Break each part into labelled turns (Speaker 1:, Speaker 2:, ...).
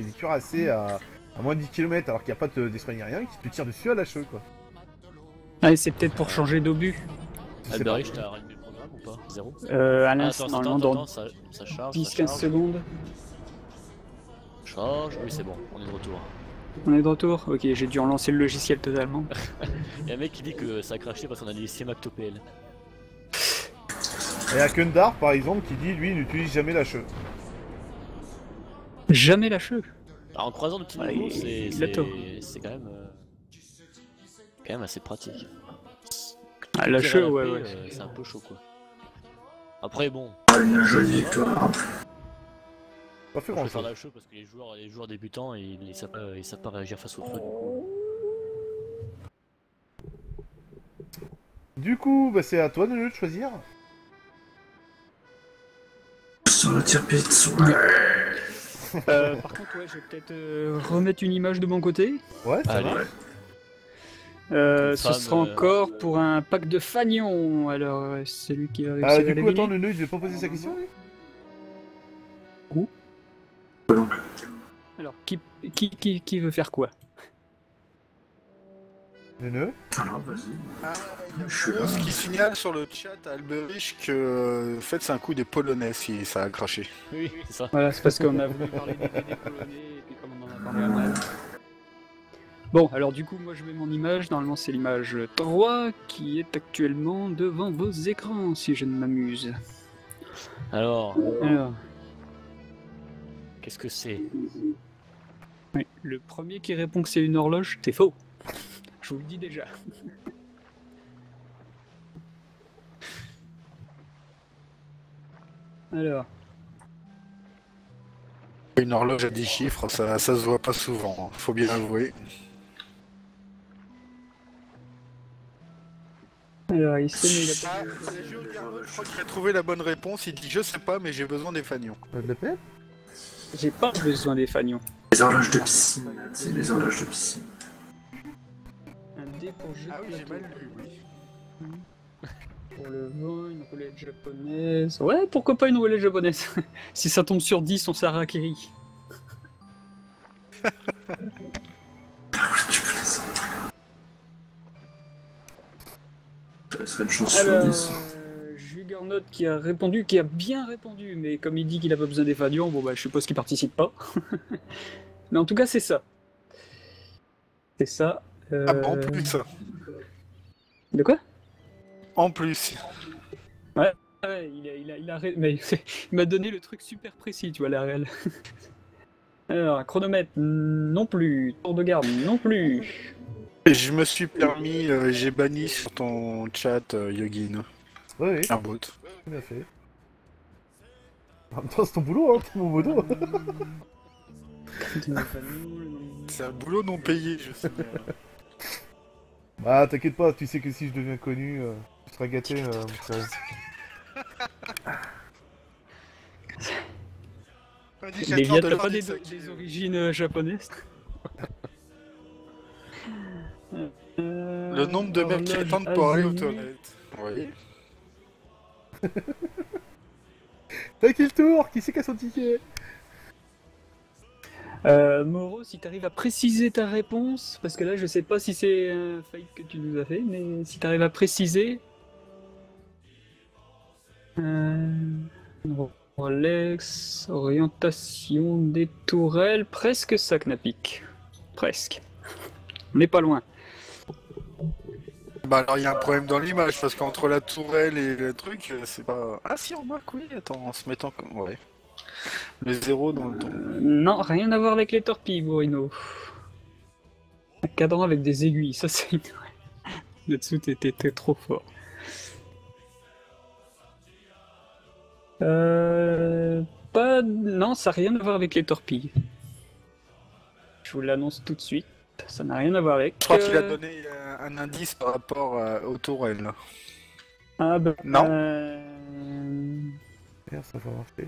Speaker 1: des cuirassés à moins de 10 km alors qu'il n'y a pas d'espagne ni rien, qui te tire dessus à la cheveux quoi.
Speaker 2: Ah, c'est peut-être pour changer d'obus.
Speaker 1: Je sais pas.
Speaker 3: Alberic, t'as rallumé le programme ou pas? Zéro?
Speaker 2: À
Speaker 3: Ah,
Speaker 2: l'instant,
Speaker 3: attends,
Speaker 2: normalement, dans
Speaker 3: ça charge,
Speaker 2: 10-15 secondes.
Speaker 3: Charge, oui c'est bon, on est de retour.
Speaker 2: On est de retour. Ok, j'ai dû relancer le logiciel totalement.
Speaker 3: Y'a un mec qui dit que ça a craché parce qu'on a des CMACTOPL.
Speaker 1: Et il y a Kundar par exemple qui dit lui n'utilise jamais la cheveux.
Speaker 2: Jamais la cheveux.
Speaker 3: Alors en croisant le petit
Speaker 2: Ouais,
Speaker 3: niveau,
Speaker 2: il a tort.
Speaker 3: c'est quand même assez pratique.
Speaker 2: Ah, la
Speaker 3: Tirer à
Speaker 2: cheveux,
Speaker 3: paix,
Speaker 2: ouais.
Speaker 3: c'est un peu chaud quoi. Après bon,
Speaker 4: Une jolie victoire.
Speaker 1: Pas fait
Speaker 3: je
Speaker 1: grand
Speaker 3: préfère
Speaker 1: chose.
Speaker 3: la cheveux parce que les joueurs débutants ils savent pas réagir face au feu.
Speaker 1: Du coup, bah, c'est à toi de choisir.
Speaker 4: Sur le tir pit.
Speaker 2: Par contre, ouais, je vais peut-être remettre une image de mon côté.
Speaker 1: Ouais, ça
Speaker 3: Allez.
Speaker 1: va.
Speaker 2: Ce
Speaker 3: Femme,
Speaker 2: sera encore pour un pack de fanions. Alors, c'est lui qui va réussir
Speaker 1: Ah,
Speaker 2: à
Speaker 1: du coup,
Speaker 2: l'éliminer.
Speaker 1: attends, Neuneu, il devait pas poser sa question lui.
Speaker 2: Alors, qui veut faire quoi?
Speaker 1: Neuneu.
Speaker 4: Alors vas-y.
Speaker 5: Ah, il y a
Speaker 4: Je suis là.
Speaker 5: Poulos qui signale sur le chat à Alberich que en fait c'est un coup des Polonais si ça a craché.
Speaker 3: Oui, c'est ça.
Speaker 2: Voilà, c'est parce qu'on a voulu parler des polonais et puis comme on en a parlé après. Bon, alors du coup, moi je mets mon image. Normalement, c'est l'image 3 qui est actuellement devant vos écrans, si je ne m'amuse.
Speaker 3: Alors,
Speaker 2: Alors,
Speaker 3: qu'est-ce que c'est?
Speaker 2: oui, le premier qui répond que c'est une horloge, c'est faux. Je vous le dis déjà. Alors,
Speaker 5: Une horloge à 10 chiffres, ça se voit pas souvent, hein, faut bien avouer.
Speaker 2: il s'est mis la
Speaker 5: Ah, Jules Garneau, je crois qu'il a trouvé la bonne réponse, il dit je sais pas mais j'ai besoin des fanions.
Speaker 1: Pas de la peine.
Speaker 2: J'ai pas besoin des fanions.
Speaker 4: Les horloges de piscine. C'est les horloges de piscine.
Speaker 2: Un dé pour jeu
Speaker 5: Ah oui,
Speaker 2: de
Speaker 5: j'ai
Speaker 2: plateau.
Speaker 5: mal lu, oui.
Speaker 2: Pour le vent, une roulette japonaise. Ouais, pourquoi pas une roulette japonaise? Si ça tombe sur 10, on s'arrakiri.
Speaker 4: Ça serait une chance sur
Speaker 2: Alors,
Speaker 4: 10.
Speaker 2: Juggernaut qui a répondu, qui a bien répondu, mais comme il dit qu'il a pas besoin des fanions, bon bah je suppose qu'il participe pas. Mais en tout cas, c'est ça. C'est ça.
Speaker 5: Ah bah en plus,
Speaker 2: De quoi?
Speaker 5: en plus.
Speaker 2: Ouais, mais il m'a donné le truc super précis, tu vois, la réelle. Alors, chronomètre, non plus. Tour de garde, non plus.
Speaker 5: Je me suis permis, j'ai banni sur ton chat Yogin,
Speaker 1: Oui, oui,
Speaker 5: un bot.
Speaker 1: bien fait. En même temps, c'est ton boulot, hein, ton modo.
Speaker 5: C'est un boulot non payé, je sais.
Speaker 1: Bah, t'inquiète pas, tu sais que si je deviens connu, tu seras gâté.
Speaker 2: Les Viet, t'as pas des origines japonaises?
Speaker 5: Le nombre de mecs qui attendent pour aller aux toilettes. Oui.
Speaker 1: T'as qui le tour? Qui c'est qui a son ticket?
Speaker 2: Moro, si t'arrives à préciser ta réponse, parce que là je sais pas si c'est un fake que tu nous as fait, mais si t'arrives à préciser. Rolex, orientation des tourelles, presque ça, Knapik. Presque. On n'est pas loin.
Speaker 5: Bah alors il y a un problème dans l'image, parce qu'entre la tourelle et le truc, c'est pas... Ah si, on marque, oui, attends, en se mettant comme... Ouais. Le zéro dans le ton.
Speaker 2: Non, rien à voir avec les torpilles, Bruno. Un cadran avec des aiguilles, ça c'est une... Là-dessous, t'étais trop fort. Pas... Non, ça n'a rien à voir avec les torpilles. Je vous l'annonce tout de suite. Ça n'a rien à voir avec...
Speaker 5: Je crois qu'il a donné un indice par rapport aux tourelles.
Speaker 2: Ah bah...
Speaker 5: Non.
Speaker 1: Merde, ça va marcher.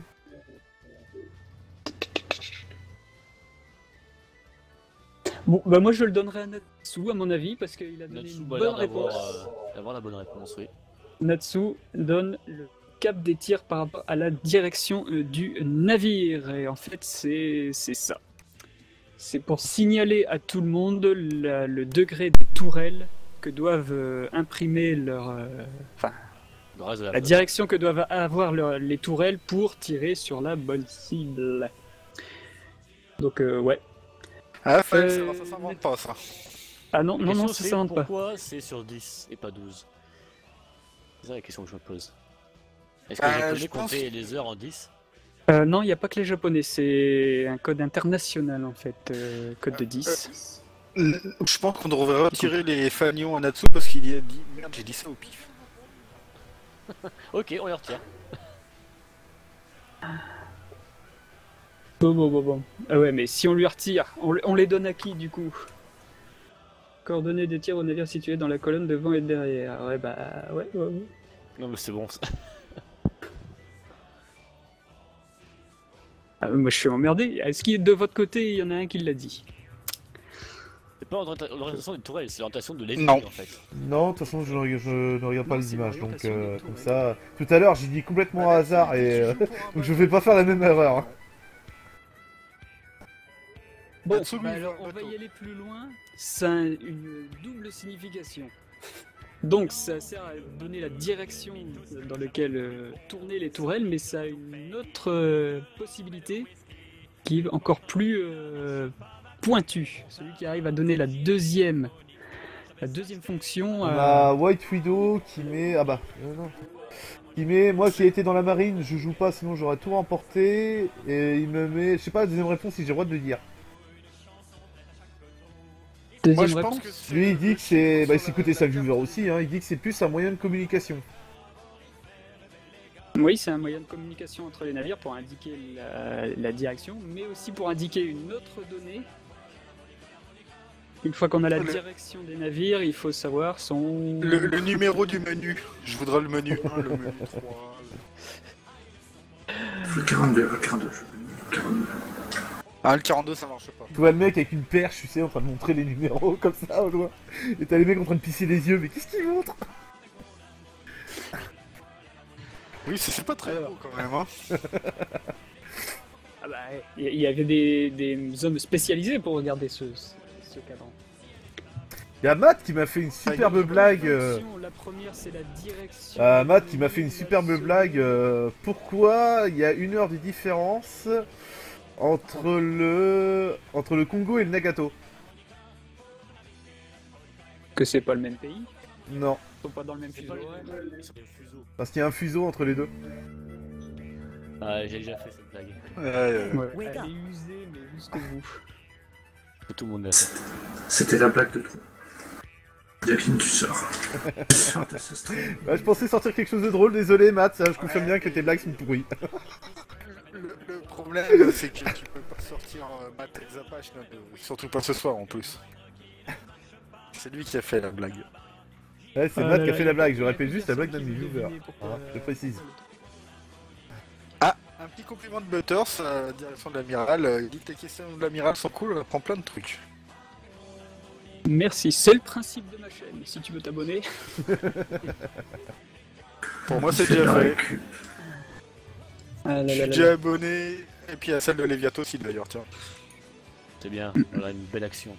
Speaker 2: Bon, bah moi je le donnerai à Natsu, à mon avis, parce qu'il a donné
Speaker 3: Natsu
Speaker 2: une
Speaker 3: a
Speaker 2: bonne
Speaker 3: l'air
Speaker 2: réponse.
Speaker 3: d'avoir la bonne réponse, oui.
Speaker 2: Natsu donne le cap des tirs par rapport à la direction du navire. Et en fait, c'est ça. C'est pour signaler à tout le monde le degré des tourelles que doivent imprimer
Speaker 3: Le reste de
Speaker 2: la direction que doivent avoir les tourelles pour tirer sur la bonne cible. Donc ouais.
Speaker 5: Ah, ça s'invente pas, ça.
Speaker 2: Ah non,
Speaker 3: La
Speaker 2: non,
Speaker 3: question,
Speaker 2: ça
Speaker 3: c'est
Speaker 2: s'invente pas.
Speaker 3: pourquoi c'est sur 10 et pas 12? C'est ça la question que je me pose. Est-ce que
Speaker 5: je
Speaker 3: j'ai
Speaker 5: pense-
Speaker 3: compté les heures en 10?
Speaker 2: Non, il n'y a pas que les japonais, c'est un code international en fait, code de 10.
Speaker 5: Je pense qu'on devrait retirer les fanions à Natsu parce qu'il y a dit... Merde, j'ai dit ça au pif.
Speaker 3: Ok, on les retire.
Speaker 2: Bon. Ah ouais, mais si on lui retire, on les donne à qui du coup? Coordonnées de tir aux navires situés dans la colonne devant et derrière. Ouais, bah ouais.
Speaker 3: Non mais c'est bon.
Speaker 2: Ah, moi je suis emmerdé. Est-ce qu'il de votre côté, il y en a un qui l'a dit?
Speaker 3: C'est pas l'orientation des tourelles, c'est l'orientation de l'ennemi
Speaker 5: Non.
Speaker 3: en fait.
Speaker 1: Non, de toute façon, je ne regarde pas
Speaker 2: Non,
Speaker 1: les
Speaker 2: c'est
Speaker 1: images, donc
Speaker 2: l'orientation des
Speaker 1: comme
Speaker 2: tourelles.
Speaker 1: ça... Tout à l'heure, j'ai dit complètement au hasard, et donc je vais pas faire la même erreur. Hein.
Speaker 2: Bon,
Speaker 5: Natsu, lui,
Speaker 2: bah
Speaker 5: il
Speaker 2: alors
Speaker 5: va
Speaker 2: on
Speaker 5: au
Speaker 2: va
Speaker 5: bateau.
Speaker 2: y aller plus loin. Ça a une double signification. Donc ça sert à donner la direction dans laquelle tourner les tourelles, mais ça a une autre possibilité qui est encore plus pointue. Celui qui arrive à donner la deuxième fonction.
Speaker 1: On a White Widow qui met... Ah bah, non. Qui met... Moi qui ai été dans la marine, je joue pas, sinon j'aurais tout remporté. Et il me met... Je sais pas, la deuxième réponse, si j'ai le droit de le dire.
Speaker 2: Deuxième
Speaker 5: Moi, je
Speaker 2: réponse.
Speaker 5: pense que c'est...
Speaker 1: Lui, il dit que c'est... Bah, c'est écoutez ça, le viewer aussi, hein. Il dit que c'est plus un moyen de communication.
Speaker 2: Oui, c'est un moyen de communication entre les navires pour indiquer la direction, mais aussi pour indiquer une autre donnée. Une fois qu'on a la direction des navires, il faut savoir son...
Speaker 5: Le numéro du menu. Je voudrais le menu 1, le menu 3...
Speaker 4: Le 42, le 42, je veux le 42.
Speaker 5: Ah, le 42, ça marche pas.
Speaker 1: Tu vois le mec avec une perche, tu sais, en train de montrer les numéros comme ça au loin. Et t'as les mecs en train de pisser les yeux, mais qu'est-ce qu'ils montrent?
Speaker 5: Oui, c'est pas très beau quand même, hein.
Speaker 2: Ah bah, il y avait des hommes spécialisés pour regarder ce cadran.
Speaker 1: Il y a Matt qui m'a fait une superbe blague.
Speaker 2: La première, c'est la direction.
Speaker 1: Matt qui m'a fait une superbe blague. Pourquoi il y a 1 heure de différence entre le Congo et le Nagato?
Speaker 2: Que c'est pas le même pays.
Speaker 1: Non,
Speaker 2: Ils sont pas dans le même
Speaker 3: C'est
Speaker 2: fuseau
Speaker 3: pas les
Speaker 2: horaire.
Speaker 3: mêmes, c'est des fuseaux.
Speaker 1: parce qu'il y a un fuseau entre les deux.
Speaker 3: Ah, j'ai déjà fait cette blague.
Speaker 2: Ouais, elle est usée, mais jusqu'au bout.
Speaker 3: Tout le monde l'a fait.
Speaker 4: C'était la blague de trop. Yakine, tu sors.
Speaker 1: Bah, je pensais sortir quelque chose de drôle, désolé Matt, ça, je confirme bien que tes blagues sont pourries.
Speaker 5: Le problème, c'est que tu peux pas sortir Matt et Zapache, là, surtout pas ce soir en plus. C'est lui qui a fait la blague.
Speaker 1: Ouais, c'est Matt qui a fait la blague, je répète juste la blague d'un de mes viewers. Hein, je précise.
Speaker 5: Ah, un petit compliment de Butters à la direction de l'amiral. Il dit que tes questions de l'amiral sont cool, on apprend plein de trucs.
Speaker 2: Merci, c'est le principe de ma chaîne. Si tu veux t'abonner.
Speaker 5: Pour moi, c'est déjà fait.
Speaker 2: Ah là
Speaker 5: Je suis
Speaker 2: là là
Speaker 5: déjà
Speaker 2: là.
Speaker 5: abonné, et puis à celle de Léviato aussi d'ailleurs, tiens.
Speaker 3: C'est bien, on a une belle action.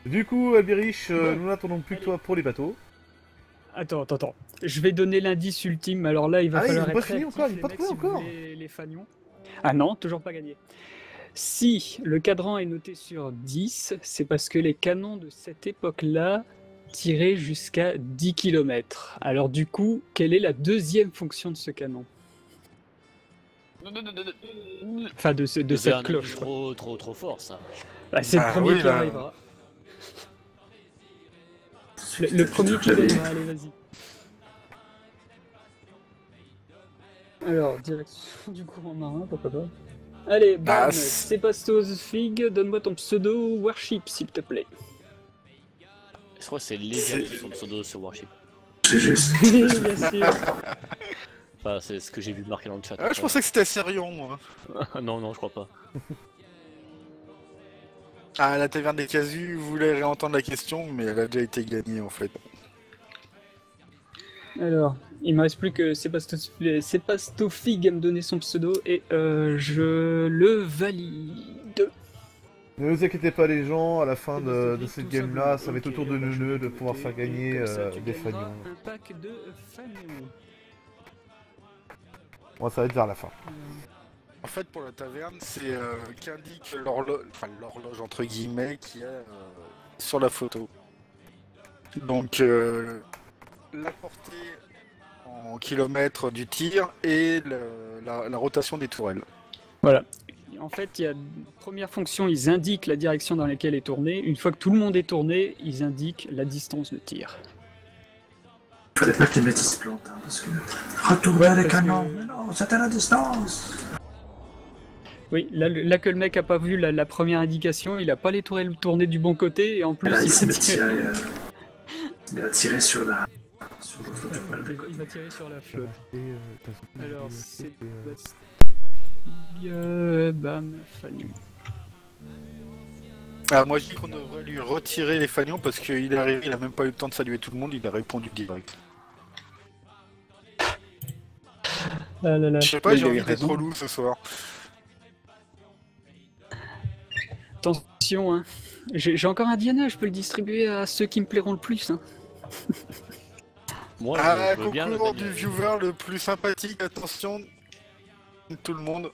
Speaker 1: Du coup, Albirich, nous n'attendons plus que toi pour les bateaux.
Speaker 2: Attends. Je vais donner l'indice ultime. Alors là, il va
Speaker 1: Ah, ils
Speaker 2: falloir
Speaker 1: ont pas
Speaker 2: être
Speaker 1: fini
Speaker 2: réactif,
Speaker 1: encore, il est
Speaker 2: les
Speaker 1: pas
Speaker 2: mecs,
Speaker 1: trouvé
Speaker 2: si vous
Speaker 1: encore.
Speaker 2: voulez les fanions. Ah non, toujours pas gagné. Si le cadran est noté sur 10, c'est parce que les canons de cette époque-là tiraient jusqu'à 10 km. Alors du coup, quelle est la deuxième fonction de ce canon? Enfin, de
Speaker 3: C'est
Speaker 2: cette
Speaker 3: un
Speaker 2: cloche. quoi.
Speaker 3: trop fort ça.
Speaker 2: Bah, c'est le
Speaker 5: Ah
Speaker 2: premier
Speaker 5: oui,
Speaker 2: qui
Speaker 5: là.
Speaker 2: arrivera. Le premier qui arrivera, allez, vas-y. Alors, direction du courant marin, papa. Allez, bam,
Speaker 5: Ah,
Speaker 2: Sébastos Fig, donne-moi ton pseudo Warship, s'il te plaît.
Speaker 3: Je crois que c'est légal qui son pseudo sur Warship.
Speaker 4: GG.
Speaker 2: Bien sûr.
Speaker 3: Enfin, c'est ce que j'ai vu marqué dans le chat.
Speaker 5: Ah, je pensais que c'était Sérion, moi.
Speaker 3: Non, je crois pas.
Speaker 5: Ah, la taverne des Casus voulait réentendre la question, mais elle a déjà été gagnée en fait.
Speaker 2: Alors, il me reste plus que Sébastofig à me donner son pseudo et je le valide.
Speaker 1: Ne vous inquiétez pas les gens, à la fin
Speaker 2: Eh ben,
Speaker 1: de
Speaker 2: c'est
Speaker 1: cette
Speaker 2: tout
Speaker 1: game là,
Speaker 2: simplement.
Speaker 1: ça va être au
Speaker 2: Ok,
Speaker 1: tour de
Speaker 2: eh ben, je
Speaker 1: Neuneu
Speaker 2: vais
Speaker 1: de pouvoir
Speaker 2: l'écouter,
Speaker 1: faire gagner
Speaker 2: et comme ça, tu
Speaker 1: des
Speaker 2: gagneras
Speaker 1: fanions.
Speaker 2: le pack de fanions.
Speaker 1: Bon, ça va être vers la fin.
Speaker 5: En fait, pour la taverne, c'est qu'indique l'horloge entre guillemets qui est sur la photo. Donc, la portée en kilomètres du tir et la rotation des tourelles.
Speaker 2: Voilà. En fait, il y a première fonction, ils indiquent la direction dans laquelle est tourné. Une fois que tout le monde est tourné, ils indiquent la distance de tir.
Speaker 4: Fallait pas que les mecs ils se plantent, hein, parce que. Retournez les
Speaker 2: parce
Speaker 4: canons,
Speaker 2: que-
Speaker 4: mais non, c'était la distance.
Speaker 2: Oui, là que le mec a pas vu la première indication, il a pas les tourelles tournées du bon côté et en plus
Speaker 4: Et là, il
Speaker 2: il
Speaker 4: s'est
Speaker 2: a
Speaker 4: mis à
Speaker 2: tiré.
Speaker 4: tirer, il a tiré sur l'autre
Speaker 2: Il va tirer sur la flotte. Alors c'est bam, Fanion.
Speaker 5: Ah, moi, je dis qu'on devrait lui retirer les fanions parce qu'il est arrivé, il a même pas eu le temps de saluer tout le monde, il a répondu direct.
Speaker 2: Ah là là.
Speaker 5: Je sais pas,
Speaker 2: Mais
Speaker 5: j'ai
Speaker 2: il a eu
Speaker 5: envie d'être
Speaker 2: raison.
Speaker 5: relou ce soir.
Speaker 2: Attention, hein. J'ai encore un Diana, je peux le distribuer à ceux qui me plairont le plus. Hein.
Speaker 3: Moi,
Speaker 5: Ah,
Speaker 3: je veux bien le
Speaker 5: concours du
Speaker 3: gagner.
Speaker 5: viewer le plus sympathique, attention, tout le monde.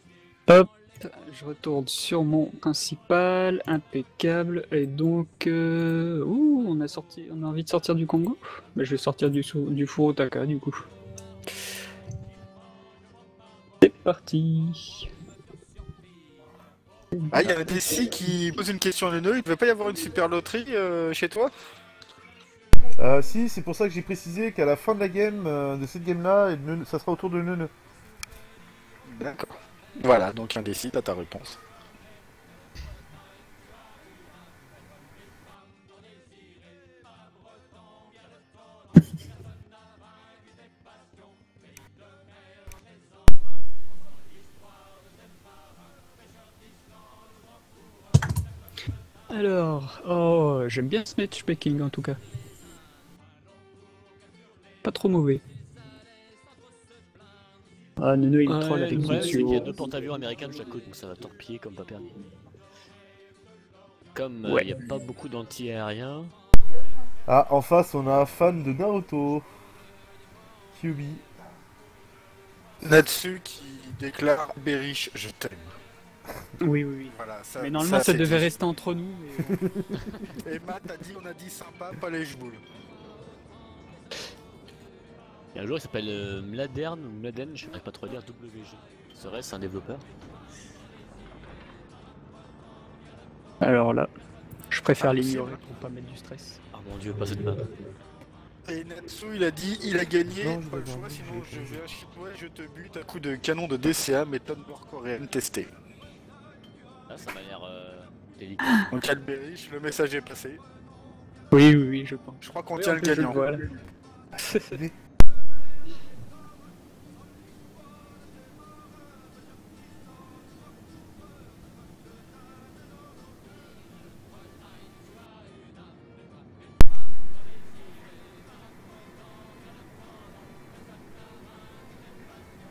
Speaker 2: Je retourne sur mon principal, impeccable, et donc... Ouh, on a envie de sortir du Congo. Mais je vais sortir du Furotaka, du coup. C'est parti.
Speaker 5: Ah, il y a des si qui posent une question à Neuneu, il devait pas y avoir une super loterie chez toi?
Speaker 1: Si, c'est pour ça que j'ai précisé qu'à la fin de la game, de cette game là, ça sera autour de Neuneu.
Speaker 5: D'accord. Voilà, donc indécis, t'as ta réponse.
Speaker 2: Alors, oh, j'aime bien ce matchmaking en tout cas. Pas trop mauvais. Ah, Nuno il troll
Speaker 3: Ouais,
Speaker 2: avec
Speaker 3: le
Speaker 2: son
Speaker 3: problème, c'est qu'il y a
Speaker 2: duo.
Speaker 3: 2 porte-avions américains de chaque côté, donc ça va torpiller comme pas permis. Comme il
Speaker 2: Ouais.
Speaker 3: n'y a pas beaucoup d'anti-aériens,
Speaker 1: Ah, en face, on a un fan de Naruto. Kyubi.
Speaker 5: Natsu qui déclare Berish, je t'aime.
Speaker 2: Oui, oui, oui.
Speaker 5: Voilà, ça,
Speaker 2: Mais normalement ça
Speaker 5: c'est
Speaker 2: devait
Speaker 5: dit.
Speaker 2: rester entre nous. Mais...
Speaker 5: Et Matt a dit, on a dit sympa, pas les jboules.
Speaker 3: il y a un joueur qui s'appelle Mladern ou Mladen, je ne saurais pas trop dire, WG. Serait-ce un développeur?
Speaker 2: Alors là, je préfère l'ignorer pour pas mettre du stress.
Speaker 3: Ah mon dieu, pas cette map.
Speaker 5: Et Natsu, il a dit, il a gagné,
Speaker 1: Non, je
Speaker 5: pas le
Speaker 1: l'ai
Speaker 5: choix,
Speaker 1: pas vu,
Speaker 5: sinon
Speaker 1: je
Speaker 5: je
Speaker 1: l'ai pas
Speaker 5: vais chez toi et je te bute à coup de canon de DCA, méthode nord-coréenne testée.
Speaker 3: Ah, ça m'a l'air délicat.
Speaker 5: Donc Alberish, le message est passé.
Speaker 2: Oui, oui, oui, je pense.
Speaker 5: Je crois qu'on
Speaker 2: Oui,
Speaker 5: tient
Speaker 2: en
Speaker 5: le
Speaker 2: plus, je
Speaker 5: gagnant.
Speaker 2: vois, là.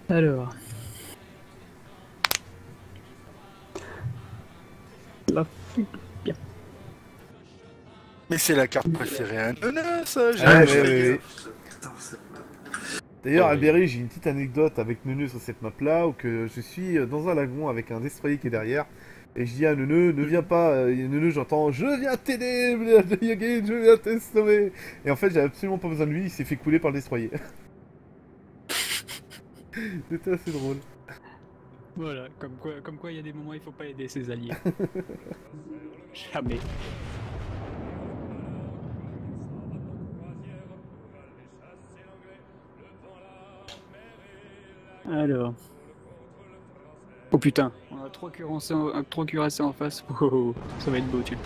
Speaker 2: Alors. La fugue. Bien.
Speaker 5: Mais c'est la carte préférée à Neuneu, ça, j'ai
Speaker 1: Ouais,
Speaker 5: j'ai-
Speaker 1: ouais, ouais.
Speaker 4: Attends, c'est-
Speaker 1: D'ailleurs,
Speaker 3: Ouais,
Speaker 1: Alberi, j'ai une petite anecdote avec Neuneu sur cette map-là, où que je suis dans un lagon avec un destroyer qui est derrière, et je dis à Neuneu, ne viens pas, Neuneu, j'entends, je viens t'aider, Yagin, je viens te sauver. Et en fait, j'ai absolument pas besoin de lui, il s'est fait couler par le destroyer. C'était assez drôle.
Speaker 2: Voilà, comme quoi il y a des moments où il faut pas aider ses alliés. Jamais. Alors. Oh putain, on a trois cuirassés en face. Oh, ça va être beau, tu.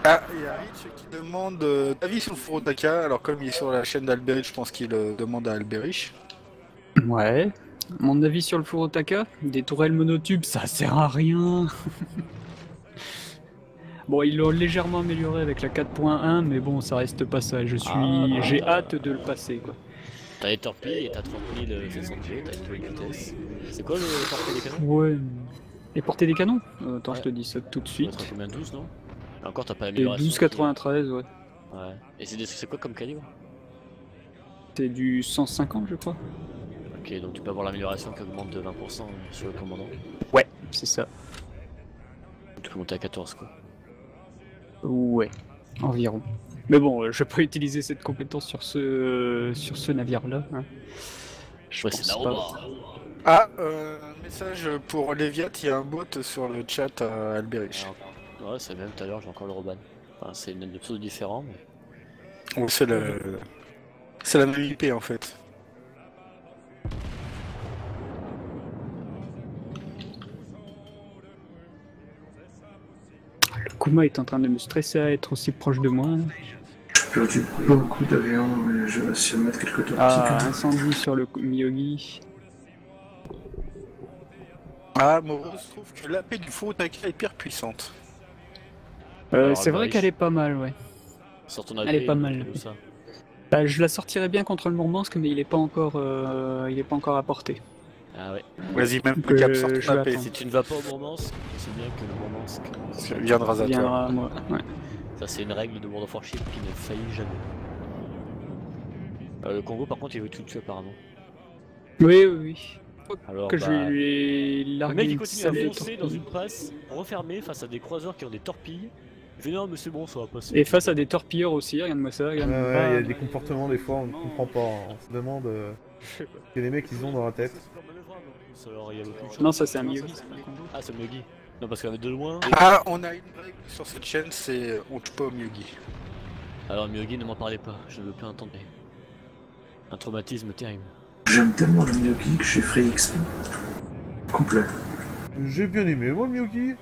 Speaker 5: Ah, il y a Rich qui demande d'avis sur le Furotaka. Alors, comme il est sur la chaîne d'Alberich, je pense qu'il demande à Alberich.
Speaker 2: Ouais. Mon avis sur le Furotaka, des tourelles monotubes, ça sert à rien. Bon, ils l'ont légèrement amélioré avec la 4.1, mais bon, ça reste pas ça. J'ai hâte de le passer, quoi.
Speaker 3: T'as les torpilles et t'as 30 000 700 pieds, t'as une bonne vitesse. C'est quoi le torpille des canons?
Speaker 2: Ouais. Et portée des canons attends,
Speaker 3: Ouais.
Speaker 2: je te dis ça tout de
Speaker 3: Tu
Speaker 2: suite.
Speaker 3: mettras combien 12 non? Encore t'as pas
Speaker 2: Et
Speaker 3: l'amélioration.
Speaker 2: 12,93, ouais.
Speaker 3: Ouais. Et c'est quoi comme calibre?
Speaker 2: C'est du 150, je crois.
Speaker 3: Ok, donc tu peux avoir l'amélioration qui augmente de 20% sur le commandant.
Speaker 2: Ouais, c'est ça.
Speaker 3: Tu peux monter à 14 quoi.
Speaker 2: Ouais, environ. Mais bon, je peux utiliser cette compétence sur ce navire-là. Hein. Je
Speaker 3: Ouais,
Speaker 2: pense
Speaker 3: c'est
Speaker 2: pas.
Speaker 3: Naoba.
Speaker 5: Ah, message pour Léviat, il y a un bot sur le chat à Alberic.
Speaker 3: Alors, ouais, c'est même tout à l'heure, j'ai encore le Roban. Enfin, c'est une pseudo différent, mais.
Speaker 5: Ouais, c'est la même IP en fait.
Speaker 2: Kuma est en train de me stresser à être aussi proche de moi.
Speaker 4: J'ai perdu beaucoup d'avions, mais je vais essayer de mettre quelques tours.
Speaker 2: Ah, incendie sur le Miyogi.
Speaker 5: Ah, Moros trouve que l'AP du faux Otaka est pire puissante.
Speaker 3: Alors,
Speaker 2: C'est vrai
Speaker 3: Alberic.
Speaker 2: qu'elle est pas mal, ouais.
Speaker 3: Sors ton
Speaker 2: Elle est pas mal.
Speaker 3: tout ça.
Speaker 2: Bah, je la sortirais bien contre le Mourmansk, mais il est pas encore à portée.
Speaker 3: Ah ouais.
Speaker 5: Vas-y, même
Speaker 2: Donc,
Speaker 5: le cap sort
Speaker 2: je
Speaker 5: ton
Speaker 2: vais
Speaker 5: AP.
Speaker 2: attendre.
Speaker 3: Si tu ne vas pas au Mourmansk, c'est bien que le Mourmansk.
Speaker 5: Ça viendra à toi.
Speaker 2: Viendra à moi. Ouais.
Speaker 3: Ça, c'est une règle de World of Warship qui ne faillit jamais. Le Congo, par contre, il veut tout tuer apparemment.
Speaker 2: Oui, oui, oui.
Speaker 3: Alors,
Speaker 2: Que je
Speaker 3: bah,
Speaker 2: lui
Speaker 3: le
Speaker 2: larguer
Speaker 3: mec il
Speaker 2: une
Speaker 3: continue à
Speaker 2: salée
Speaker 3: foncer dans une passe refermée face à des croiseurs qui ont des torpilles. Il fait non, mais c'est bon, ça va passer.
Speaker 2: Et face à des torpilleurs aussi, regarde-moi ça,
Speaker 1: Ouais,
Speaker 2: regarde-moi.
Speaker 1: ouais, il y a des comportements des fois, on ne comprend pas. On se demande ce que les mecs ils ont dans la tête.
Speaker 3: Alors, il y a aucune chance.
Speaker 2: Non, ça c'est un Miyogi, c'est pas un Congo.
Speaker 3: Ah, c'est le Mugi. Non, parce qu'avec de loin.
Speaker 5: Ah, on a une règle sur cette chaîne, c'est on touche pas au Myugi.
Speaker 3: Alors, Mugi, ne m'en parlez pas, je ne veux plus entendre. Un traumatisme terrible.
Speaker 4: J'aime tellement le Miyogi que j'ai fait XP. Complet.
Speaker 1: J'ai bien aimé moi Miyogi.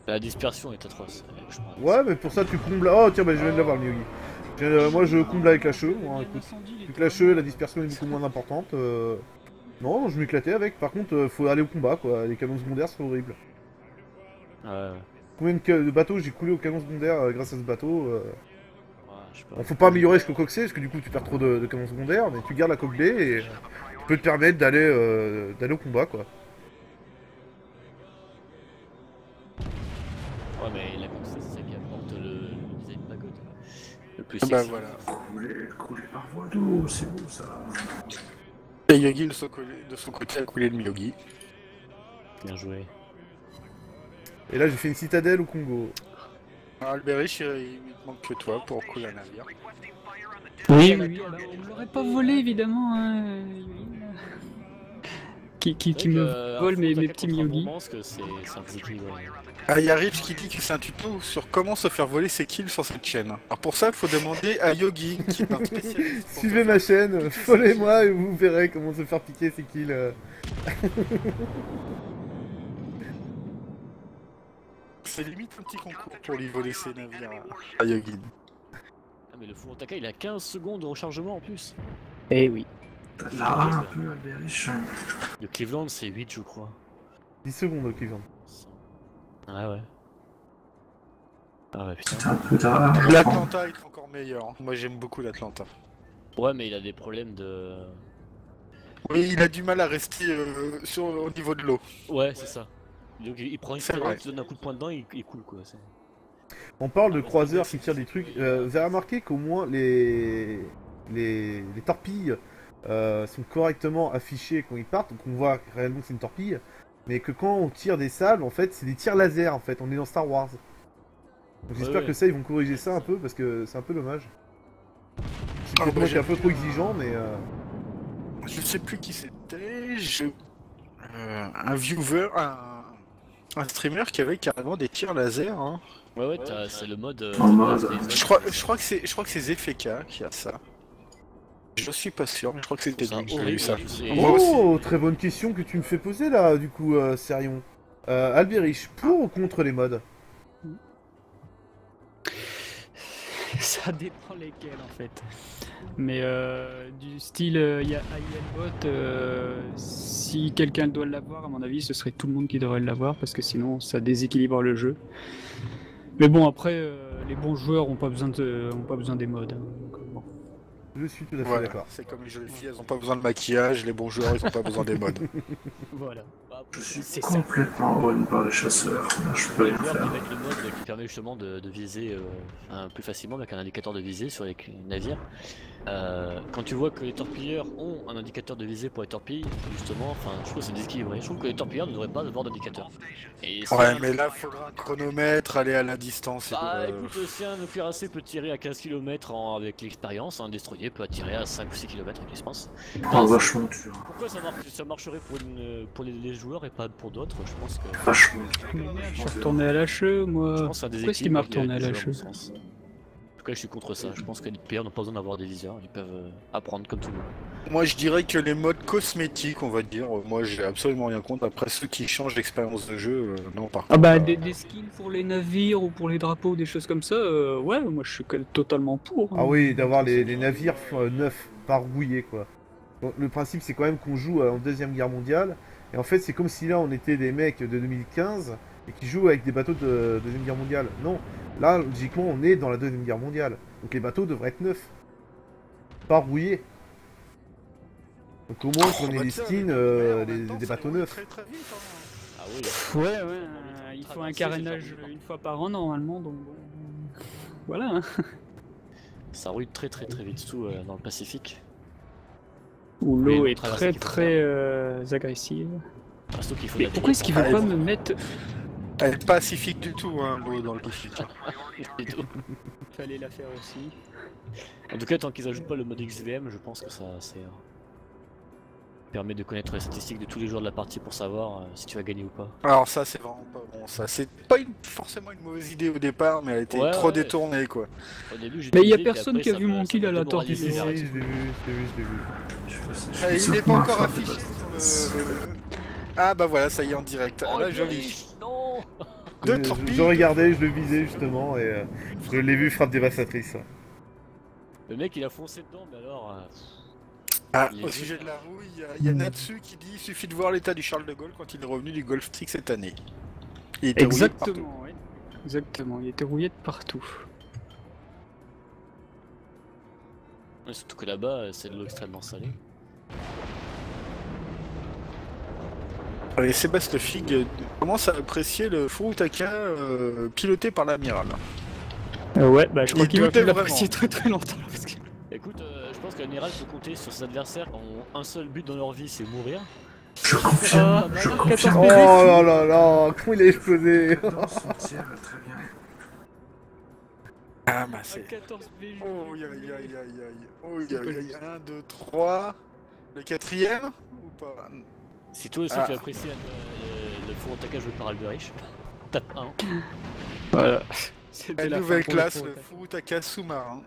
Speaker 3: La dispersion est atroce. Je crois.
Speaker 1: Ouais, mais pour ça tu combles. Oh tiens, bah je viens de l'avoir le Miyogi. Moi je comble avec la cheveux. Moi, écoute. Avec la cheveux, la dispersion est beaucoup moins importante. Non, je m'éclatais avec. Par contre, faut aller au combat quoi. Les canons secondaires c'est horrible.
Speaker 3: Ouais, ouais.
Speaker 1: Combien de bateaux j'ai coulé au canon secondaire grâce à ce bateau
Speaker 3: Ouais, je sais pas.
Speaker 1: Bon, faut pas améliorer jusqu'au coxé parce que du coup tu perds trop de canons secondaires, mais tu gardes la coque B et tu peux te permettre d'aller au combat quoi.
Speaker 3: Ouais, mais la course, c'est ça qui apporte le design pagode. Le plus
Speaker 5: Bah
Speaker 3: sexy.
Speaker 5: voilà.
Speaker 4: Couler par voie d'eau, c'est beau ça.
Speaker 5: Et Yogi de son côté a coulé le Myugi.
Speaker 3: Bien joué.
Speaker 1: Et là j'ai fait une citadelle au Congo.
Speaker 5: Alors, Alberic, il te manque que toi pour couler un navire.
Speaker 2: Oui, oui, bah, on me l'aurait pas volé évidemment. Hein. Qui me vole mes petits Miyogi.
Speaker 3: C'est un peu équilibré.
Speaker 5: Ah, y a Rich qui dit que c'est un tuto sur comment se faire voler ses kills sur cette chaîne. Alors pour ça, il faut demander à Yogi, qui est un spécialiste. pour
Speaker 1: Suivez
Speaker 5: ça.
Speaker 1: ma chaîne, follez-moi et vous verrez comment se faire piquer ses kills.
Speaker 5: C'est limite un petit concours pour lui voler ses navires à Yogi.
Speaker 3: Ah, mais le Furontaka, il a 15 secondes de rechargement en plus.
Speaker 2: Eh oui.
Speaker 4: T'as de la rage un peu, Alberic.
Speaker 3: Le Cleveland, c'est 8, je crois.
Speaker 1: 10 secondes au Cleveland.
Speaker 3: Ah ouais. Ah ouais, putain.
Speaker 4: T'as un peu de rage.
Speaker 5: L'Atlanta est encore meilleur. Moi, j'aime beaucoup l'Atlanta.
Speaker 3: Ouais, mais il a des problèmes de.
Speaker 5: Oui, il a du mal à rester au niveau de l'eau.
Speaker 3: Ouais, c'est ça. Donc il prend une
Speaker 5: C'est
Speaker 3: stéroïde,
Speaker 5: vrai.
Speaker 3: tu donnes un coup de poing dedans, il coule quoi.
Speaker 1: On parle de croiseurs qui tirent des trucs. Vous avez remarqué qu'au moins les torpilles sont correctement affichées quand ils partent, donc on voit réellement que c'est une torpille. Mais que quand on tire des sables, en fait, c'est des tirs laser en fait. On est dans Star Wars. Donc j'espère
Speaker 3: ouais.
Speaker 1: que ça, ils vont corriger ça un peu parce que c'est un peu dommage. C'est
Speaker 5: Ah,
Speaker 1: peut-être
Speaker 5: bah,
Speaker 1: moi qui est un peu trop exigeant, mais
Speaker 5: Je sais plus qui c'était. Un viewer, un streamer qui avait carrément des tirs laser. Hein.
Speaker 3: Ouais, c'est le mode.
Speaker 4: En mode.
Speaker 5: Je crois que c'est Zefeka qui a ça. Je suis pas sûr, mais je crois que c'était lui qui a eu ça. Moi aussi.
Speaker 1: Oh, très bonne question que tu me fais poser là, du coup, Serion. Alberic, pour ou contre les mods?
Speaker 2: Ça dépend lesquels en fait. Mais du style, il y a ILBot, si quelqu'un doit l'avoir, à mon avis, ce serait tout le monde qui devrait l'avoir parce que sinon ça déséquilibre le jeu. Mais bon, après, les bons joueurs ont pas besoin des mods. Hein, donc, bon.
Speaker 1: Je suis tout à fait
Speaker 5: Voilà,
Speaker 1: d'accord.
Speaker 5: c'est comme les jolies filles, elles ont pas besoin de maquillage, les bons joueurs ils ont pas besoin des modes.
Speaker 2: Voilà.
Speaker 4: Je suis
Speaker 2: C'est ça.
Speaker 4: complètement on par les chasseurs. Là, je peux
Speaker 3: Les
Speaker 4: rien
Speaker 3: joueurs qui
Speaker 4: faire.
Speaker 3: mettent le mode qui permet justement de viser plus facilement avec un indicateur de visée sur les navires. Quand tu vois que les torpilleurs ont un indicateur de visée pour les torpilles, justement, enfin, je trouve que c'est déséquilibré. Je trouve que les torpilleurs ne devraient pas avoir d'indicateur. Et si
Speaker 5: Ouais, mais là, faudra un chronomètre, aller à la distance.
Speaker 3: Bah écoute, si un cuirassé peut tirer à 15 km avec l'expérience, un destroyer peut tirer à 5 ou 6 km avec l'expérience.
Speaker 4: Oh, vachement dur.
Speaker 3: Pourquoi ça marcherait pour les joueurs et pas pour d'autres? Je pense que
Speaker 4: Vachement
Speaker 2: Mais
Speaker 4: dur.
Speaker 2: merde, je suis retourné à l'HE, moi.
Speaker 3: je pense que c'est un
Speaker 2: Pourquoi est-ce qu'il m'a
Speaker 3: déséquilibre
Speaker 2: retourné à
Speaker 3: des joueurs,
Speaker 2: l'HE?
Speaker 3: à mon sens. En tout cas, je suis contre ça. Je pense que les players n'ont pas besoin d'avoir des viseurs, ils peuvent apprendre comme tout le monde.
Speaker 5: Moi, je dirais que les modes cosmétiques, on va dire, moi, j'ai absolument rien contre. Après, ceux qui changent l'expérience de jeu, non, par
Speaker 2: Ah
Speaker 5: contre.
Speaker 2: bah des skins pour les navires ou pour les drapeaux, des choses comme ça, ouais, moi je suis totalement pour. hein.
Speaker 1: Ah oui, d'avoir les navires neufs, pas rouillés quoi. Bon, le principe c'est quand même qu'on joue en Deuxième Guerre mondiale, et en fait c'est comme si là on était des mecs de 2015 et qui jouent avec des bateaux de Deuxième Guerre mondiale. Non, là logiquement on est dans la Deuxième Guerre mondiale, donc les bateaux devraient être neufs, pas rouillés. Donc au moins qu'on ait des skins, des bateaux neufs.
Speaker 5: Très, très vite, hein.
Speaker 3: Ah oui,
Speaker 2: Ouais, il faut un carénage une fois par an normalement, donc bon, voilà. hein.
Speaker 3: ça rouille très vite, surtout dans le Pacifique.
Speaker 2: Où
Speaker 3: Mais
Speaker 2: l'eau
Speaker 3: le
Speaker 2: est
Speaker 3: traversée
Speaker 2: très
Speaker 3: qu'il faut
Speaker 2: agressive.
Speaker 3: Surtout qu'il faut
Speaker 2: Mais
Speaker 3: la
Speaker 2: pourquoi est-ce qu'il veut
Speaker 5: Ah,
Speaker 2: pas
Speaker 5: bon.
Speaker 2: me mettre...
Speaker 5: Elle est pacifique du tout, hein, l'eau dans le Pacifique.
Speaker 3: et tout.
Speaker 2: Fallait la faire aussi.
Speaker 3: En tout cas, tant qu'ils ajoutent pas le mode XVM, je pense que ça permet de connaître les statistiques de tous les joueurs de la partie pour savoir si tu vas gagner ou pas.
Speaker 5: Alors ça, c'est vraiment pas bon. Ça, c'est pas forcément une mauvaise idée au départ, mais elle a été
Speaker 3: Ouais,
Speaker 5: trop
Speaker 3: ouais.
Speaker 5: détournée, quoi.
Speaker 3: Au début, j'ai
Speaker 2: Mais y a
Speaker 3: utilisé,
Speaker 2: personne
Speaker 3: puis
Speaker 2: qui a
Speaker 3: après,
Speaker 2: vu
Speaker 3: ça
Speaker 2: mon
Speaker 3: me-
Speaker 2: kill
Speaker 3: ça
Speaker 2: à
Speaker 3: me
Speaker 2: la
Speaker 3: démoralise
Speaker 2: torpille.
Speaker 1: Si, si,
Speaker 3: direct.
Speaker 1: je l'ai vu, je l'ai vu.
Speaker 5: Ah, il n'est pas encore affiché sur le... Ah bah voilà, ça y est en direct.
Speaker 3: Oh,
Speaker 5: Là,
Speaker 3: le
Speaker 5: joli.
Speaker 3: riche, non.
Speaker 5: Deux torpilles.
Speaker 1: Je regardais, je le visais justement, et je l'ai vu frappe dévastatrice.
Speaker 3: Le mec, il a foncé dedans, mais alors...
Speaker 5: Ah,
Speaker 3: Il est
Speaker 5: au
Speaker 3: fou.
Speaker 5: sujet de la rouille, il y a Natsu qui dit il suffit de voir l'état du Charles de Gaulle quand il est revenu du Golf Trick cette année. Il était rouillé de partout.
Speaker 2: Exactement, oui. Exactement, il était rouillé de partout.
Speaker 3: Ouais, surtout que là-bas, c'est de l'eau extrêmement salée.
Speaker 5: Allez, Sébastien Fig commence à apprécier le Furutaka piloté par l'amiral.
Speaker 2: Ouais, bah je crois
Speaker 5: Il
Speaker 2: qu'il va
Speaker 5: doutait
Speaker 2: plus l'apprécier
Speaker 5: vraiment.
Speaker 2: très longtemps. Parce que...
Speaker 3: Écoute, je pense que l'amiral peut compter sur ses adversaires qui ont un seul but dans leur vie, c'est mourir.
Speaker 4: Je confirme, je
Speaker 2: Ah,
Speaker 4: confirme.
Speaker 1: 14 Oh là là là, comment il a explosé.
Speaker 4: Dans son tir, très bien.
Speaker 5: Ah bah c'est...
Speaker 2: 14 BG.
Speaker 5: Oh aïe aïe aïe aïe aïe. Oh aïe aïe aïe. 1, 2, 3. Le quatrième ou pas?
Speaker 3: Si toi aussi
Speaker 5: Ah.
Speaker 3: tu apprécies le Furutaka joué par Alberich, tape 1.
Speaker 2: Voilà. C'était
Speaker 5: La
Speaker 2: la
Speaker 5: nouvelle
Speaker 2: fin pour le
Speaker 5: classe, le
Speaker 2: Furutaka.
Speaker 5: Furutaka sous-marin.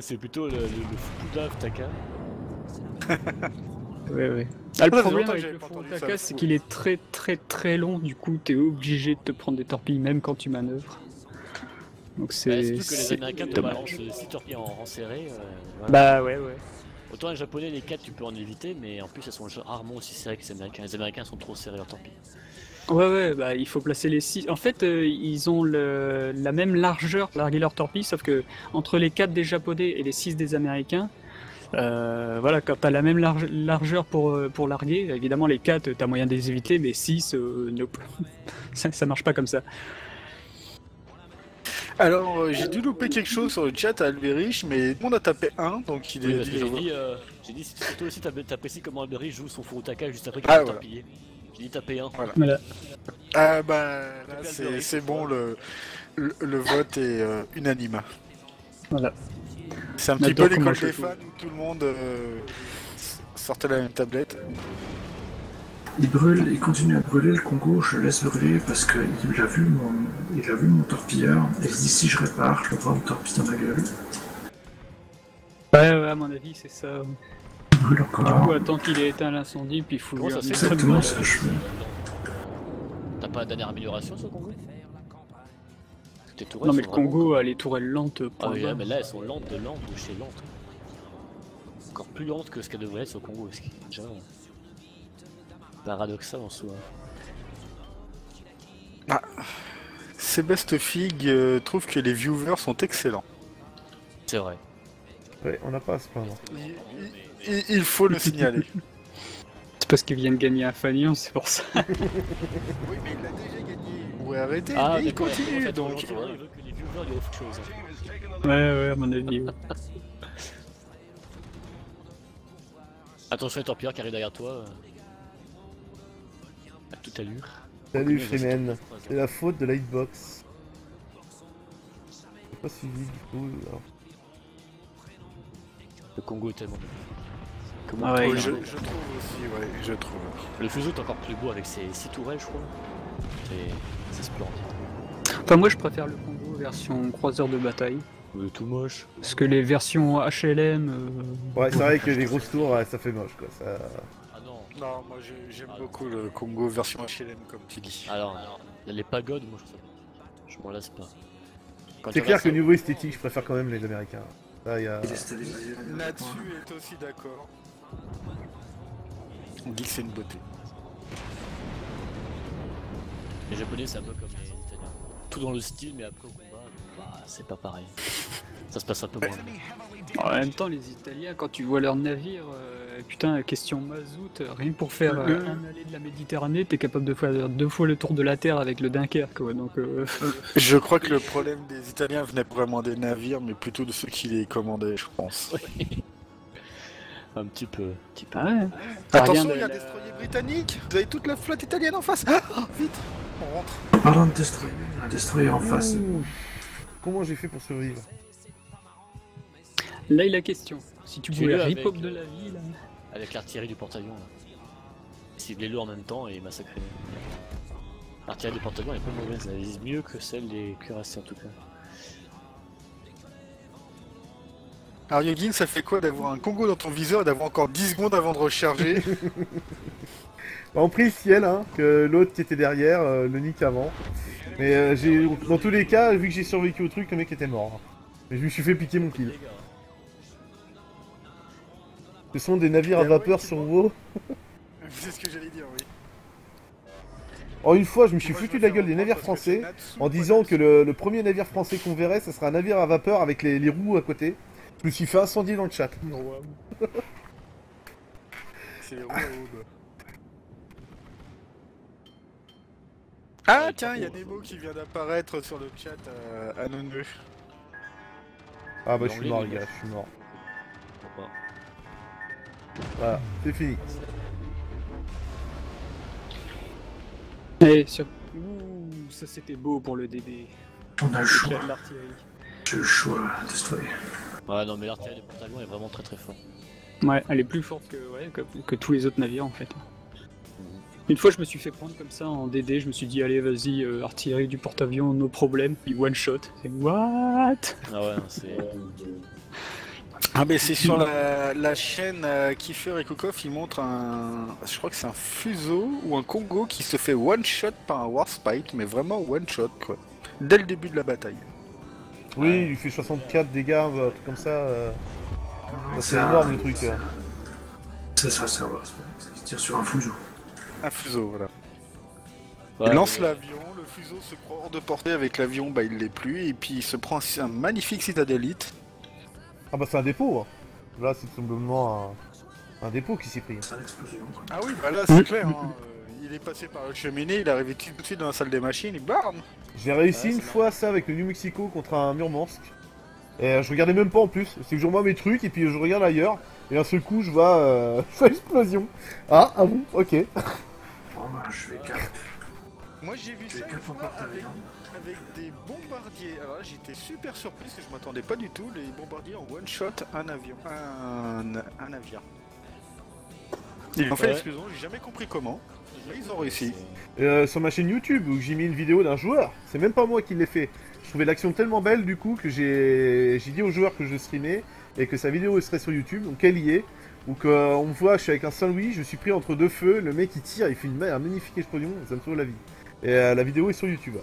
Speaker 3: C'est plutôt le Fukuda Taka.
Speaker 2: Ouais. Ah, le
Speaker 5: Ça faisait
Speaker 2: problème
Speaker 5: longtemps que
Speaker 2: avec
Speaker 5: j'avais
Speaker 2: le
Speaker 5: pas entendu
Speaker 2: Furutaka,
Speaker 5: ça,
Speaker 2: c'est
Speaker 5: le
Speaker 2: qu'il est très long, du coup t'es obligé de te prendre des torpilles même quand tu manœuvres. Donc
Speaker 3: Bah,
Speaker 2: c'est
Speaker 3: surtout que les
Speaker 2: c'est
Speaker 3: Américains te
Speaker 2: dommage.
Speaker 3: balancent 6 torpilles en rang serré. Voilà.
Speaker 2: Bah ouais.
Speaker 3: Autant les Japonais, les 4 tu peux en éviter, mais en plus elles sont rarement aussi serrées que les Américains. Les Américains sont trop serrés leurs torpilles.
Speaker 2: Ouais, bah il faut placer les 6. En fait, ils ont la même largeur pour larguer leurs torpilles, sauf que entre les 4 des Japonais et les 6 des Américains, voilà, quand t'as la même largeur pour larguer, évidemment les 4 t'as moyen de les éviter, mais 6, nope. ça marche pas comme ça.
Speaker 5: Alors, j'ai dû louper quelque chose sur le chat à Alberich, mais tout le monde a tapé 1, donc il
Speaker 3: Oui,
Speaker 5: est
Speaker 3: parce que
Speaker 5: dit...
Speaker 3: j'ai dit si toi aussi t'apprécies comment Alberich joue son Furutaka juste après qu'il
Speaker 5: Ah,
Speaker 3: a
Speaker 5: voilà.
Speaker 3: torpillé. J'ai dit taper 1.
Speaker 2: Voilà.
Speaker 5: Ah bah là
Speaker 3: Tapé
Speaker 5: c'est
Speaker 3: Alberich,
Speaker 5: c'est bon, le vote est unanime.
Speaker 2: Voilà.
Speaker 5: C'est un
Speaker 2: On
Speaker 5: petit
Speaker 2: adore
Speaker 5: peu
Speaker 2: comment
Speaker 5: l'école
Speaker 2: je
Speaker 5: des
Speaker 2: joue.
Speaker 5: fans où tout le monde sortait la même tablette.
Speaker 4: Il brûle, il continue à brûler le Congo, je le laisse brûler parce qu'il a vu mon torpilleur et il se dit si je répare, je vais prendre une torpille dans la gueule.
Speaker 2: Ouais, à mon avis, c'est ça.
Speaker 4: Il brûle
Speaker 2: Du coup,
Speaker 4: encore.
Speaker 2: attends qu'il ait éteint l'incendie, puis il faut
Speaker 3: Comment
Speaker 2: lui
Speaker 3: ça se fait
Speaker 2: remettre
Speaker 4: Exactement
Speaker 2: le-
Speaker 4: ce que je fais.
Speaker 3: T'as pas la dernière amélioration sur le Congo? Tes tourelles
Speaker 2: Non, mais
Speaker 3: sont
Speaker 2: le
Speaker 3: vraiment-
Speaker 2: Congo a les tourelles lentes.
Speaker 3: Ah
Speaker 2: point
Speaker 3: oui,
Speaker 2: barre.
Speaker 3: mais là elles sont lentes de chez lentes. Encore plus lentes que ce qu'elles devraient être sur le Congo, ce qui est déjà paradoxal en soi.
Speaker 5: Sébastien Fig trouve que les viewers sont excellents.
Speaker 3: C'est vrai.
Speaker 1: Ouais, on n'a pas à se plaindre.
Speaker 5: Il faut le signaler.
Speaker 2: C'est parce qu'il vient de gagner un Fanion, c'est pour ça.
Speaker 5: Oui, mais il l'a déjà gagné. Ouais, arrêtez,
Speaker 3: Ah,
Speaker 5: mais il
Speaker 3: d'accord,
Speaker 5: continue,
Speaker 3: en fait,
Speaker 5: donc...
Speaker 3: il veut que les viewers lui offrent autre chose.
Speaker 2: Ouais, à mon avis. Ouais.
Speaker 3: Attention les torpilleurs qui arrivent derrière toi. À toute allure.
Speaker 1: Salut
Speaker 3: Combien il
Speaker 1: Freeman,
Speaker 3: reste
Speaker 1: c'est la faute de la hitbox. J'ai pas suivi du coup. Alors.
Speaker 3: Le Congo est tellement... Comment
Speaker 2: Ah ouais,
Speaker 5: Oui,
Speaker 2: il
Speaker 5: je
Speaker 2: a-
Speaker 5: trouve aussi, ouais, je trouve.
Speaker 3: Le fuseau est encore plus beau avec ses 6 tourelles, je crois. C'est splendide.
Speaker 2: Enfin, moi je préfère le Congo version croiseur de bataille.
Speaker 3: Tout moche.
Speaker 2: Parce que les versions HLM.
Speaker 1: Ouais, c'est vrai que les grosses tours, ouais, ça fait moche quoi. Ça...
Speaker 3: Ah non.
Speaker 5: Non, moi j'aime beaucoup le Congo version HLM, comme tu dis.
Speaker 3: Alors, les pagodes, moi je m'en lasse pas. Quand
Speaker 1: C'est
Speaker 3: tu
Speaker 1: clair
Speaker 3: regardes
Speaker 1: que
Speaker 3: ça-
Speaker 1: niveau esthétique, je préfère quand même les Américains. Là, y a...
Speaker 4: Il est stabilisé.
Speaker 5: Natsu est aussi d'accord. On dit que c'est une beauté.
Speaker 3: Les japonais c'est un peu comme les italiens. Tout dans le style, mais après au combat, bah, c'est pas pareil. Ça se passe un peu moins.
Speaker 2: En même temps, les Italiens, quand tu vois leurs navires, putain, question mazout, rien que pour faire un aller de la Méditerranée, t'es capable de faire 2 fois le tour de la Terre avec le Dunkerque, quoi. Donc,
Speaker 5: Je crois que le problème des Italiens venait pas vraiment des navires, mais plutôt de ceux qui les commandaient, je pense.
Speaker 3: Un petit peu.
Speaker 2: ah ouais. T'as
Speaker 5: Attention,
Speaker 2: rien
Speaker 5: il y a
Speaker 2: de-
Speaker 5: des destroyers britanniques. Vous avez toute la flotte italienne en face. Ah, vite, on rentre.
Speaker 4: En parlant de destroyer, un destroyer en face.
Speaker 1: Ouh. Comment j'ai fait pour survivre?
Speaker 2: Là est la question. Si tu
Speaker 3: Tu
Speaker 2: voulais
Speaker 3: l'as
Speaker 2: rip-hop
Speaker 3: avec,
Speaker 2: de la vie, là.
Speaker 3: Avec l'artillerie du porte-avions. Là. Ciblez-le en même temps et massacrez-le. L'artillerie du porte-avions est pas mauvaise, elle vise mieux que celle des cuirassiers en tout cas.
Speaker 5: Alors Yogin, ça fait quoi d'avoir un Congo dans ton viseur et d'avoir encore 10 secondes avant de recharger?
Speaker 1: On prie le ciel, hein, que l'autre qui était derrière le nique avant. Mais j'ai, dans tous les cas, vu que j'ai survécu au truc, le mec était mort. Mais je me suis fait piquer mon kill. Ce sont des navires à vapeur sur WoW.
Speaker 5: C'est ce que j'allais dire, oui.
Speaker 1: Oh, une fois, je me suis
Speaker 5: Moi,
Speaker 1: foutu
Speaker 5: me
Speaker 1: de la
Speaker 5: fais
Speaker 1: gueule des
Speaker 5: reprendre
Speaker 1: navires
Speaker 5: parce que c'est
Speaker 1: français
Speaker 5: Natsu,
Speaker 1: en
Speaker 5: pas
Speaker 1: disant
Speaker 5: Natsu.
Speaker 1: que le premier navire français qu'on verrait, ça serait un navire à vapeur avec les roues à côté. Je me suis fait incendier dans le chat.
Speaker 5: C'est les roues à aube. Ah tiens, il y a Nemo qui vient d'apparaître sur le chat à Noneux.
Speaker 1: Ah bah je suis
Speaker 3: L'anglais,
Speaker 1: mort
Speaker 3: il
Speaker 1: les
Speaker 3: est
Speaker 1: gars, je suis mort.
Speaker 3: Pourquoi
Speaker 1: Voilà, c'est fini.
Speaker 2: Eh, sur... Ouh, ça c'était beau pour le DD.
Speaker 4: On a le
Speaker 2: Le
Speaker 4: choix.
Speaker 2: chat de l'artillerie.
Speaker 4: J'ai le choix, destroyer.
Speaker 3: Ouais, non, mais l'artillerie du porte-avions est vraiment très très fort.
Speaker 2: Ouais, elle est plus forte que tous les autres navires en fait. Une fois, je me suis fait prendre comme ça en DD, je me suis dit, allez, vas-y, artillerie du porte-avions, no problème. Puis one shot. C'est what?
Speaker 3: Ah ouais, non, c'est.
Speaker 5: Ah mais c'est sur la chaîne Kiefer et Kokov, ils montrent un... Je crois que c'est un fuseau ou un Congo qui se fait one shot par un Warspite, mais vraiment one shot quoi. Dès le début de la bataille.
Speaker 1: Oui, il lui fait 64 dégâts, un truc comme ça. C'est
Speaker 4: un-
Speaker 1: énorme le truc.
Speaker 4: C'est ça, ça va. Il tire sur un fuseau.
Speaker 5: Un fuseau, voilà.
Speaker 3: Ouais,
Speaker 5: Il lance
Speaker 3: ouais.
Speaker 5: l'avion, le fuseau se croit hors de portée avec l'avion, bah il l'est plus, et puis il se prend un magnifique citadélite.
Speaker 1: Ah bah c'est un dépôt. Hein. Là c'est tout simplement un dépôt qui s'est pris.
Speaker 4: C'est l'explosion. quoi.
Speaker 5: Ah oui, bah là c'est clair, hein. Il est passé par la cheminée, il est arrivé tout de suite dans la salle des machines, et bam.
Speaker 1: J'ai réussi
Speaker 3: Ouais,
Speaker 1: une
Speaker 3: c'est
Speaker 1: fois ça avec le New Mexico contre un Murmansk. Et je regardais même pas en plus. C'est que je revois mes trucs et puis je regarde ailleurs. Et d'un seul coup je vois l'explosion. Ah bon, ok.
Speaker 4: Bon, bah, je fais 4.
Speaker 5: Moi j'ai vu
Speaker 4: Je fais
Speaker 5: ça une
Speaker 4: 4 fois
Speaker 5: fois
Speaker 4: par taille.
Speaker 5: avec des bombardiers. Alors là j'étais super surpris parce que je m'attendais pas du tout. Les bombardiers en one shot un avion. Un navire. Ils ont fait
Speaker 3: Ouais.
Speaker 5: l'explosion, j'ai jamais compris comment. Mais ils ont réussi.
Speaker 1: Sur ma chaîne YouTube où j'ai mis une vidéo d'un joueur. C'est même pas moi qui l'ai fait. Je trouvais l'action tellement belle du coup que j'ai dit au joueur que je streamais et que sa vidéo serait sur YouTube. Donc elle y est. Où on me voit, je suis avec un Saint-Louis, je suis pris entre deux feux, le mec il tire, il fait un magnifique explosion, ça me sauve la vie. Et la vidéo est sur YouTube.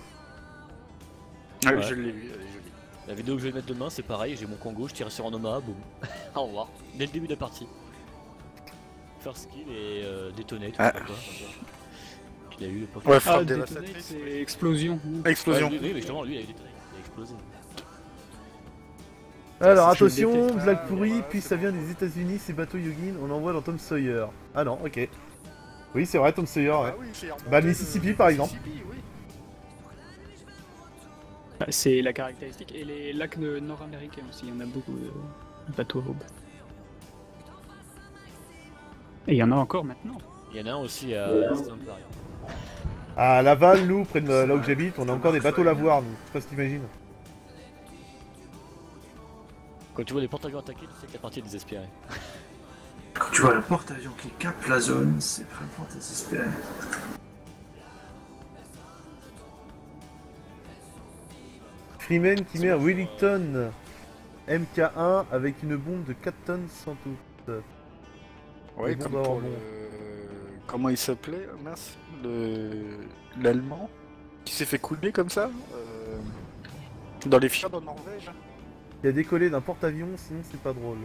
Speaker 3: Ouais.
Speaker 5: Je l'ai vu, elle est jolie.
Speaker 3: La vidéo que je vais mettre demain, c'est pareil, j'ai mon Congo, je tire sur un Omaha, boum. Au revoir. Dès le début de la partie. First kill et détonate,
Speaker 5: Ah.
Speaker 3: quoi. Il a eu le Pokémon.
Speaker 5: Ouais,
Speaker 2: Ah,
Speaker 5: frappe
Speaker 2: détonate,
Speaker 5: dévastatrice.
Speaker 2: c'est explosion.
Speaker 5: Explosion.
Speaker 3: Oui, mais justement, lui, il a eu détonaté, il a explosé.
Speaker 1: Alors
Speaker 2: je le
Speaker 1: attention,
Speaker 2: déteste.
Speaker 1: blague
Speaker 5: Ah,
Speaker 1: pourrie,
Speaker 5: voilà,
Speaker 1: puis
Speaker 5: c'est
Speaker 1: ça vient
Speaker 5: bon.
Speaker 1: des États-Unis, ces bateaux Yogin, on envoie dans Tom Sawyer. Ah non, ok. Oui, c'est vrai, Tom Sawyer, ouais.
Speaker 5: Ah oui, c'est remonté
Speaker 1: Bah, le Mississippi, par exemple.
Speaker 5: Mississippi, oui.
Speaker 2: Bah, c'est la caractéristique. Et les lacs nord-américains aussi, il y en a beaucoup de bateaux à aube. Et il y en a encore maintenant.
Speaker 3: Il y en a un aussi à Stamper.
Speaker 1: À Laval, nous, près de là où j'habite, on a encore des bateaux lavoirs, nous. Je sais pas si t'imagines.
Speaker 3: Quand tu vois les porte-avions attaqués, tu sais que la partie est désespérée.
Speaker 4: Quand tu vois le porte-avions qui capte la zone, c'est vraiment désespéré.
Speaker 1: Freeman qui met un Wellington MK1 avec une bombe de 4 tonnes sans doute.
Speaker 5: Ouais,
Speaker 1: Bon,
Speaker 5: comme
Speaker 1: bah,
Speaker 5: pour
Speaker 1: bon.
Speaker 5: le... Comment il s'appelait, mince, l'Allemand qui s'est fait couler comme ça dans les fjords en Norvège.
Speaker 1: Il a décollé d'un porte-avions, sinon c'est pas drôle.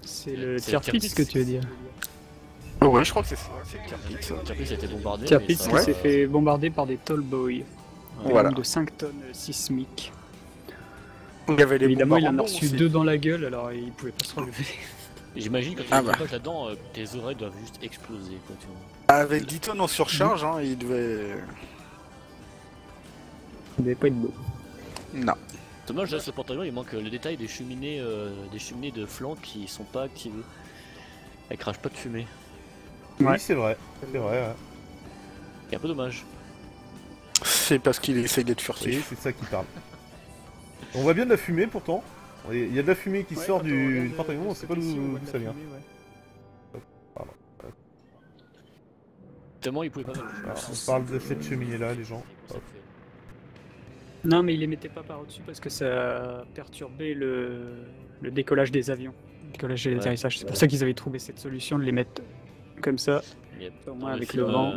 Speaker 2: C'est le
Speaker 3: C'est le
Speaker 2: Tirpitz que tu veux dire.
Speaker 5: Oh ouais, je crois que c'est ça. C'est Tirpitz.
Speaker 3: Tirpitz a été bombardé.
Speaker 2: Tirpitz
Speaker 3: mais
Speaker 2: qui
Speaker 3: ça-
Speaker 2: s'est fait bombarder par des Tallboy.
Speaker 5: Voilà.
Speaker 2: De 5 tonnes sismiques.
Speaker 5: Il y avait les
Speaker 2: Évidemment, il en a
Speaker 5: bombardements
Speaker 2: reçu
Speaker 5: aussi.
Speaker 2: 2 dans la gueule, alors il pouvait pas se relever.
Speaker 3: Et j'imagine quand tu
Speaker 5: Ah
Speaker 3: te
Speaker 5: bah.
Speaker 3: pas là-dedans, tes oreilles doivent juste exploser. Quoi, tu vois.
Speaker 5: Avec 10 tonnes en surcharge, hein, il devait...
Speaker 2: Ça devait pas être beau.
Speaker 5: Non.
Speaker 3: Dommage, là, ce porte-avions, il manque le détail des cheminées de flanc qui sont pas activées. Elles crachent pas de fumée.
Speaker 2: Ouais.
Speaker 1: Oui, c'est vrai. C'est vrai, ouais.
Speaker 3: C'est un peu dommage.
Speaker 5: C'est parce qu'il essaye d'être
Speaker 1: Oui,
Speaker 5: furtif.
Speaker 1: c'est ça qui parle. On voit bien de la fumée pourtant. Il y a de la fumée qui sort du porte-avions, on sait pas d'où ça vient.
Speaker 3: Tellement il pouvait pas mal.
Speaker 1: Alors, on parle de cette cheminée-là, les gens.
Speaker 2: Non, mais il les mettait pas par au-dessus parce que ça perturbait le décollage des avions. Le décollage et
Speaker 3: Ouais.
Speaker 2: l'atterrissage. C'est pour ça qu'ils avaient trouvé cette solution de les mettre comme ça.
Speaker 3: Yep.
Speaker 2: Au
Speaker 3: Dans
Speaker 2: moins
Speaker 3: le
Speaker 2: avec
Speaker 3: film,
Speaker 2: le vent.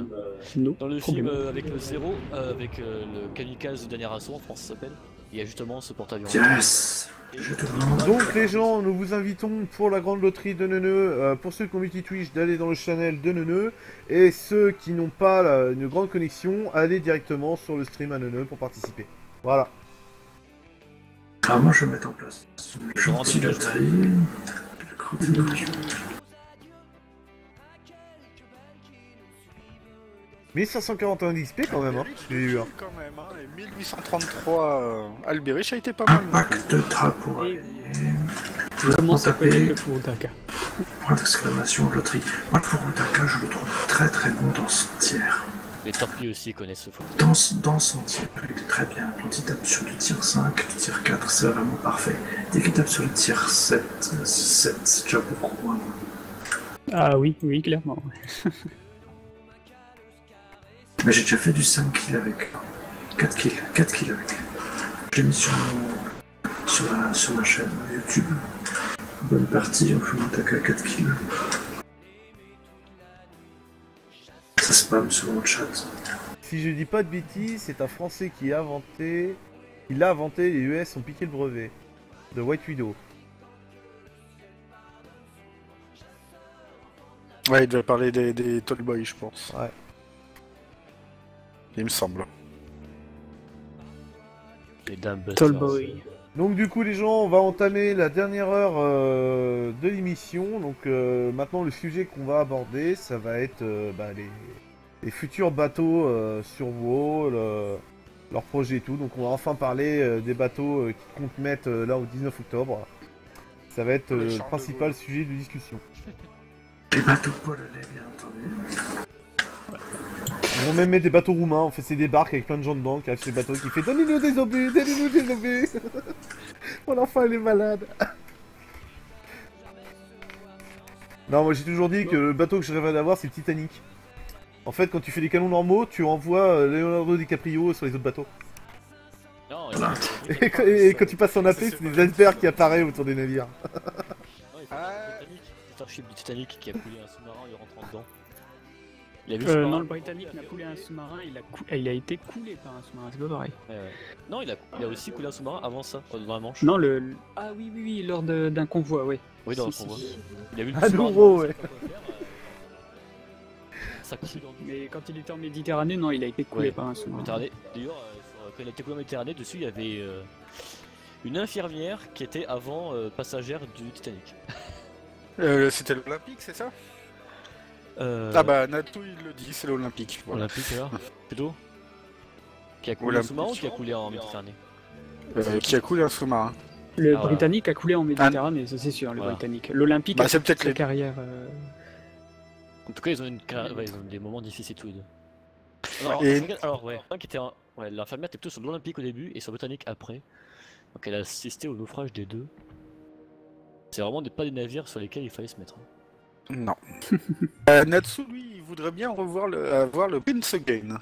Speaker 2: Nous,
Speaker 3: Dans le
Speaker 2: problème.
Speaker 3: film avec le Zéro, avec le kamikaze de dernier assaut en France ça s'appelle, il y a justement ce porte-avions.
Speaker 4: Yes! Je te demande.
Speaker 1: Donc les gens, nous vous invitons pour la grande loterie de Neuneu, pour ceux qui ont multi-twitch, d'aller dans le channel de Neuneu, et ceux qui n'ont pas une grande connexion, allez directement sur le stream à Neuneu pour participer. Voilà.
Speaker 4: Alors moi je vais mettre en place une gentille loterie. Le crowdfunding.
Speaker 1: 1541 XP quand même, hein. J'ai eu, hein.
Speaker 5: Quand même, hein. Et 1833 Albéric a été pas mal.
Speaker 4: Un pack de drapeaux à
Speaker 2: Et-
Speaker 4: gagner.
Speaker 2: Comment ça peut
Speaker 4: taper
Speaker 2: être le Furutaka?
Speaker 4: point d'exclamation loterie. Moi le Furutaka je le trouve très très bon dans son tiers.
Speaker 3: Les torpilles aussi connaissent ce fond.
Speaker 4: Dans son tir, il est très bien. Quand il tape sur le tir 5, le tir 4, c'est vraiment parfait. Dès qu'il tape sur le tir 7, 6, 7, c'est déjà beaucoup. Hein.
Speaker 2: Ah oui, oui, clairement.
Speaker 4: Mais j'ai déjà fait du 5 kills avec. 4 kills avec. J'ai mis sur ma chaîne YouTube. Bonne partie, on fait mon attaque à 4 kills. Ça spam sur mon chat.
Speaker 1: Si je dis pas de bêtises, c'est un Français qui a inventé... Il l'a inventé, les US ont piqué le brevet. De White Widow.
Speaker 5: Ouais, il devait parler des Tallboy, je pense.
Speaker 1: Ouais.
Speaker 5: Il me semble.
Speaker 3: Les dames
Speaker 2: Tallboy.
Speaker 1: Donc du coup les gens, on va entamer la dernière heure de l'émission. Donc maintenant le sujet qu'on va aborder, ça va être les futurs bateaux sur WoW, leurs projets et tout. Donc on va enfin parler des bateaux qui comptent mettre là au 19 octobre. Ça va être
Speaker 5: Les
Speaker 1: le
Speaker 5: chars de
Speaker 1: principal
Speaker 5: Gaulle.
Speaker 1: sujet de discussion.
Speaker 4: Les bateaux polonais, bien entendu.
Speaker 1: Ils vont même mettre des bateaux roumains, on fait ces débarques avec plein de gens dedans qui arrivent sur les bateaux qui fait donnez-nous des obus, donnez-nous des obus. Mon enfant il est malade. Non, moi j'ai toujours dit que le bateau que je rêverais d'avoir c'est le Titanic. En fait, quand tu fais des canons normaux, tu envoies Leonardo DiCaprio sur les autres bateaux.
Speaker 3: Non,
Speaker 1: Et quand tu passes en AP, c'est des icebergs qui apparaissent autour des navires.
Speaker 3: Le Starship du Titanic qui a coulé un sous-marin en lui rentrant dedans. Il a vu
Speaker 2: Non, le Britannique n'a coulé un sous-marin, il a été coulé par un sous-marin, c'est pas pareil.
Speaker 3: Non, il a aussi coulé un sous-marin avant ça, dans la Manche.
Speaker 2: Non, Ah oui, lors d'un convoi, ouais.
Speaker 3: Oui, dans le
Speaker 2: Si,
Speaker 3: convoi.
Speaker 2: si.
Speaker 3: Il a vu le
Speaker 1: À
Speaker 3: sous-marin,
Speaker 1: nouveau,
Speaker 3: il
Speaker 1: ouais.
Speaker 3: sait pas quoi faire, ça coule dans le
Speaker 2: Mais quand il était en Méditerranée, non, il a été coulé
Speaker 3: Ouais.
Speaker 2: par un sous-marin.
Speaker 3: Méditerranée. D'ailleurs, quand il a été coulé en Méditerranée, dessus il y avait une infirmière qui était avant passagère du Titanic.
Speaker 5: C'était l'Olympique, c'est ça? Ah bah Nato il le dit, c'est l'Olympique. Voilà.
Speaker 3: Olympique alors plutôt. Qui a coulé en
Speaker 5: Olympique.
Speaker 3: sous-marin ou qui a coulé en Méditerranée?
Speaker 5: Qui a coulé un sous-marin.
Speaker 2: Le
Speaker 3: Ah,
Speaker 2: Britannique a coulé en Méditerranée, ça c'est sûr, le
Speaker 3: Voilà.
Speaker 2: Britannique. L'Olympique
Speaker 5: Bah,
Speaker 2: a
Speaker 5: c'est
Speaker 2: fait
Speaker 5: peut-être
Speaker 2: sa
Speaker 5: les-
Speaker 2: carrière.
Speaker 3: En tout cas, ils ont ils ont des moments difficiles tous les deux. Alors,
Speaker 5: Et-
Speaker 3: je regarde- alors, ouais, un qui était ouais, l'infirmière était plutôt sur l'Olympique au début et sur le Britannique après. Donc elle a assisté au naufrage des deux. C'est vraiment pas des navires sur lesquels il fallait se mettre.
Speaker 5: Non. Natsu, lui, il voudrait bien avoir le Prince Again.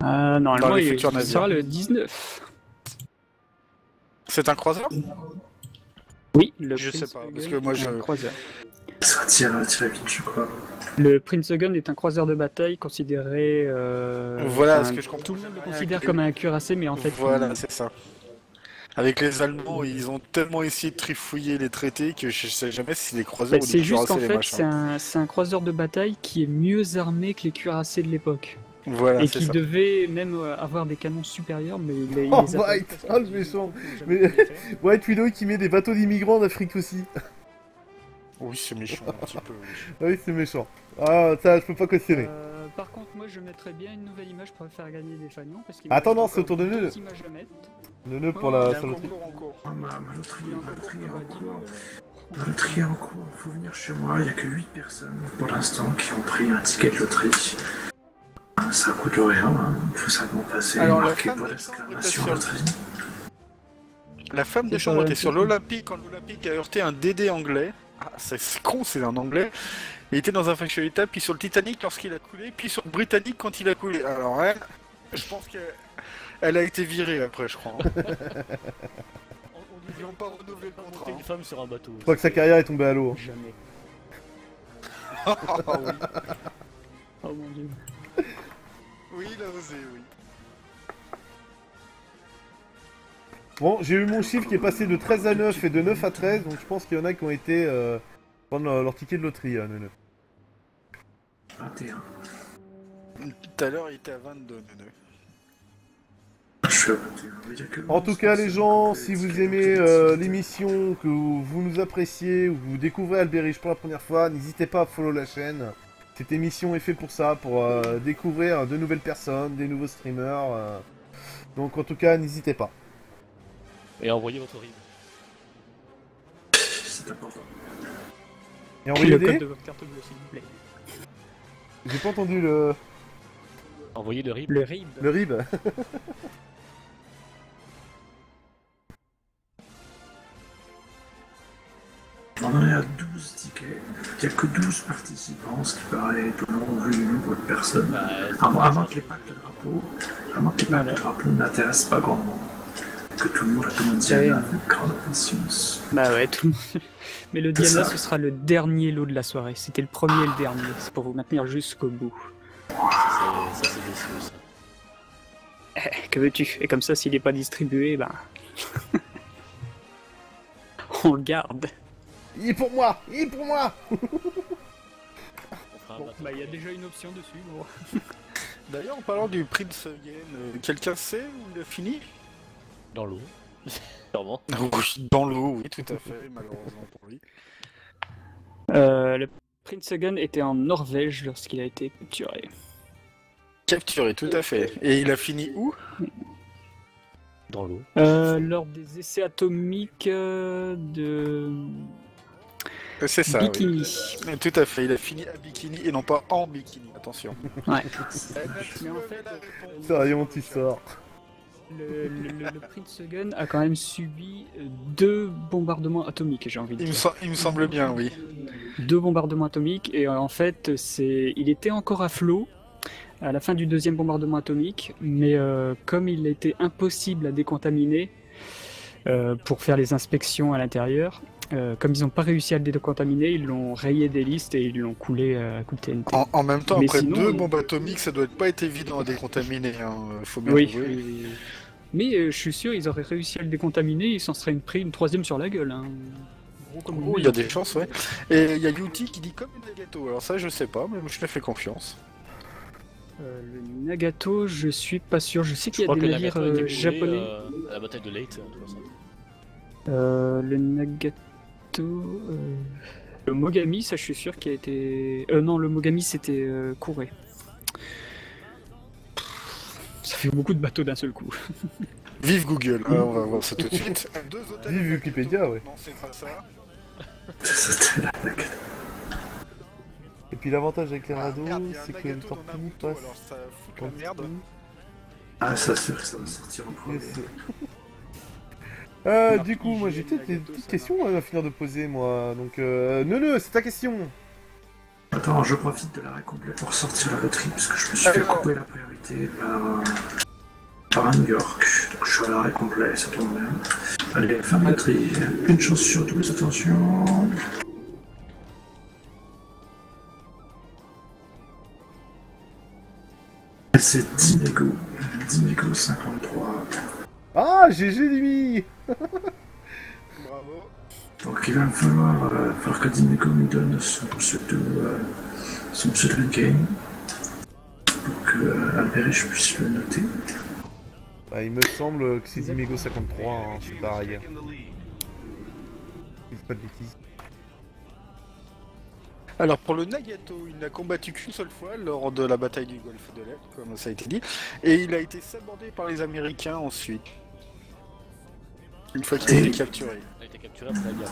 Speaker 2: Normalement,
Speaker 5: les
Speaker 2: il
Speaker 5: futurs
Speaker 2: sera
Speaker 5: navires.
Speaker 2: le 19.
Speaker 5: C'est un croiseur?
Speaker 2: Oui, le
Speaker 5: Je
Speaker 2: Prince
Speaker 5: sais pas,
Speaker 2: Eugen
Speaker 5: parce que moi,
Speaker 2: est un
Speaker 5: je-
Speaker 2: croiseur.
Speaker 4: Ça tire vite, je crois.
Speaker 2: Le Prince Eugen est un croiseur de bataille considéré.
Speaker 5: Voilà
Speaker 2: enfin,
Speaker 5: ce que je comprends.
Speaker 2: Tout le monde le considère comme un cuirassé, mais en fait.
Speaker 5: Voilà, c'est ça. Avec les Allemands, ils ont tellement essayé de trifouiller les traités que je sais jamais si les croiseurs ou
Speaker 2: C'est
Speaker 5: les
Speaker 2: juste qu'en
Speaker 5: cuirassés, les
Speaker 2: fait,
Speaker 5: machins.
Speaker 2: c'est un croiseur de bataille qui est mieux armé que les cuirassés de l'époque.
Speaker 5: Voilà,
Speaker 2: Et
Speaker 5: c'est
Speaker 2: qui
Speaker 5: ça.
Speaker 2: devait même avoir des canons supérieurs, mais il
Speaker 1: Oh,
Speaker 2: les a pas.
Speaker 1: White! Oh, le méchant! Mais White Widow qui met des bateaux d'immigrants en Afrique aussi.
Speaker 5: Oui, c'est méchant un petit peu. oui.
Speaker 1: Ah oui, c'est méchant. Ah, ça, je peux pas cautionner.
Speaker 2: Par contre, moi je mettrais bien une nouvelle image pour faire gagner des fagnons. Parce qu'il
Speaker 1: Attends,
Speaker 2: me
Speaker 1: non,
Speaker 2: reste
Speaker 1: c'est autour de
Speaker 2: encore
Speaker 1: nous.
Speaker 2: 2 images à mettre.
Speaker 1: Le nœud pour
Speaker 2: Oh,
Speaker 5: Il y
Speaker 1: la
Speaker 5: a un
Speaker 1: saloperie.
Speaker 5: concours en cours.
Speaker 4: Ah, ma loterie
Speaker 2: Il y a
Speaker 4: est
Speaker 2: encore
Speaker 4: en cours.
Speaker 2: pour
Speaker 4: La loterie est en cours. Faut venir chez moi. Il n'y a que 8 personnes pour l'instant qui ont pris un ticket de loterie. Ça coûte rien. Il faut simplement passer
Speaker 5: Alors, la
Speaker 4: marqué
Speaker 5: femme
Speaker 4: pour
Speaker 5: de
Speaker 4: l'exclamation
Speaker 5: chambre était
Speaker 4: loterie.
Speaker 5: La femme de
Speaker 2: C'est
Speaker 5: chambre
Speaker 2: sur
Speaker 5: était sur l'Olympique quand l'Olympique a heurté un DD anglais. Ah, c'est con, c'est un anglais. Il était dans un fashion état, puis sur le Titanic lorsqu'il a coulé, puis sur le Britannique quand il a coulé. Alors elle, je pense qu'elle a été virée après, je crois. Ils n'ont pas renouvelé le contrat.
Speaker 3: Une femme sur un bateau.
Speaker 1: Je crois que sa carrière est tombée à l'eau.
Speaker 2: Jamais.
Speaker 5: Ah oui.
Speaker 2: Oh mon dieu.
Speaker 5: Oui, il a osé, oui.
Speaker 1: Bon, j'ai eu mon chiffre qui est passé de 13 à 9 et de 9 à 13, donc je pense qu'il y en a qui ont été prendre leur ticket de loterie, Neuneu.
Speaker 4: 21.
Speaker 5: Tout à l'heure, il était à 22, Neuneu.
Speaker 4: Je suis à 21. Il y a que
Speaker 1: En tout
Speaker 4: 11
Speaker 1: cas, les
Speaker 4: personnes
Speaker 1: gens,
Speaker 4: qui ont
Speaker 1: si vous
Speaker 4: pris
Speaker 1: aimez
Speaker 4: un ticket.
Speaker 1: l'émission, que vous nous appréciez ou que vous découvrez Alberish pour la première fois, n'hésitez pas à follow la chaîne. Cette émission est faite pour ça, pour découvrir de nouvelles personnes, des nouveaux streamers. Donc en tout cas, n'hésitez pas.
Speaker 3: Et envoyez votre RIB.
Speaker 4: C'est important.
Speaker 1: Et envoyez
Speaker 2: Le
Speaker 1: des...
Speaker 2: code de votre carte bleue, s'il vous plaît.
Speaker 1: J'ai pas entendu le
Speaker 3: Envoyez le RIB.
Speaker 2: Le RIB.
Speaker 1: RIB.
Speaker 4: On en est à 12 tickets. Il n'y a que 12 participants, ce qui paraît étonnant vu le nombre de personnes.
Speaker 3: Bah,
Speaker 4: Avant que les packs de drapeau n'intéressent pas grand monde. Que tout le monde Diana avec grande impatience.
Speaker 2: Bah ouais, tout le monde. Mais le
Speaker 4: C'est
Speaker 2: Diana,
Speaker 4: ça.
Speaker 2: ce sera le dernier lot de la soirée. C'était le premier et le dernier. C'est pour vous maintenir jusqu'au bout.
Speaker 3: ça c'est déçu ça.
Speaker 2: Que veux-tu? Et comme ça, s'il n'est pas distribué, ben. On le garde.
Speaker 1: Il est pour moi. Il est pour moi.
Speaker 3: On fera un
Speaker 2: Bon,
Speaker 3: bateau.
Speaker 2: bah il y a déjà une option dessus. Bon.
Speaker 5: D'ailleurs, en parlant du Prince Again, quelqu'un sait où il a fini?
Speaker 3: Dans l'eau. Sûrement.
Speaker 5: Oui, dans l'eau, oui, tout à fait, malheureusement pour lui.
Speaker 2: Le Prince Eugen était en Norvège lorsqu'il a été capturé.
Speaker 5: Capturé, tout à fait. Et il a fini où?
Speaker 3: Dans l'eau.
Speaker 2: Lors des essais atomiques de
Speaker 5: C'est ça,
Speaker 2: Bikini.
Speaker 5: oui. Tout à fait, il a fini à Bikini et non pas en Bikini, attention.
Speaker 2: Ouais.
Speaker 5: Mais
Speaker 2: en fait,
Speaker 1: Sérieux, tu sors.
Speaker 2: le Prince Eugen a quand même subi 2 bombardements atomiques, j'ai envie de dire.
Speaker 5: Il me semble bien, oui.
Speaker 2: 2 bombardements atomiques, et en fait, il était encore à flot à la fin du 2e bombardement atomique, mais comme il était impossible à décontaminer pour faire les inspections à l'intérieur, comme ils n'ont pas réussi à le décontaminer, ils l'ont rayé des listes et ils l'ont coulé à coup de TNT.
Speaker 5: En même temps,
Speaker 2: Mais
Speaker 5: après
Speaker 2: sinon,
Speaker 5: 2 bombes atomiques, ça doit pas être évident à décontaminer, hein. Faut bien
Speaker 2: Oui,
Speaker 5: avouer.
Speaker 2: oui. Mais je suis sûr ils auraient réussi à le décontaminer, ils s'en seraient pris une 3e sur la gueule. Hein. Gros comme
Speaker 5: Oh,
Speaker 2: une
Speaker 5: il y a
Speaker 2: mine.
Speaker 5: des chances, ouais. Et il y a Yuti qui dit comme une Nagato. Alors ça, je sais pas, mais je lui fais confiance.
Speaker 2: Le Nagato, je suis pas sûr. Je sais
Speaker 3: Je
Speaker 2: qu'il y a
Speaker 3: crois que
Speaker 2: des
Speaker 3: le
Speaker 2: navires
Speaker 3: Nagato a été brûlé,
Speaker 2: japonais.
Speaker 3: à la bataille de Leyte, en 1960.
Speaker 2: Le Nagato. Le Mogami, ça je suis sûr qu'il a été... non, le Mogami c'était Kouré. Ça fait beaucoup de bateaux d'un seul coup.
Speaker 5: Vive Google, on va voir ça tout de suite. Deux hôtels
Speaker 1: Vive Wikipédia, ouais.
Speaker 5: Non, c'est pas ça.
Speaker 1: Et puis l'avantage avec les radeaux,
Speaker 5: merde, y a un
Speaker 1: c'est que le
Speaker 5: Nagato dans
Speaker 1: torpille
Speaker 5: Naruto,
Speaker 1: passe
Speaker 5: alors ça fout
Speaker 1: quand
Speaker 5: la merde.
Speaker 4: Ah, ça, c'est sûr que ça va sortir en premier.
Speaker 1: Yes. Du coup, moi j'ai peut-être des petites questions à finir de poser, moi. Donc, Neuneu, c'est ta question.
Speaker 4: Attends, je profite de l'arrêt complet pour sortir la batterie, parce que je me suis fait couper la priorité par New York. Donc je suis à l'arrêt complet, ça tombe bien. Allez, fin de batterie. Une chose sur tous, attention. C'est 10 mégots. 10 mégots 53.
Speaker 1: Ah, GG Limi.
Speaker 5: Bravo.
Speaker 4: Donc il va me falloir que 10 mégots me donne son pseudo game. Pour que Alberic puisse le noter.
Speaker 1: Bah, il me semble que c'est Dimego 53, hein, c'est pareil. Je dis pas de bêtises.
Speaker 5: Alors pour le Nagato, il n'a combattu qu'une seule fois lors de la bataille du Golfe de l'Est, comme ça a été dit, et il a été sabordé par les Américains ensuite. Une fois qu'il a été capturé.
Speaker 3: Il a été capturé après la guerre.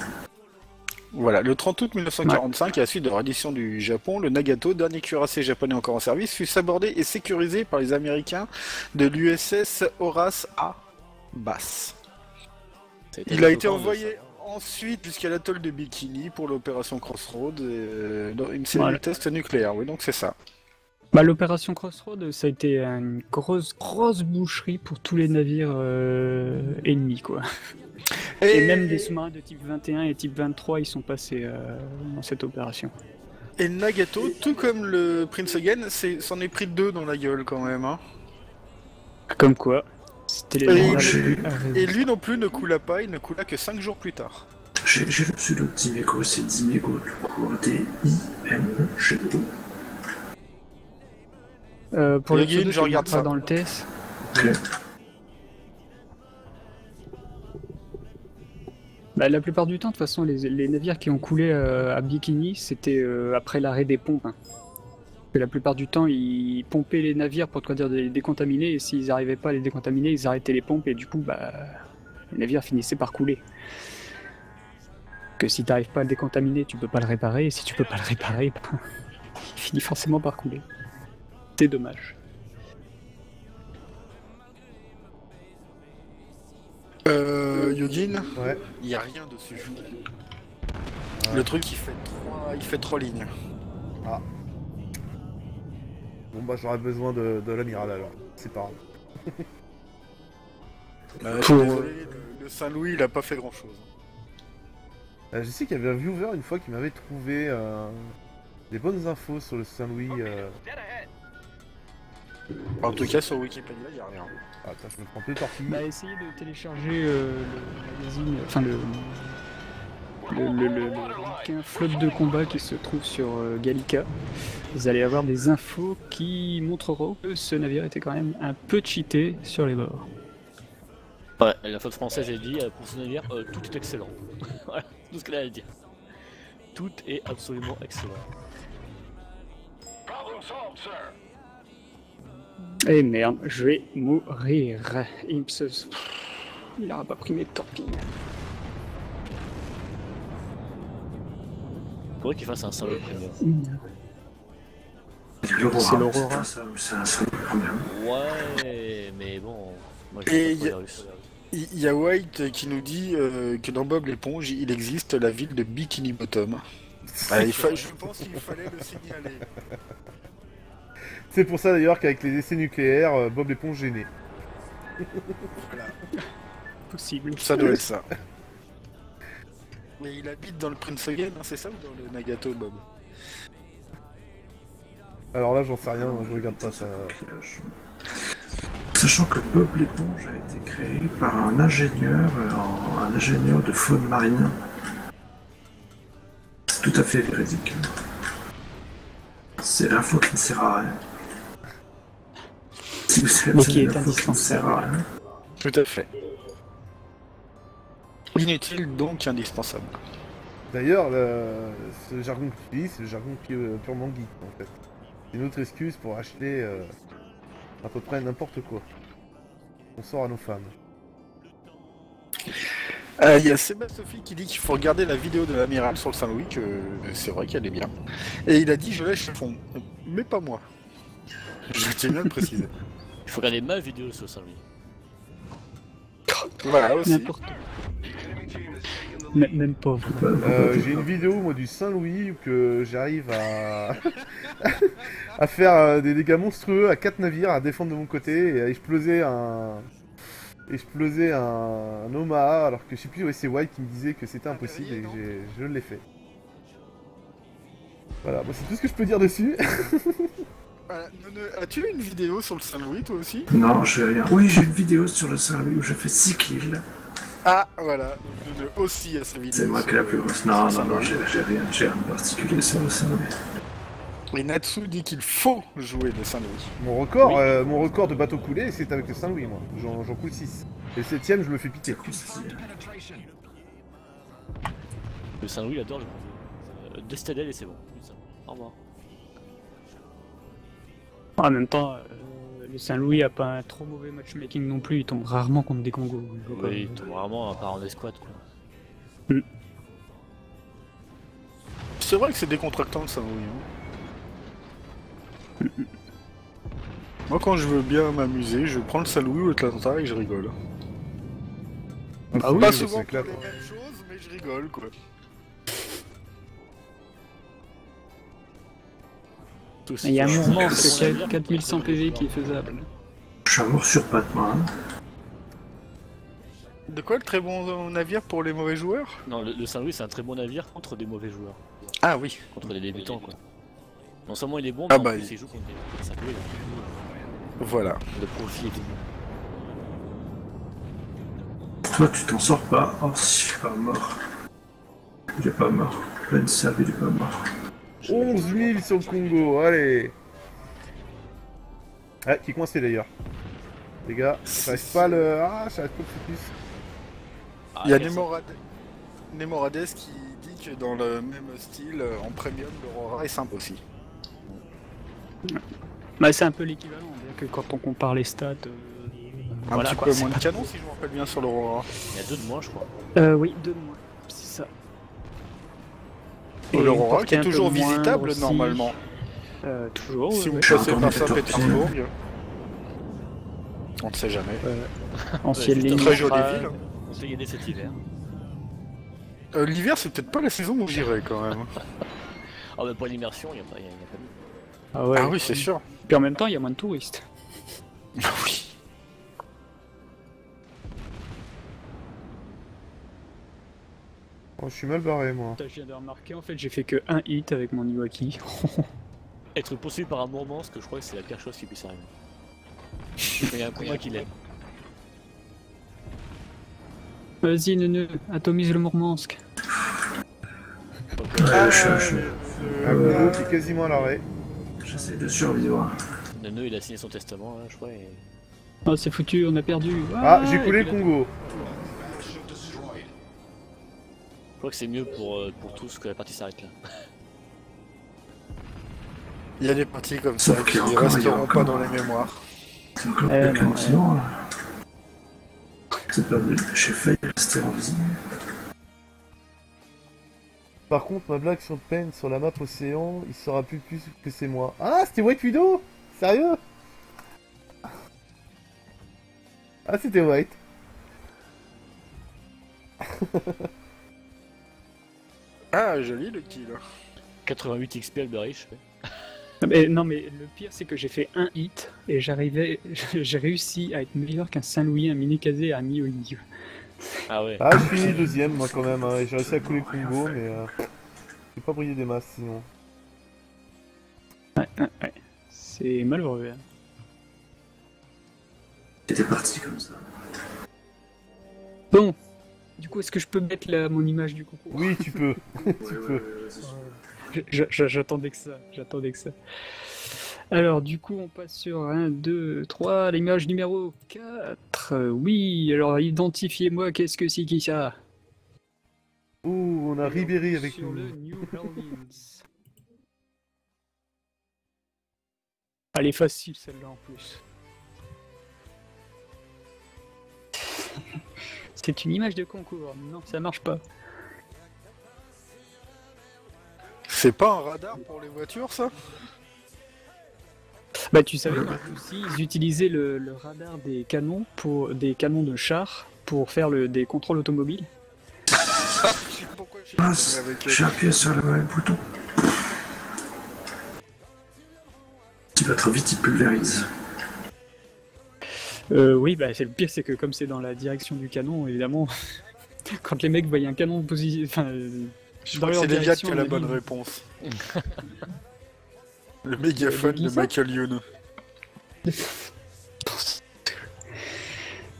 Speaker 5: Voilà, le 30 août 1945, à la suite de la reddition du Japon, le Nagato, dernier cuirassé japonais encore en service, fut sabordé et sécurisé par les Américains de l'USS Horace A. Bass. Il a été envoyé ensuite jusqu'à l'atoll de Bikini pour l'opération Crossroads, dans une série de tests nucléaires, oui, donc c'est ça.
Speaker 2: Bah, l'opération Crossroads, ça a été une grosse boucherie pour tous les navires ennemis, quoi. Et même des sous-marins de type 21 et type 23, ils sont passés dans cette opération.
Speaker 5: Et Nagato, tout comme le Prince Again, s'en est pris deux dans la gueule quand même. Hein.
Speaker 2: Comme quoi, c'était les
Speaker 5: et lui non plus ne coula pas, il ne coula que 5 jours plus tard.
Speaker 4: J'ai le pseudo de Dimego, c'est Dimego tout court, D-I-M-G-O.
Speaker 2: Pour le
Speaker 5: guide, je regarde ça
Speaker 2: dans le TS.
Speaker 4: Ok.
Speaker 2: Bah, la plupart du temps, de toute façon, les navires qui ont coulé à Bikini, c'était après l'arrêt des pompes. Hein. Que la plupart du temps, ils pompaient les navires pour les décontaminer, et s'ils n'arrivaient pas à les décontaminer, ils arrêtaient les pompes, et du coup, bah, les navires finissaient par couler. Que si tu n'arrives pas à le décontaminer, tu peux pas le réparer, et si tu peux pas le réparer, bah, il finit forcément par couler. C'est dommage.
Speaker 5: Yogin,
Speaker 1: Ouais.
Speaker 5: il n'y a rien dessus. Le truc il fait 3 lignes.
Speaker 1: Ah. Bon bah j'aurais besoin de l'amiral alors, c'est pas grave.
Speaker 5: Je suis désolé, le Saint-Louis il a pas fait grand chose.
Speaker 1: Je sais qu'il y avait un viewer une fois qui m'avait trouvé des bonnes infos sur le Saint-Louis.
Speaker 5: En tout cas sur Wikipédia il n'y a rien.
Speaker 1: Ah, attends, je me prends deux tortilles.
Speaker 2: Bah, essayez de télécharger le magazine, enfin le bouquin Flotte de combat qui se trouve sur Gallica. Vous allez avoir des infos qui montreront que ce navire était quand même un peu cheaté sur les bords.
Speaker 3: Ouais, la flotte française a dit pour ce navire, tout est excellent. Voilà, tout ce qu'elle a à dire. Tout est absolument excellent.
Speaker 2: Eh merde, je vais mourir. Il n'aura pas pris mes torpilles.
Speaker 3: Faudrait qu'il fasse un solo premium.
Speaker 2: C'est l'Aurora.
Speaker 4: C'est un seul problème.
Speaker 3: Ouais, mais bon, moi je
Speaker 5: Et
Speaker 3: sais pas russe.
Speaker 5: Il y a White qui nous dit que dans Bob l'éponge il existe la ville de Bikini Bottom. Je pense qu'il fallait le signaler.
Speaker 1: C'est pour ça d'ailleurs qu'avec les essais nucléaires, Bob l'éponge est né.
Speaker 5: Voilà.
Speaker 2: Possible.
Speaker 5: Ça doit être ça. Mais il habite dans le Prince Again, hein, c'est ça, ou dans le Nagato, Bob?
Speaker 1: Alors là j'en sais rien, je regarde pas ça.
Speaker 4: Sachant que Bob l'éponge a été créé par un ingénieur de faune marine. C'est tout à fait véridique. C'est l'info qui ne sert à rien. Si vous savez,
Speaker 2: Mais qui est
Speaker 4: l'info qui ne sert à rien.
Speaker 5: Tout à fait. Inutile, donc indispensable.
Speaker 1: D'ailleurs, ce jargon que tu utilises, c'est le jargon purement geek en fait. C'est une autre excuse pour acheter à peu près n'importe quoi. On sort à nos femmes.
Speaker 5: Il y a Sébastien Sophie qui dit qu'il faut regarder la vidéo de l'amiral sur le Saint-Louis, que c'est vrai qu'elle est bien. Et il a dit je lèche le fond. Mais pas moi. Je tiens bien à le préciser.
Speaker 3: Il faut regarder ma vidéo sur Saint-Louis.
Speaker 5: Voilà aussi.
Speaker 2: N'importe quoi. Même pauvre.
Speaker 1: J'ai une vidéo moi du Saint-Louis où que j'arrive à à faire des dégâts monstrueux à 4 navires à défendre de mon côté et à exploser un Omaha alors que je sais plus, ouais, c'est White qui me disait que c'était impossible et je l'ai fait. Voilà, bon, c'est tout ce que je peux dire dessus.
Speaker 5: As-tu une vidéo sur le Saint-Louis toi aussi?
Speaker 4: Non, j'ai rien. Oui, j'ai une vidéo sur le Saint-Louis où j'ai fait 6 kills.
Speaker 5: Ah, voilà. Nene aussi à sa vidéo.
Speaker 4: C'est moi qui ai la plus grosse. Non, j'ai rien de particulier sur le Saint-Louis.
Speaker 5: Et Natsu dit qu'il faut jouer le Saint-Louis.
Speaker 1: Mon record de bateau coulé, c'est avec le Saint-Louis, moi. J'en coule 6. Et le 7ème, je me fais piquer.
Speaker 3: Le Saint-Louis, il adore jouer. Destadel et c'est bon. Au revoir.
Speaker 2: En même temps, le Saint-Louis a pas un trop mauvais matchmaking non plus, il tombe rarement contre des Congos.
Speaker 3: Oui, il tombe vraiment à part en escouade quoi.
Speaker 5: C'est vrai que c'est décontractant le Saint-Louis. Hein. Moi quand je veux bien m'amuser, je prends le Saint-Louis ou l'Atlanta et je rigole.
Speaker 1: Ah oui,
Speaker 5: Pas
Speaker 1: c'est
Speaker 5: souvent pour
Speaker 1: clair.
Speaker 5: les mêmes choses, mais je rigole quoi.
Speaker 2: Il y a un mouvement, c'est 4100 PV qui est faisable.
Speaker 4: Je suis à mort sur patte, moi. Hein.
Speaker 5: De quoi le très bon navire pour les mauvais joueurs?
Speaker 3: Non, le Saint-Louis c'est un très bon navire contre des mauvais joueurs.
Speaker 5: Ah oui.
Speaker 3: Contre des débutants quoi. Non seulement il est bon,
Speaker 5: Ah
Speaker 3: mais
Speaker 5: bah,
Speaker 3: en plus il joue contre des Saint-Louis.
Speaker 5: Voilà.
Speaker 3: De profil évidemment.
Speaker 4: Toi, tu t'en sors pas. Oh, si, je suis pas mort. Il est pas mort. Pleine serve, il est pas mort.
Speaker 1: 11 000 sur le Congo, allez. Ah, qui est coincé d'ailleurs. Les gars, j'arrive pas le... Ah, j'arrive pas le focus.
Speaker 5: Il y a Nemorades qui dit que dans le même style, en premium, l'Aurora est simple aussi.
Speaker 2: Bah, c'est un peu l'équivalent, bien que quand on compare les stats.
Speaker 5: Un
Speaker 2: voilà,
Speaker 5: petit
Speaker 2: quoi,
Speaker 5: peu
Speaker 2: c'est
Speaker 5: moins
Speaker 2: pas-
Speaker 5: de canon si je me rappelle bien sur l'Aurora.
Speaker 3: Il y a 2 de moins je crois.
Speaker 2: Oui, 2 de moins, c'est ça.
Speaker 5: Et
Speaker 2: Et
Speaker 5: l'Aurora
Speaker 2: une
Speaker 5: qui est
Speaker 2: portée un peu
Speaker 5: toujours
Speaker 2: moindre
Speaker 5: visitable
Speaker 2: aussi.
Speaker 5: normalement.
Speaker 2: Toujours,
Speaker 5: Si vous
Speaker 2: ouais.
Speaker 5: passez
Speaker 4: Encore
Speaker 5: par
Speaker 4: des
Speaker 5: Saint-Pétersbourg. On ne sait jamais.
Speaker 2: Ancienne
Speaker 3: Ouais,
Speaker 2: ligne.
Speaker 5: Très jolie
Speaker 2: centrale.
Speaker 5: ville.
Speaker 3: On peut gagner cet hiver.
Speaker 5: L'hiver, c'est peut-être pas la saison où j'irai quand même.
Speaker 3: Ah bah pour l'immersion, il n'y a pas mieux.
Speaker 2: Ah ouais.
Speaker 5: Ah oui, c'est sûr.
Speaker 2: Puis en même temps, il y a moins de touristes.
Speaker 5: Ah oui.
Speaker 1: Oh, je suis mal barré, moi.
Speaker 2: Je viens de remarquer, en fait, j'ai fait que un hit avec mon Iwaki.
Speaker 3: Être poursuivi par un Mourmansk, je crois que c'est la pire chose qui puisse arriver. Il y a un combat qui l'aide.
Speaker 2: Vas-y, Nene, atomise le Mourmansk.
Speaker 3: Donc,
Speaker 1: Un Congo qui est quasiment à l'arrêt.
Speaker 4: J'essaie de survivre.
Speaker 3: Nene, il a signé son testament, là, je crois. Et...
Speaker 2: Oh, c'est foutu, on a perdu.
Speaker 1: Ah, j'ai coulé
Speaker 2: et
Speaker 1: le
Speaker 2: puis
Speaker 1: Congo.
Speaker 3: Je crois que c'est mieux pour tous que la partie s'arrête là.
Speaker 5: Il y a des parties comme ça
Speaker 4: Sauf
Speaker 5: qui
Speaker 4: qu'il y a encore-
Speaker 5: resteront
Speaker 4: il y a
Speaker 5: pas
Speaker 4: encore-
Speaker 5: dans les mémoires.
Speaker 4: C'est encore
Speaker 2: non,
Speaker 4: quelqu'un qui là. C'est pas vrai, j'ai failli rester en vie.
Speaker 1: Par contre, ma blague sur Pen sur la map océan, il saura plus que c'est moi. Ah, c'était White Widow? Sérieux? Ah, c'était White.
Speaker 5: Ah, joli le kill.
Speaker 3: 88 XP Alberich.
Speaker 2: Mais, non, mais le pire, c'est que j'ai fait un hit et j'ai réussi à être meilleur qu'un Saint-Louis, un mini-casé à mi-olive.
Speaker 3: Ah ouais.
Speaker 1: Ah, je finis deuxième, moi, quand même. Hein, et j'ai réussi à couler le Congo, mais... j'ai pas brillé des masses, sinon.
Speaker 2: Ouais. C'est malheureux. Hein.
Speaker 4: C'était parti comme ça.
Speaker 2: Bon, du coup, est-ce que je peux mettre mon image du concours?
Speaker 1: Oui, tu peux.
Speaker 2: J'attendais que ça, Alors, du coup, on passe sur 1, 2, 3, l'image numéro 4. Oui, alors identifiez-moi, qu'est-ce que c'est qui ça?
Speaker 1: Ouh, on a Ribéry avec
Speaker 2: sur
Speaker 1: nous.
Speaker 2: le New Orleans. Elle est facile celle-là en plus. C'est une image de concours. Non, ça marche pas.
Speaker 5: C'est pas un radar pour les voitures, ça?
Speaker 2: Bah tu savais qu'en Russie, ils utilisaient le radar des canons de chars pour faire des contrôles automobiles.
Speaker 5: Je sais pas pourquoi j'ai
Speaker 4: Mince,
Speaker 5: avec
Speaker 4: j'ai appuyé sur le mauvais bouton. Tu vas trop vite, il pulvérise.
Speaker 2: Oui, bah c'est le pire, c'est que comme c'est dans la direction du canon, évidemment, quand les mecs voyaient un canon
Speaker 5: Je
Speaker 2: dans
Speaker 5: crois que
Speaker 2: leur
Speaker 5: c'est Deviat qui
Speaker 2: direction,
Speaker 5: a la
Speaker 2: on a
Speaker 5: bonne
Speaker 2: dit-
Speaker 5: réponse. Le mégaphone
Speaker 2: dit
Speaker 5: de
Speaker 2: ça
Speaker 5: Michael Youn.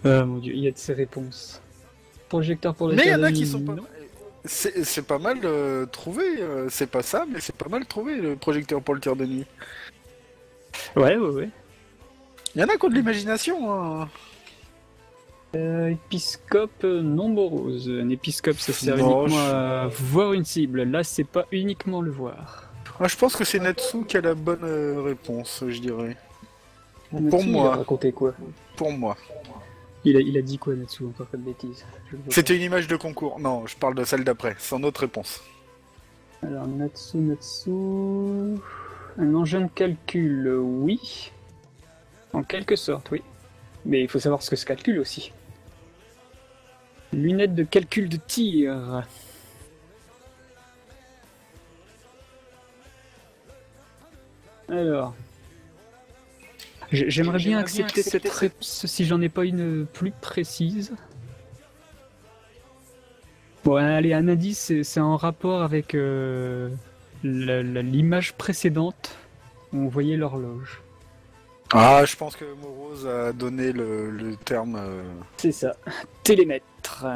Speaker 2: Ah mon dieu, il y a de ces réponses. Projecteur pour les
Speaker 5: Mais il y en a
Speaker 2: thermos,
Speaker 5: qui sont pas
Speaker 2: non.
Speaker 5: mal. C'est pas mal trouvé, c'est pas ça, mais c'est pas mal trouvé le projecteur pour le tir de nuit.
Speaker 2: Ouais.
Speaker 5: Il y en a qui ont de l'imagination, hein.
Speaker 2: Épiscope non morose. Un épiscope, ça sert
Speaker 5: Non,
Speaker 2: uniquement à voir une cible. Là, c'est pas uniquement le voir.
Speaker 5: Ah, je pense que c'est Natsu qui a la bonne réponse, je dirais. Pour
Speaker 2: Natsu, il a
Speaker 5: moi,
Speaker 2: raconté quoi?
Speaker 5: pour moi.
Speaker 2: Il a dit quoi, Natsu? Encore pas de bêtises. Je le vois
Speaker 5: C'était une image de concours. Non, je parle de celle d'après, sans notre réponse.
Speaker 2: pas. Alors, Natsu... Un engin de calcul, oui. En quelque sorte, oui. Mais il faut savoir ce que ça calcule aussi. Lunettes de calcul de tir. Alors... J'aimerais bien accepter cette réponse si j'en ai pas une plus précise. Bon, allez, un indice, c'est en rapport avec l'image précédente où on voyait l'horloge.
Speaker 5: Ah, je pense que Morose a donné le terme.
Speaker 2: C'est ça, télémètre.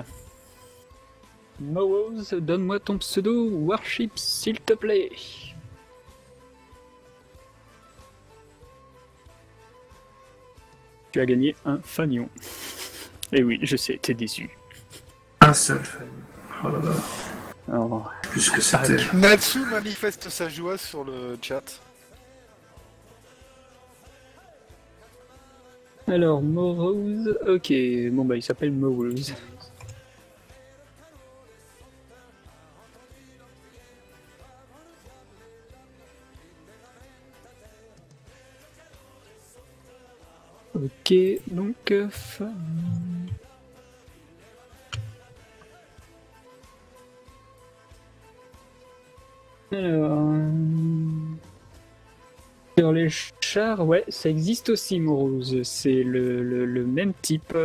Speaker 2: Morose, donne-moi ton pseudo Warship, s'il te plaît. Tu as gagné un fanion. Et oui, je sais, t'es déçu.
Speaker 4: Un seul famille. Oh là là.
Speaker 2: Alors,
Speaker 4: Plus que c'était.
Speaker 5: Natsu manifeste sa joie sur le chat.
Speaker 2: Morose, ok, bon bah il s'appelle Morose. Ok, donc... Alors... Sur les chars, ouais, ça existe aussi, Morose. C'est le même type.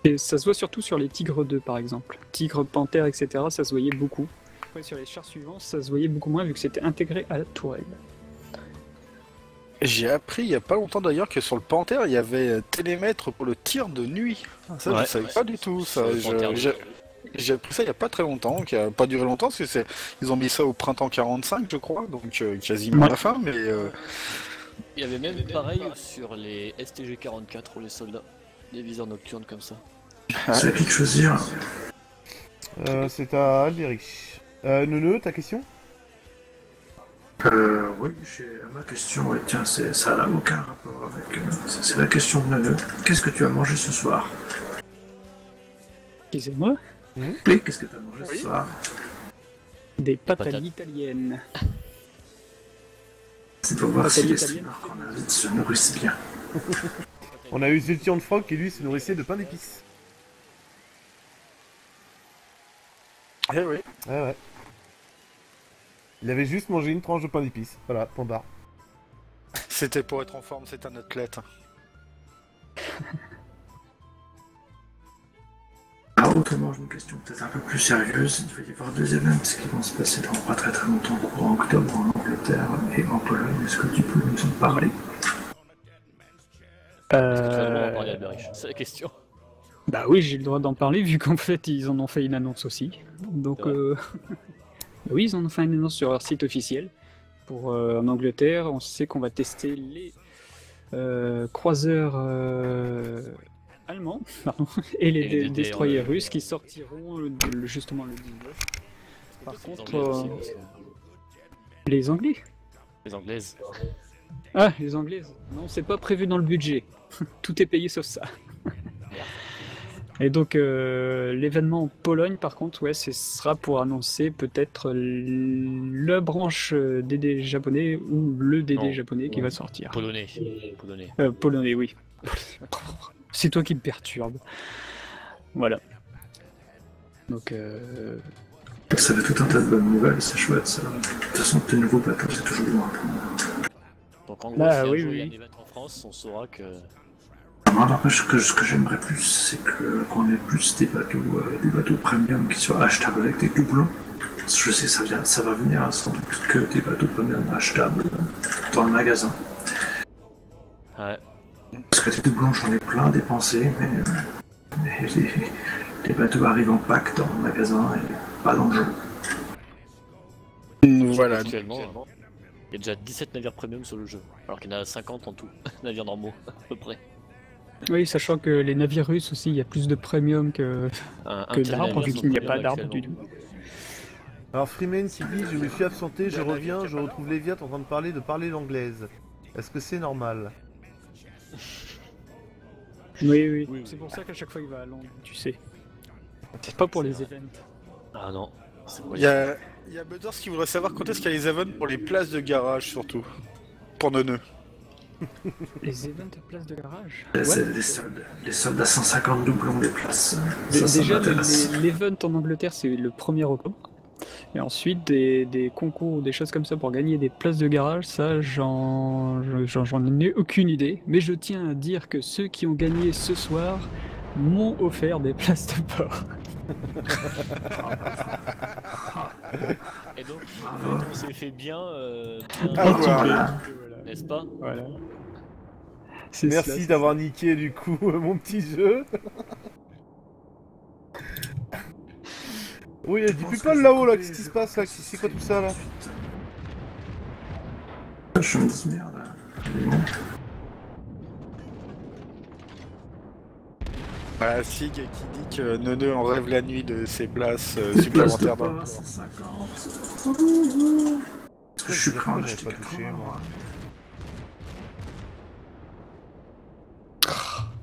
Speaker 2: Et ça se voit surtout sur les Tigres 2, par exemple. Tigre, Panthère, etc., ça se voyait beaucoup. Après, sur les chars suivants, ça se voyait beaucoup moins vu que c'était intégré à la tourelle.
Speaker 5: J'ai appris il y a pas longtemps d'ailleurs que sur le Panthère il y avait télémètre pour le tir de nuit. Ça
Speaker 3: Ouais,
Speaker 5: je savais
Speaker 3: ouais,
Speaker 5: pas du tout. Ça,
Speaker 3: sur le Panthère,
Speaker 5: j'ai appris ça il y a pas très longtemps, qui a pas duré longtemps parce que ils ont mis ça au printemps 45 je crois, donc quasiment à la fin. Mais
Speaker 3: Il y avait même pareil sur les STG-44 pour les soldats. Des viseurs nocturnes comme ça.
Speaker 4: C'est à qui de choisir.
Speaker 1: C'est à Albéric. Neuneu, ta question?
Speaker 4: Oui, ma question, ouais, tiens, ça n'a aucun rapport avec. C'est la question de Neuneu. Qu'est-ce que tu as mangé ce soir?
Speaker 2: Excusez-moi,
Speaker 4: Oui, qu'est-ce que tu as mangé ce soir?
Speaker 2: des pâtes à
Speaker 3: Patates.
Speaker 2: l'italienne.
Speaker 4: C'est pour voir
Speaker 2: Pâtes à
Speaker 4: si les
Speaker 2: l'italienne.
Speaker 4: streamers qu'on invite se nourrissent bien.
Speaker 1: On a eu Zultion de Franck qui lui se nourrissait de pain d'épices.
Speaker 5: eh oui.
Speaker 1: Ouais. Il avait juste mangé une tranche de pain d'épices. Voilà, point barre.
Speaker 5: C'était pour être en forme, c'est un athlète.
Speaker 4: Alors, autrement, j'ai une question peut-être un peu plus sérieuse. Il va y avoir deux events qui vont se passer dans pas très longtemps, courant octobre, en Angleterre et en Pologne. Est-ce que tu peux nous en parler?
Speaker 3: Est-ce que tu as le droit d'en parler à Berich? C'est la question.
Speaker 2: Bah oui, j'ai le droit d'en parler vu qu'en fait ils en ont fait une annonce aussi. Donc oui, ils en ont fait une annonce sur leur site officiel. Pour en Angleterre, on sait qu'on va tester les croiseurs allemands, pardon, et les
Speaker 3: Et les
Speaker 2: destroyers
Speaker 3: DDR,
Speaker 2: russes qui sortiront justement le 19. Par
Speaker 3: Les
Speaker 2: contre,
Speaker 3: Anglais aussi, parce que-
Speaker 2: les Anglais.
Speaker 3: les Anglaises.
Speaker 2: Ah, les Anglaises. Non, c'est pas prévu dans le budget. Tout est payé sauf ça. Et donc l'événement en Pologne, par contre, ouais, ce sera pour annoncer peut-être la branche DD japonais ou le DD
Speaker 3: Non.
Speaker 2: japonais qui va sortir.
Speaker 3: Polonais. Polonais.
Speaker 2: Polonais, oui. C'est toi qui me perturbe. Voilà. Donc
Speaker 4: Ça fait tout un tas de bonnes nouvelles, c'est chouette ça. De toute façon, tes nouveaux bateaux, c'est toujours bon à prendre.
Speaker 3: Donc en gros,
Speaker 2: Bah,
Speaker 3: si un
Speaker 2: oui,
Speaker 3: jour il y a
Speaker 2: oui.
Speaker 3: un event en France, on saura que...
Speaker 4: Moi, après, ce que j'aimerais plus, c'est qu'on ait plus des bateaux premium qui soient achetables avec des doublons. Je sais, ça va venir sans doute que des bateaux premium achetables dans le magasin.
Speaker 3: Ouais.
Speaker 4: Parce que des doublons, j'en ai plein dépensés, mais les bateaux arrivent en pack dans le magasin et pas dans le jeu.
Speaker 5: Voilà.
Speaker 3: Actuellement, il y a déjà 17 navires premium sur le jeu, alors qu'il y en a 50 en tout, navires normaux, à peu près.
Speaker 2: oui, sachant que les navires russes aussi, il y a plus de premium que
Speaker 3: Un tel
Speaker 2: d'arbres,
Speaker 3: navire
Speaker 2: vu
Speaker 3: sont
Speaker 2: qu'il n'y a
Speaker 3: premium
Speaker 2: pas d'arbres du
Speaker 3: actuellement.
Speaker 2: tout.
Speaker 1: Alors Freeman qui dit je me suis absenté, je reviens, je retrouve Léviat en train de parler l'anglaise. Est-ce que c'est normal?
Speaker 2: Oui, oui,
Speaker 3: Oui.
Speaker 2: c'est pour ça qu'à chaque fois il va à Londres, tu sais. C'est pas pour
Speaker 3: C'est
Speaker 2: les
Speaker 3: vrai.
Speaker 2: events.
Speaker 3: Ah non, c'est pas
Speaker 5: Il y a Butters qui voudrait savoir quand est-ce qu'il y a les events pour les places de garage surtout. Pour Neuneu.
Speaker 2: Les events à place de garage.
Speaker 4: C'est
Speaker 2: Ouais.
Speaker 4: les soldes à 150 doublons des places. Ça
Speaker 2: Déjà,
Speaker 4: m'intéresse.
Speaker 2: l'event en Angleterre, c'est le 1er octobre. Et ensuite, des concours ou des choses comme ça pour gagner des places de garage, ça, j'en ai aucune idée. Mais je tiens à dire que ceux qui ont gagné ce soir m'ont offert des places de port.
Speaker 3: Et donc, en fait, on s'est fait bien, bien
Speaker 1: Ah,
Speaker 4: voilà.
Speaker 3: n'est-ce pas?
Speaker 2: Voilà. C'est
Speaker 1: Merci
Speaker 2: cela.
Speaker 1: d'avoir niqué du coup mon petit jeu. Oui, il y a du people là-haut là, qu'est-ce qui se passe là? C'est quoi tout ça là?
Speaker 4: Je me dis merde.
Speaker 5: Voilà, Sig qui dit que Neuneu en rêve la nuit de ses places supplémentaires dans le port.
Speaker 4: 150. Parce que je suis prêt à en
Speaker 1: J'avais
Speaker 4: acheter
Speaker 1: pas touché,
Speaker 4: 80,
Speaker 1: moi.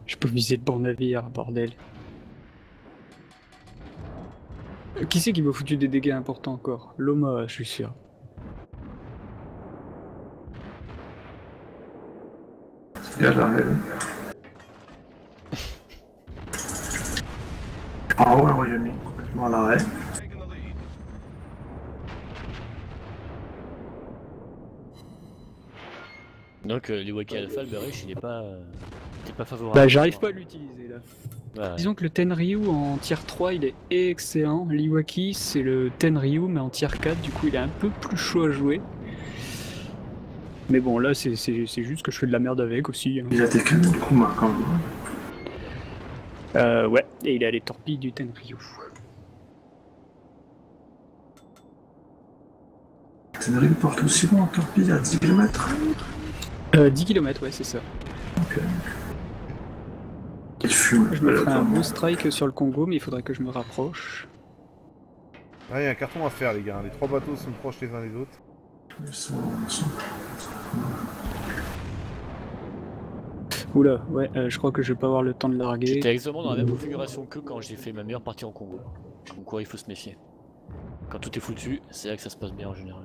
Speaker 2: Je peux viser de bons navires, bordel. Qui c'est qui m'a foutu des dégâts importants encore? Loma, je suis sûr.
Speaker 4: Il y a la rêve. En haut, le Royaume-Uni, complètement à l'arrêt.
Speaker 3: Donc, l'Iwaki Alpha, le Berich, il est pas favorable.
Speaker 2: Bah, j'arrive pas à l'utiliser là.
Speaker 3: Ouais.
Speaker 2: Disons que le Tenryu en tier 3 il est excellent. L'Iwaki c'est le Tenryu mais en tier 4, du coup il est un peu plus chaud à jouer. Mais bon, là c'est juste que je fais de la merde avec aussi. Hein.
Speaker 4: Il a des canons de Kuma quand même.
Speaker 2: Ouais, et il a les torpilles du Tenryu.
Speaker 4: Tenerife porte aussi loin en torpille à 10 km.
Speaker 2: 10 km, ouais, c'est ça.
Speaker 4: Ok. Il fume.
Speaker 2: Je me ferai un beau strike sur le Congo, mais il faudrait que je me rapproche.
Speaker 1: Ouais, il y a un carton à faire les gars, les trois bateaux sont proches les uns des autres.
Speaker 4: Ils sont-
Speaker 2: Oula, ouais, je crois que je vais pas avoir le temps de larguer.
Speaker 3: J'étais exactement dans la même configuration que quand j'ai fait ma meilleure partie en Congo. Comme quoi, il faut se méfier. Quand tout est foutu, c'est là que ça se passe bien en général.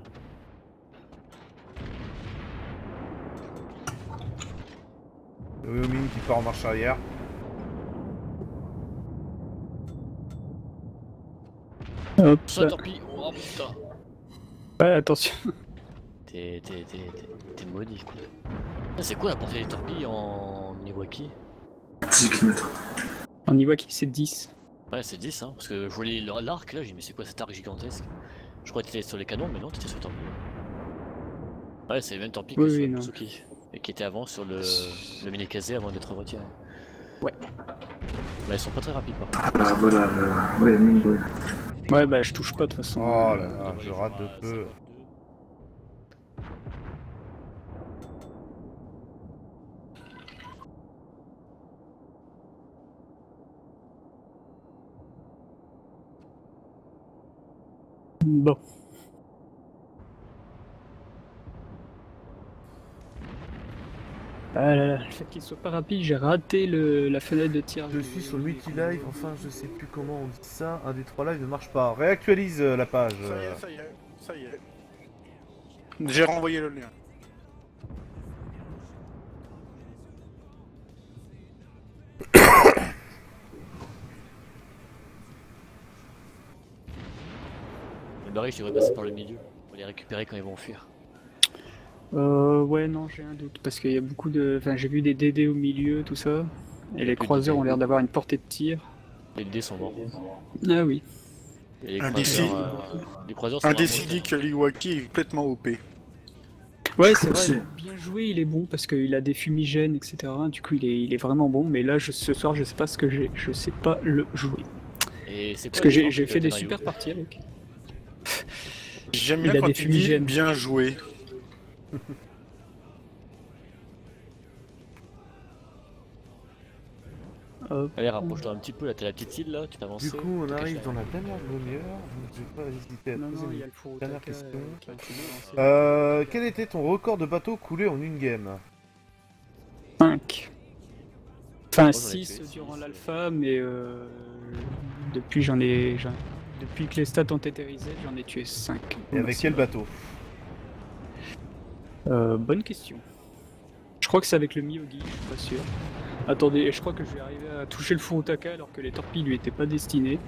Speaker 1: Le Wyoming qui part en marche arrière.
Speaker 2: Hop,
Speaker 3: Soit torpille, oh putain.
Speaker 2: ouais, attention.
Speaker 3: T'es maudit quoi. Ah, c'est quoi la portée des torpilles en Iwaki?
Speaker 4: 10 km.
Speaker 2: En Iwaki c'est 10.
Speaker 3: Ouais, c'est 10 hein, parce que je voyais l'arc là, j'ai dit mais c'est quoi cet arc gigantesque? Je crois que t'étais sur les canons, mais non, t'étais sur les torpilles. Ouais, c'est les mêmes torpilles que
Speaker 2: Oui,
Speaker 3: sur
Speaker 2: oui,
Speaker 3: le
Speaker 2: non.
Speaker 3: Mitsuki. Et qui étaient avant sur le Minikaze avant d'être retiré.
Speaker 2: Ouais.
Speaker 3: Mais ils sont pas très rapides par contre.
Speaker 4: Ah voilà, le Wyoming, ouais.
Speaker 2: Ouais, bah je touche pas de toute façon.
Speaker 1: Oh là là, je rate de peu.
Speaker 2: Bon. Ah là là, le fait qu'il soit pas rapide, j'ai raté la fenêtre de tir.
Speaker 1: Je suis sur le multi-live, enfin je sais plus comment on dit ça, un des 3 lives ne marche pas. Réactualise la page.
Speaker 5: Ça y est. J'ai renvoyé le lien.
Speaker 3: Les barils, je devrais passer par le milieu pour les récupérer quand ils vont fuir.
Speaker 2: Ouais, non, j'ai un doute, parce qu'il y a beaucoup de... Enfin, j'ai vu des DD au milieu, tout ça, et les croiseurs ont l'air d'avoir une portée de tir.
Speaker 3: Les dés sont morts.
Speaker 2: Ah oui.
Speaker 3: Et
Speaker 5: Un
Speaker 3: les croiseurs sont
Speaker 5: Un
Speaker 3: vraiment
Speaker 5: décidi que l'Iwaki est complètement OP.
Speaker 2: Ouais, c'est vrai,
Speaker 4: C'est-
Speaker 2: il est bien joué, il est bon, parce qu'il a des fumigènes, etc. Du coup, il est vraiment bon, mais là, ce soir, je sais pas ce que j'ai, je sais pas le jouer.
Speaker 3: Et c'est
Speaker 2: Parce
Speaker 3: quoi
Speaker 2: que
Speaker 3: les
Speaker 2: j'ai
Speaker 3: gens
Speaker 2: fait des
Speaker 3: de
Speaker 2: super parties avec.
Speaker 5: J'aime
Speaker 2: Il
Speaker 5: bien
Speaker 2: a
Speaker 5: quand
Speaker 2: des
Speaker 5: tu dis
Speaker 2: fumigènes.
Speaker 5: bien joué.
Speaker 2: Hop.
Speaker 3: Allez, rapproche-toi un petit peu, là t'as la petite île là, tu peux avancer.
Speaker 1: Du coup, on
Speaker 3: te caches
Speaker 1: arrive
Speaker 3: là.
Speaker 1: dans la dernière demi-heure, donc je vais pas hésiter à
Speaker 2: Non,
Speaker 1: poser
Speaker 2: non, il y
Speaker 1: une
Speaker 2: a le four au
Speaker 1: dernière
Speaker 2: taka,
Speaker 1: question.
Speaker 2: qui va te lancer.
Speaker 1: Quel était ton record de bateau coulé en une game?
Speaker 2: 5. Enfin,
Speaker 3: Moi, j'en ai
Speaker 2: 6
Speaker 3: tué
Speaker 2: durant
Speaker 3: six,
Speaker 2: l'alpha, mais depuis depuis que les stats ont été reset, j'en ai tué 5.
Speaker 1: Et avec quel bateau?
Speaker 2: Bonne question. Je crois que c'est avec le Miyogi, je suis pas sûr. Attendez, je crois que je vais arriver à toucher le Furutaka alors que les torpilles lui étaient pas destinées.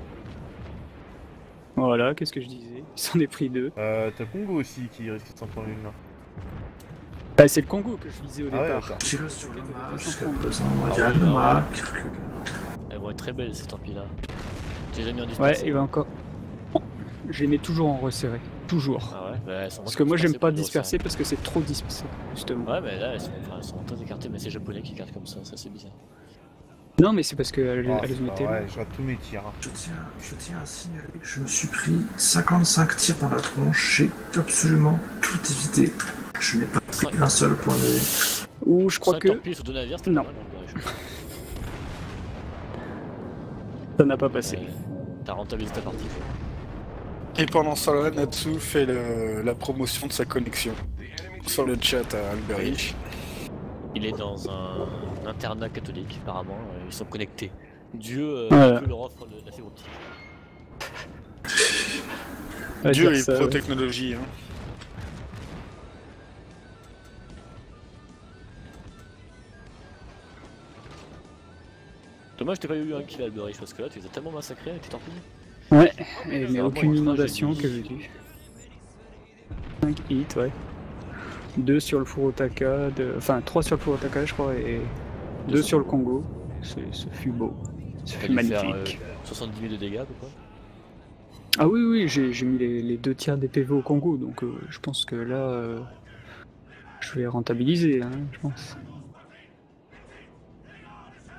Speaker 2: Voilà, qu'est-ce que je disais? Il s'en est pris 2.
Speaker 1: T'as Congo aussi qui risque de s'en prendre une là.
Speaker 2: Bah, c'est le Congo que je visais au
Speaker 1: Ah ouais,
Speaker 2: départ.
Speaker 1: d'accord.
Speaker 4: Tire sur le mât jusqu'à
Speaker 2: Ouais,
Speaker 4: présent. Il y
Speaker 3: Ah
Speaker 4: a
Speaker 3: ouais,
Speaker 4: le
Speaker 3: ah
Speaker 4: mât qui recule.
Speaker 3: Elles vont être très belles ces torpilles là. Tu les as mis en
Speaker 2: Ouais,
Speaker 3: distance.
Speaker 2: et ben encore. Je les mets toujours en resserré. Toujours.
Speaker 3: Ah ouais, bah, elles sont
Speaker 2: Parce que moi, j'aime pas disperser
Speaker 3: disperser.
Speaker 2: parce que c'est trop dispersé, justement.
Speaker 3: Ouais, mais là elles sont très écartées, mais c'est japonais qui cardent comme ça c'est bizarre.
Speaker 2: Non, mais c'est parce qu'elles
Speaker 1: Oh,
Speaker 2: elles
Speaker 1: c'est
Speaker 2: ont
Speaker 1: pas
Speaker 2: été.
Speaker 1: vrai, je rate tous mes tirs. Hein.
Speaker 4: Je tiens à signaler, je me suis pris 55 tirs dans la tronche, j'ai absolument tout évité. Je n'ai pas pris un seul point de vie.
Speaker 2: Ou je crois
Speaker 3: 5
Speaker 2: que
Speaker 3: torpilles sur 2 navires, c'était
Speaker 2: Non.
Speaker 3: pas mal, hein,
Speaker 2: ça n'a pas passé.
Speaker 3: ouais. T'as rentabilisé ta partie.
Speaker 5: Et pendant ce temps-là, Natsu fait la promotion de sa connexion. Sur le chat à Alberich.
Speaker 3: Il est dans un internat catholique, apparemment, ils sont connectés. Dieu
Speaker 2: Voilà.
Speaker 3: que leur offre la fibre optique.
Speaker 2: On va
Speaker 5: Dieu
Speaker 2: dire
Speaker 5: et
Speaker 2: ça, ouais.
Speaker 5: pro-technologie. Hein.
Speaker 3: Dommage, t'as pas eu un kill à Alberich parce que là, tu les as tellement massacrés avec tes torpilles.
Speaker 2: Ouais,
Speaker 3: mais
Speaker 2: mais
Speaker 3: vraiment,
Speaker 2: aucune
Speaker 3: il y a
Speaker 2: inondation
Speaker 3: trois
Speaker 2: que j'ai vu. 5 hits, ouais. 2 sur le Furutaka, enfin 3 sur le Furutaka, je crois, et 2 sur le Congo. Ce fut beau. Ce
Speaker 3: T'as
Speaker 2: fut
Speaker 3: dû faire
Speaker 2: magnifique.
Speaker 3: 70 000 de dégâts, à peu près.
Speaker 2: Ah oui, oui, j'ai mis les 2 tiers des PV au Congo, donc je pense que là, je vais rentabiliser, hein, je pense.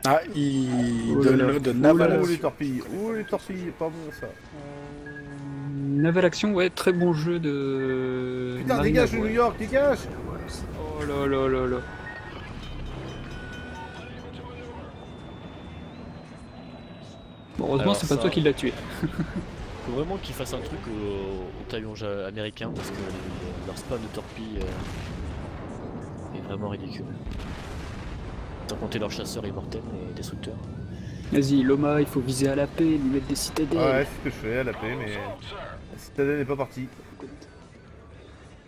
Speaker 5: Ah, il
Speaker 2: Oh là là.
Speaker 5: download
Speaker 2: Oh là
Speaker 5: Naval.
Speaker 2: là.
Speaker 1: Ouh les torpilles, pas bon ça.
Speaker 2: Naval Action, ouais, très bon jeu de.
Speaker 1: Putain,
Speaker 2: Marina,
Speaker 1: dégage de
Speaker 2: ouais.
Speaker 1: New York, dégage!
Speaker 2: Oh là là là là. Bon, heureusement,
Speaker 3: Alors
Speaker 2: c'est pas
Speaker 3: ça-
Speaker 2: toi qui l'as tué.
Speaker 3: Faut vraiment qu'ils fassent un truc au taillon américain parce que leur spam de torpilles est vraiment ridicule. Sans compter leurs chasseurs immortels et destructeurs.
Speaker 2: Vas-y, Loma, il faut viser à la paix, lui mettre des citadelles.
Speaker 1: Ouais, c'est ce que je fais à la paix, mais la citadelle n'est pas partie.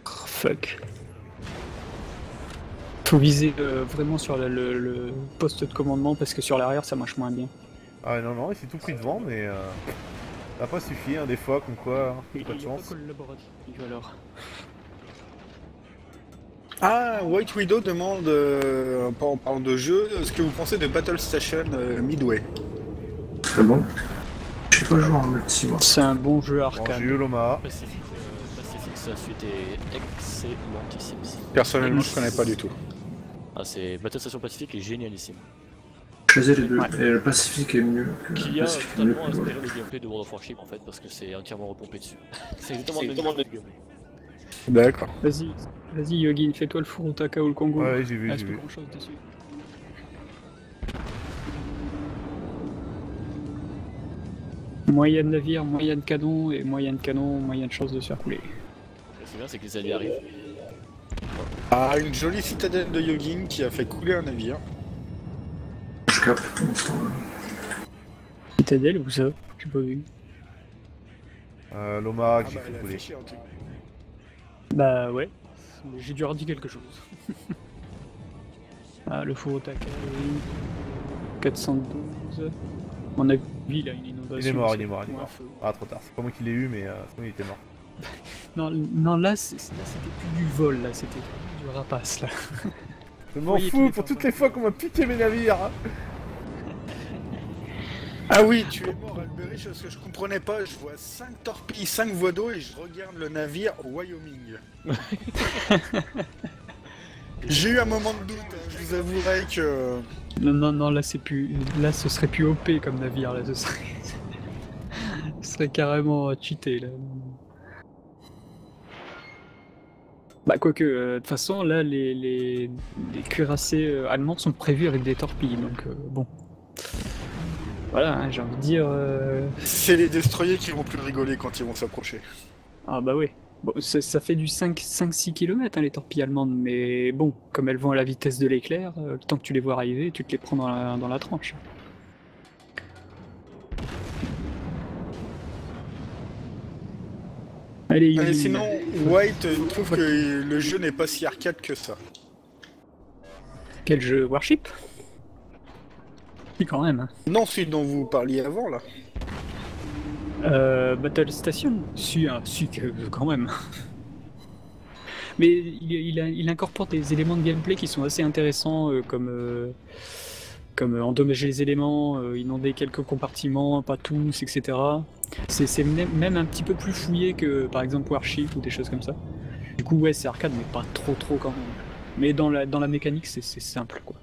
Speaker 2: Oh, fuck. Faut viser vraiment sur le poste de commandement parce que sur l'arrière ça marche moins bien.
Speaker 1: Ah non, non, il s'est tout pris devant, mais ça n'a pas suffi, hein, des fois, comme quoi, hein, pas de chance.
Speaker 2: collaboratif alors.
Speaker 5: Ah, White Widow demande, en parlant de jeu, ce que vous pensez de Battle Station Midway.
Speaker 4: Très bon. J'ai pas joué en multi, moi.
Speaker 2: C'est un bon jeu
Speaker 1: Bon,
Speaker 2: arcade.
Speaker 1: j'ai eu Loma.
Speaker 3: Pacifique, sa suite est excellentissime.
Speaker 5: Personnellement, je connais pas du tout.
Speaker 3: Ah, c'est Battle Station Pacifique est génialissime.
Speaker 4: Je faisais les deux.
Speaker 2: Ouais.
Speaker 4: Et le Pacifique est mieux que
Speaker 3: Qui
Speaker 4: le
Speaker 3: a
Speaker 4: Pacifique est mieux
Speaker 3: totalement
Speaker 4: que le
Speaker 3: inspiré le gameplay de World of Warship en fait, parce que c'est entièrement repompé dessus. C'est exactement le même gameplay.
Speaker 5: D'accord.
Speaker 2: Vas-y Yogin, fais-toi le Furutaka ou le Congo.
Speaker 1: Ouais, j'ai vu,
Speaker 2: Reste
Speaker 1: j'ai vu.
Speaker 2: grand chose dessus. Moyen de navire, moyen de canon, et moyen de canon, moyen de chance de se faire couler.
Speaker 3: C'est bien, c'est que les alliés arrivent.
Speaker 5: Ah, une jolie citadelle de Yogin qui a fait couler un navire.
Speaker 4: Je capte pour l'instant.
Speaker 2: Citadelle ou ça? J'ai pas vu.
Speaker 1: Loma
Speaker 5: Ah
Speaker 1: que j'ai
Speaker 5: bah,
Speaker 1: fait
Speaker 5: elle a
Speaker 1: couler.
Speaker 5: fait chier, en tout cas.
Speaker 2: Bah ouais, j'ai dû redire quelque chose. Ah, le four au taquet, oui. 412. Mon avis, il a une inondation.
Speaker 1: Il est mort, il est mort, il est
Speaker 2: Ouais,
Speaker 1: mort.
Speaker 2: feu.
Speaker 1: Ah, trop tard. C'est pas moi qui l'ai eu, mais sinon il était mort.
Speaker 2: Non, là, c'était plus du vol, là, c'était du rapace, là.
Speaker 1: Je m'en
Speaker 2: Voyez tous
Speaker 1: fous
Speaker 2: les
Speaker 1: pour
Speaker 2: temps,
Speaker 1: toutes les fois qu'on m'a piqué mes navires.
Speaker 5: Ah oui, tu es mort, Alberic, parce que je comprenais pas. Je vois 5 torpilles, 5 voies d'eau et je regarde le navire Wyoming. J'ai eu un moment de doute, hein, je vous avouerai que...
Speaker 2: Non, là, c'est plus. Là, ce serait plus OP comme navire, là, ce serait. Ce serait carrément cheaté, là. Bah, quoique, de toute façon, là, les cuirassés allemands sont prévus avec des torpilles, donc bon. Voilà, hein, j'ai envie de dire.
Speaker 5: C'est les destroyers qui vont plus rigoler quand ils vont s'approcher.
Speaker 2: Ah, bah oui. Bon, ça fait du 5-6 km, hein, les torpilles allemandes, mais bon, comme elles vont à la vitesse de l'éclair, le temps que tu les vois arriver, tu te les prends dans la tranche. Allez,
Speaker 5: Allez, sinon, White trouve que le jeu n'est pas si arcade que ça.
Speaker 2: Quel jeu? Warship? Oui, quand même. Hein.
Speaker 5: Non, celui dont vous parliez avant, là.
Speaker 2: Battle Station? Si, quand même. Mais il incorpore des éléments de gameplay qui sont assez intéressants, comme endommager les éléments, inonder quelques compartiments, pas tous, etc. C'est même un petit peu plus fouillé que par exemple Warship ou des choses comme ça. Du coup, ouais, c'est arcade, mais pas trop quand même. Mais dans la mécanique, c'est simple, quoi.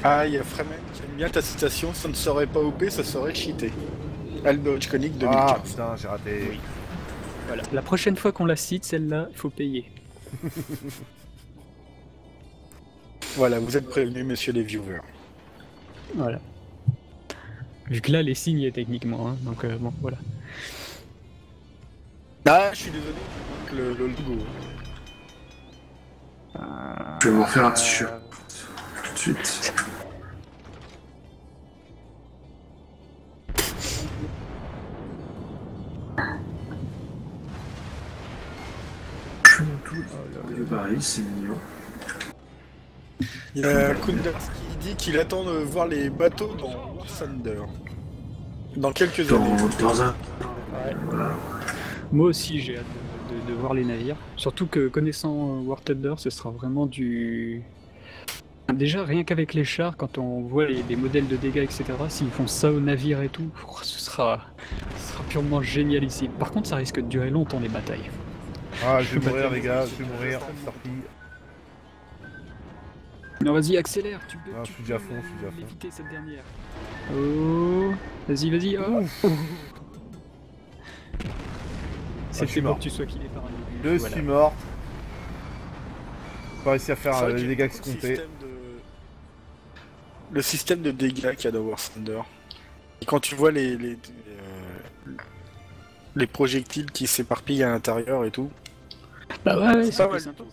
Speaker 5: Ah, il y a Fremen qui aime bien ta citation, ça ne serait pas OP, ça serait cheaté. Alberic Koenig 2015.
Speaker 1: Ah putain, j'ai raté.
Speaker 2: Oui. Voilà. La prochaine fois qu'on la cite, celle-là, il faut payer.
Speaker 5: Voilà, vous êtes prévenus, messieurs les viewers.
Speaker 2: Voilà. Vu que là, les signes, techniquement, hein, donc bon, voilà.
Speaker 5: Ah, je suis désolé, il manque le logo.
Speaker 4: Je vais vous refaire un t-shirt tout de suite. Je monte tout le baril, c'est mignon.
Speaker 5: Il y a Kunders qui dit qu'il attend de voir les bateaux dans War Thunder. Dans quelques années.
Speaker 4: Dans un...
Speaker 2: Ouais.
Speaker 4: Voilà.
Speaker 2: Moi aussi, j'ai hâte de voir les navires. Surtout que, connaissant War Thunder, ce sera vraiment du... Déjà, rien qu'avec les chars, quand on voit les modèles de dégâts, etc., s'ils font ça au navire et tout, ce sera purement génial ici. Par contre, ça risque de durer longtemps, les batailles.
Speaker 1: Ah, je vais mourir, les gars, je vais mourir. C'est sorti.
Speaker 2: Non, vas-y, accélère, tu peux,
Speaker 1: Ah, je suis déjà à fond, je suis déjà à fond.
Speaker 2: éviter cette dernière. Oh, vas-y, oh.
Speaker 1: je suis
Speaker 2: C'était
Speaker 1: mort.
Speaker 2: pour que tu sois killé par un
Speaker 1: Je
Speaker 2: obus, voilà.
Speaker 1: suis mort. J'ai pas réussi à
Speaker 5: C'est
Speaker 1: faire
Speaker 5: vrai
Speaker 1: les
Speaker 5: qu'il y a
Speaker 1: dégâts qui
Speaker 5: beaucoup de
Speaker 1: comptaient.
Speaker 5: systèmes le système de dégâts qu'il y a dans War Thunder. Et quand tu vois les projectiles qui s'éparpillent à l'intérieur et tout.
Speaker 2: Bah ouais,
Speaker 5: C'est
Speaker 2: c'est
Speaker 5: pas mal.
Speaker 2: sympa.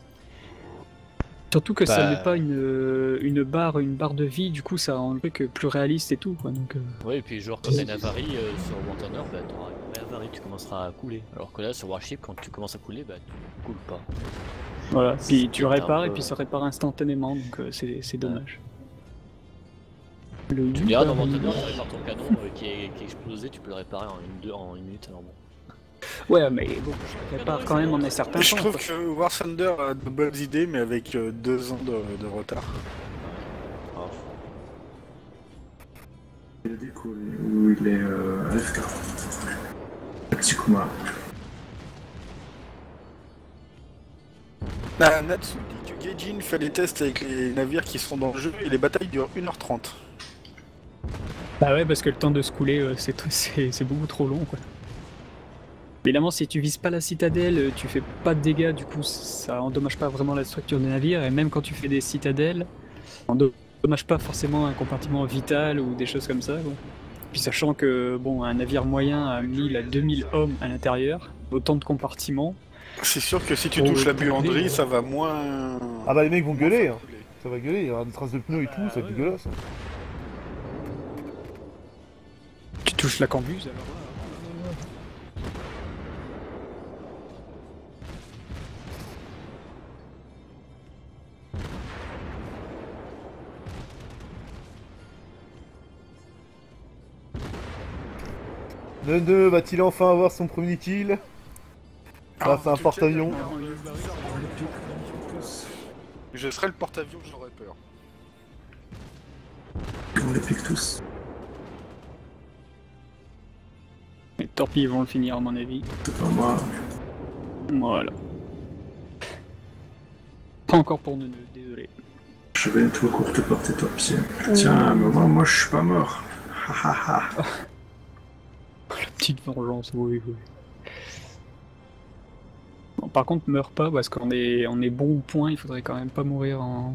Speaker 2: Surtout que ça
Speaker 3: Bah.
Speaker 2: met pas une barre de vie, du coup ça rend le truc plus réaliste et tout, quoi. Donc,
Speaker 3: Ouais, et puis genre quand t'as une avarie sur War Thunder, bah t'auras une vraie avarie, tu commenceras à couler. Alors que là sur Warship, quand tu commences à couler, bah tu coules pas.
Speaker 2: voilà. Puis tu
Speaker 3: C'est
Speaker 2: répares
Speaker 3: un
Speaker 2: et
Speaker 3: peu-
Speaker 2: puis ça répare instantanément, donc c'est dommage. Le
Speaker 3: Tu
Speaker 2: Yu,
Speaker 3: diras
Speaker 2: bah,
Speaker 3: dans War
Speaker 2: il-
Speaker 3: Thunder, tu répares ton canon qui est explosé, tu peux le réparer en une minute alors bon.
Speaker 2: Ouais, mais bon, je répare quand même en un certain
Speaker 5: Je
Speaker 2: temps.
Speaker 5: trouve
Speaker 2: quoi.
Speaker 5: que War Thunder a de bonnes idées, mais avec 2 ans de retard.
Speaker 3: Alors,
Speaker 4: Il a décollé, où il est AFK. Le petit Kuma.
Speaker 5: Ah, Natsu dit que Gaijin fait les tests avec les navires qui sont dans le jeu et les batailles durent 1h30.
Speaker 2: Bah ouais, parce que le temps de se couler, c'est beaucoup trop long, quoi. Évidemment, si tu vises pas la citadelle, tu fais pas de dégâts, du coup ça endommage pas vraiment la structure des navires, et même quand tu fais des citadelles, endommage dommage pas forcément un compartiment vital ou des choses comme ça, quoi. Puis sachant que bon, un navire moyen a 1000 à 2000 hommes à l'intérieur, autant de compartiments.
Speaker 5: C'est sûr que si tu
Speaker 2: Oh,
Speaker 5: touches la
Speaker 2: oui.
Speaker 5: buanderie, ça va moins.
Speaker 1: Ah bah les mecs vont gueuler, hein.
Speaker 5: circuler.
Speaker 1: Ça va gueuler, il y aura des traces de pneus et tout, ça va être dégueulasse.
Speaker 2: Tu touches la cambuse alors là.
Speaker 1: Neuneu va-t-il enfin avoir son premier kill grâce à un porte-avions?
Speaker 5: Je serais le porte-avions, j'aurais peur.
Speaker 4: On les pique tous.
Speaker 2: Les torpilles vont le finir à mon avis.
Speaker 4: C'est pas moi.
Speaker 2: Voilà. Pas encore pour Neuneu, désolé.
Speaker 4: Je vais être courte portée torpille. Tiens, mais moi je suis pas mort. Ha ha ha.
Speaker 2: La petite vengeance, oui, oui. Bon, par contre, meurs pas parce qu'on est bon au point, il faudrait quand même pas mourir en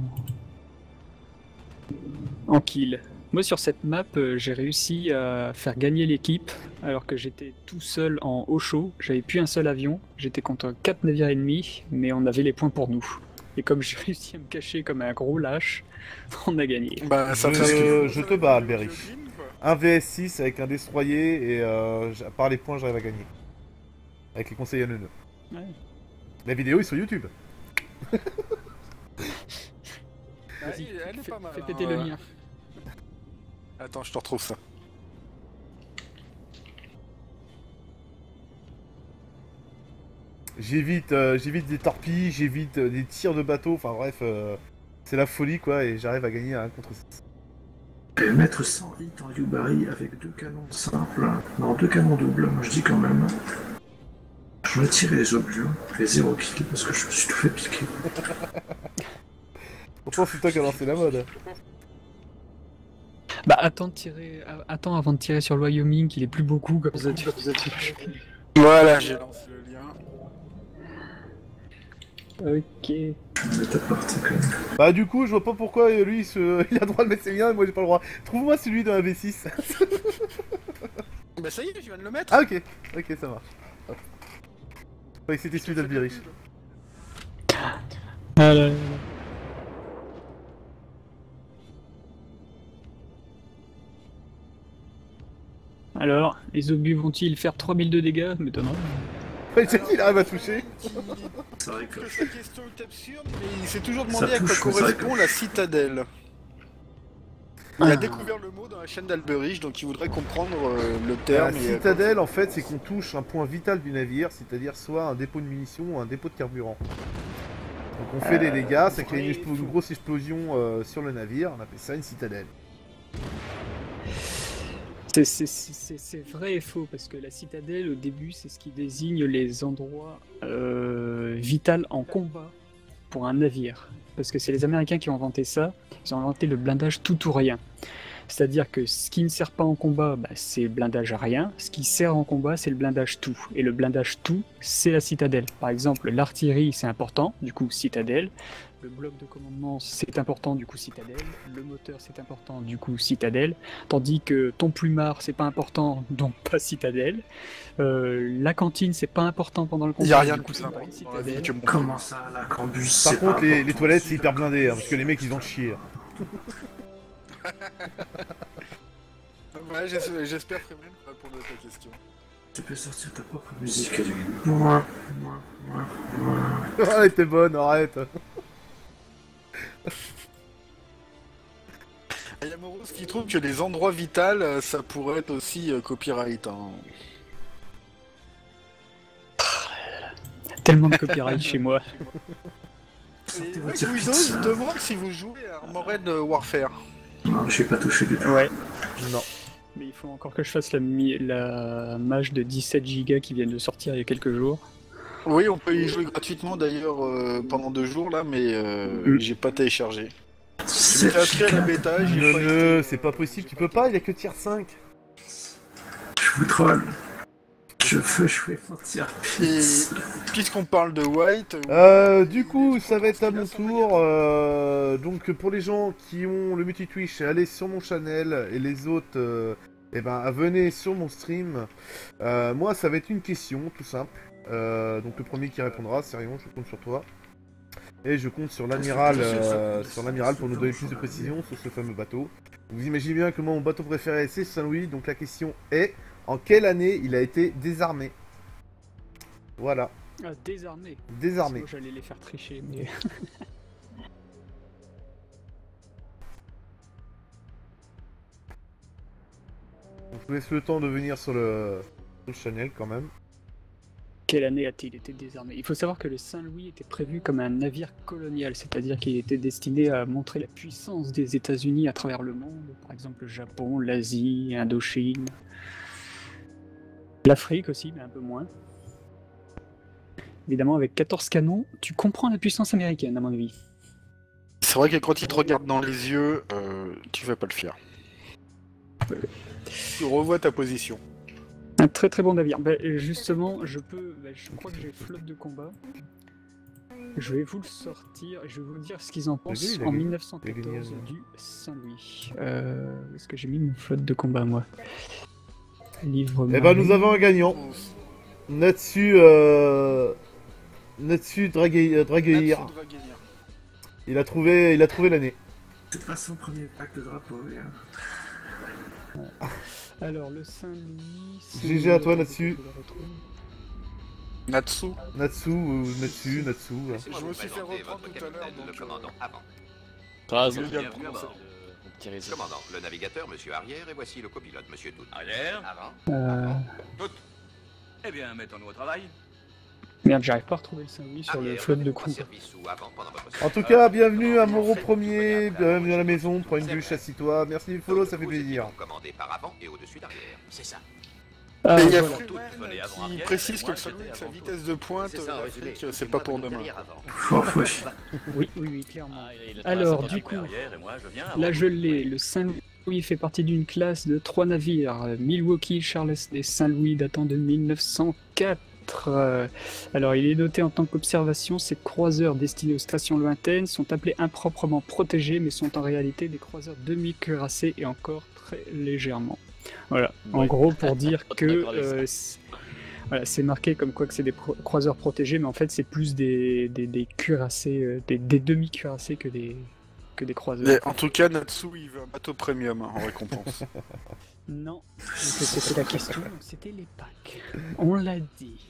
Speaker 2: kill. Moi, sur cette map, j'ai réussi à faire gagner l'équipe alors que j'étais tout seul en haut chaud. J'avais plus un seul avion, j'étais contre 4 navires ennemis, mais on avait les points pour nous. Et comme j'ai réussi à me cacher comme un gros lâche, on a gagné.
Speaker 5: Bah, ça fait ce qu'il faut.
Speaker 1: Je te bats, Alberi. Un vs6 avec un destroyer et par les points j'arrive à gagner. Avec les conseils à Neuneu.
Speaker 2: Ouais.
Speaker 1: La vidéo est sur YouTube.
Speaker 2: Vas-y,
Speaker 5: Elle est pas mal,
Speaker 2: fais
Speaker 5: hein,
Speaker 2: péter le mien.
Speaker 5: Attends, je te retrouve ça.
Speaker 1: J'évite des torpilles, j'évite des tirs de bateau, enfin bref, c'est la folie quoi et j'arrive à gagner à 1 contre 6.
Speaker 4: Et mettre 100 hits en Yubari avec 2 canons simples. Non, 2 canons doubles, moi je dis quand même. Je vais tirer les objets, les 0 kills parce que je me suis tout fait piquer.
Speaker 1: Pourtant c'est toi qui as lancé la mode.
Speaker 2: Bah attends avant de tirer sur le Wyoming, qu'il est plus beaucoup comme ça.
Speaker 5: Voilà, j'ai lancé le lien.
Speaker 2: Ok.
Speaker 4: Je vais t'apporter quand même.
Speaker 1: Bah du coup je vois pas pourquoi lui il a le droit de mettre ses liens et moi j'ai pas le droit. Trouve-moi celui dans la V6.
Speaker 5: Bah ça y est, je viens de le mettre.
Speaker 1: Ah ok, ok ça marche. Je croyais que c'était celui d'Albirich.
Speaker 2: Ah là là. Alors, les obus vont-ils faire 3000 de dégâts? M'étonnerait.
Speaker 1: Ouais, j'ai dit il arrive à toucher.
Speaker 4: C'est vrai que
Speaker 5: Que sa question est absurde, mais il s'est toujours
Speaker 4: Ça
Speaker 5: demandé à quoi
Speaker 4: touche, mais c'est vrai
Speaker 5: correspond
Speaker 4: que-
Speaker 5: la citadelle. Il a découvert le mot dans la chaîne d'Alberich, donc il voudrait comprendre le
Speaker 1: La
Speaker 5: terme. et-
Speaker 1: citadelle en fait c'est qu'on touche un point vital du navire, c'est-à-dire soit un dépôt de munitions ou un dépôt de carburant. Donc on fait des dégâts, ça crée une grosse explosion sur le navire, on appelle ça une citadelle.
Speaker 2: C'est vrai et faux, parce que la citadelle, au début, c'est ce qui désigne les endroits vitaux en combat pour un navire. Parce que c'est les Américains qui ont inventé ça, ils ont inventé le blindage tout ou rien. C'est-à-dire que ce qui ne sert pas en combat, bah, c'est le blindage à rien, ce qui sert en combat, c'est le blindage tout. Et le blindage tout, c'est la citadelle. Par exemple, l'artillerie, c'est important, du coup, citadelle. Le bloc de commandement, c'est important, du coup, citadelle. Le moteur, c'est important, du coup, citadelle. Tandis que ton plumard, c'est pas important, donc pas citadelle. La cantine, c'est pas important pendant le combat.
Speaker 5: Il y a rien
Speaker 2: du
Speaker 5: de
Speaker 2: coup,
Speaker 5: plus
Speaker 2: c'est pas
Speaker 5: important
Speaker 2: une
Speaker 5: dans la vie
Speaker 2: citadelle.
Speaker 5: que mon
Speaker 4: Comment ça, la cambus
Speaker 1: Par
Speaker 4: c'est
Speaker 1: contre
Speaker 4: pas
Speaker 1: les
Speaker 4: important,
Speaker 1: toilettes c'est hyper blindé, hein, parce que les mecs ils ont chier.
Speaker 5: Ouais, j'espère Fremen répondre à ta question.
Speaker 4: Tu peux sortir ta propre musique, Edwin. Moi.
Speaker 1: Ah elle était bonne, arrête.
Speaker 5: Il y a Moros qui trouve que les endroits vitaux, ça pourrait être aussi copyright. Hein.
Speaker 2: Tellement de copyright chez moi.
Speaker 4: Sortez
Speaker 5: Et
Speaker 4: votre circuit.
Speaker 5: Guido se demande si vous jouez à Armored Warfare.
Speaker 4: Non, je vais pas toucher du tout.
Speaker 2: Ouais.
Speaker 1: Non.
Speaker 2: Mais il faut encore que je fasse la mage de 17 Go qui vient de sortir il y a quelques jours.
Speaker 5: Oui, on peut y jouer gratuitement d'ailleurs pendant 2 jours là, mais j'ai pas téléchargé. Je
Speaker 4: C'est
Speaker 5: m'étais inscrit à la bêta, j'ai pas
Speaker 1: Ne,
Speaker 5: été-
Speaker 1: c'est pas possible, tu peux pas, il y a que tier 5.
Speaker 4: Je vous troll. Je veux jouer mon tir.
Speaker 5: Et puisqu'on parle de White,
Speaker 1: Du coup, ça va être à mon tour. Donc, pour les gens qui ont le multi-Twitch, allez sur mon channel et les autres, eh ben, venez sur mon stream. Moi, ça va être une question, tout simple. Donc, le premier qui répondra, c'est Rion, je compte sur toi. Et je compte sur l'amiral pour nous donner plus de précision sur ce fameux bateau. Vous imaginez bien que moi, mon bateau préféré, c'est Saint-Louis. Donc, la question est, en quelle année il a été désarmé? Voilà.
Speaker 2: Ah, désarmé.
Speaker 1: Désarmé.
Speaker 2: Sinon, j'allais les faire tricher, mais...
Speaker 1: Donc, je vous laisse le temps de venir sur le channel quand même.
Speaker 2: Quelle année a-t-il été désarmé? Il faut savoir que le Saint-Louis était prévu comme un navire colonial, c'est-à-dire qu'il était destiné à montrer la puissance des États-Unis à travers le monde, par exemple le Japon, l'Asie, Indochine, l'Afrique aussi, mais un peu moins. Évidemment, avec 14 canons, tu comprends la puissance américaine, à mon avis.
Speaker 5: c'est vrai que quand il te regarde dans les yeux, tu vas pas le faire. Tu revois ta position.
Speaker 2: Un très très bon navire. Bah, justement, je crois que j'ai flotte de combat. Je vais vous le sortir et je vais vous dire ce qu'ils en pensent en 1914 du Saint-Louis. Où est-ce que j'ai mis mon flotte de combat, moi? Livre.
Speaker 1: Eh ben, nous avons un gagnant. Natsu Dragueir. Il a trouvé l'année.
Speaker 4: C'est pas son premier pack de drapeau.
Speaker 2: Alors, le Saint-Louis...
Speaker 1: GG à toi là-dessus.
Speaker 5: Natsu.
Speaker 1: Natsu ou Natsu.
Speaker 5: Je me suis fait reprendre tout à l'heure, donc...
Speaker 3: Ah,
Speaker 5: je
Speaker 3: ça
Speaker 5: viens
Speaker 3: fait
Speaker 5: de commencer.
Speaker 3: petit réseau.
Speaker 6: Commandant, le navigateur, monsieur Arrière, et voici le copilote, monsieur Tout.
Speaker 7: Arrière.
Speaker 6: Avant.
Speaker 7: Tout. Eh bien, mettons-nous au travail.
Speaker 2: Merde, j'arrive pas à retrouver le Saint-Louis sur le
Speaker 6: Arrière,
Speaker 2: flotte de
Speaker 6: donnez-moi
Speaker 2: crew.
Speaker 6: service ou avant pendant votre
Speaker 1: En tout cas, bienvenue à Moreau Premier, bienvenue à la maison, prends une douche, assis-toi. Merci du follow, ça fait plaisir.
Speaker 6: Commandé par avant et au-dessus d'arrière.
Speaker 7: C'est ça.
Speaker 2: Ah,
Speaker 5: Et il y a
Speaker 2: voilà.
Speaker 5: Freeman
Speaker 7: avant,
Speaker 5: qui
Speaker 7: arrière,
Speaker 5: précise
Speaker 7: et
Speaker 5: que
Speaker 7: moi,
Speaker 5: le Saint-Louis,
Speaker 7: j'étais
Speaker 5: sa
Speaker 7: avant.
Speaker 5: vitesse de pointe,
Speaker 6: C'est ça, résumé.
Speaker 5: l'Afrique, c'est pas pour demain.
Speaker 6: Derrière avant.
Speaker 2: Oui, clairement.
Speaker 7: Ah, il est
Speaker 2: Alors,
Speaker 7: traversé
Speaker 2: du
Speaker 7: par
Speaker 2: coup,
Speaker 7: arrière, et moi, je viens
Speaker 2: là
Speaker 7: avant.
Speaker 2: je l'ai, le Saint-Louis fait partie d'une classe de 3 navires, Milwaukee, Charles et Saint-Louis datant de 1904. Alors il est noté en tant qu'observation, ces croiseurs destinés aux stations lointaines sont appelés improprement protégés mais sont en réalité des croiseurs demi-cuirassés et encore très légèrement. Voilà, en
Speaker 3: Ouais.
Speaker 2: gros pour dire
Speaker 3: Pas
Speaker 2: que
Speaker 3: d'accord avec
Speaker 2: voilà, c'est marqué comme quoi que c'est des croiseurs protégés mais en fait c'est plus des cuirassés, des demi-cuirassés que des croiseurs.
Speaker 5: Mais en tout cas, Natsu, il veut un bateau premium en récompense.
Speaker 2: Non, c'était la question, donc c'était les packs. On l'a dit.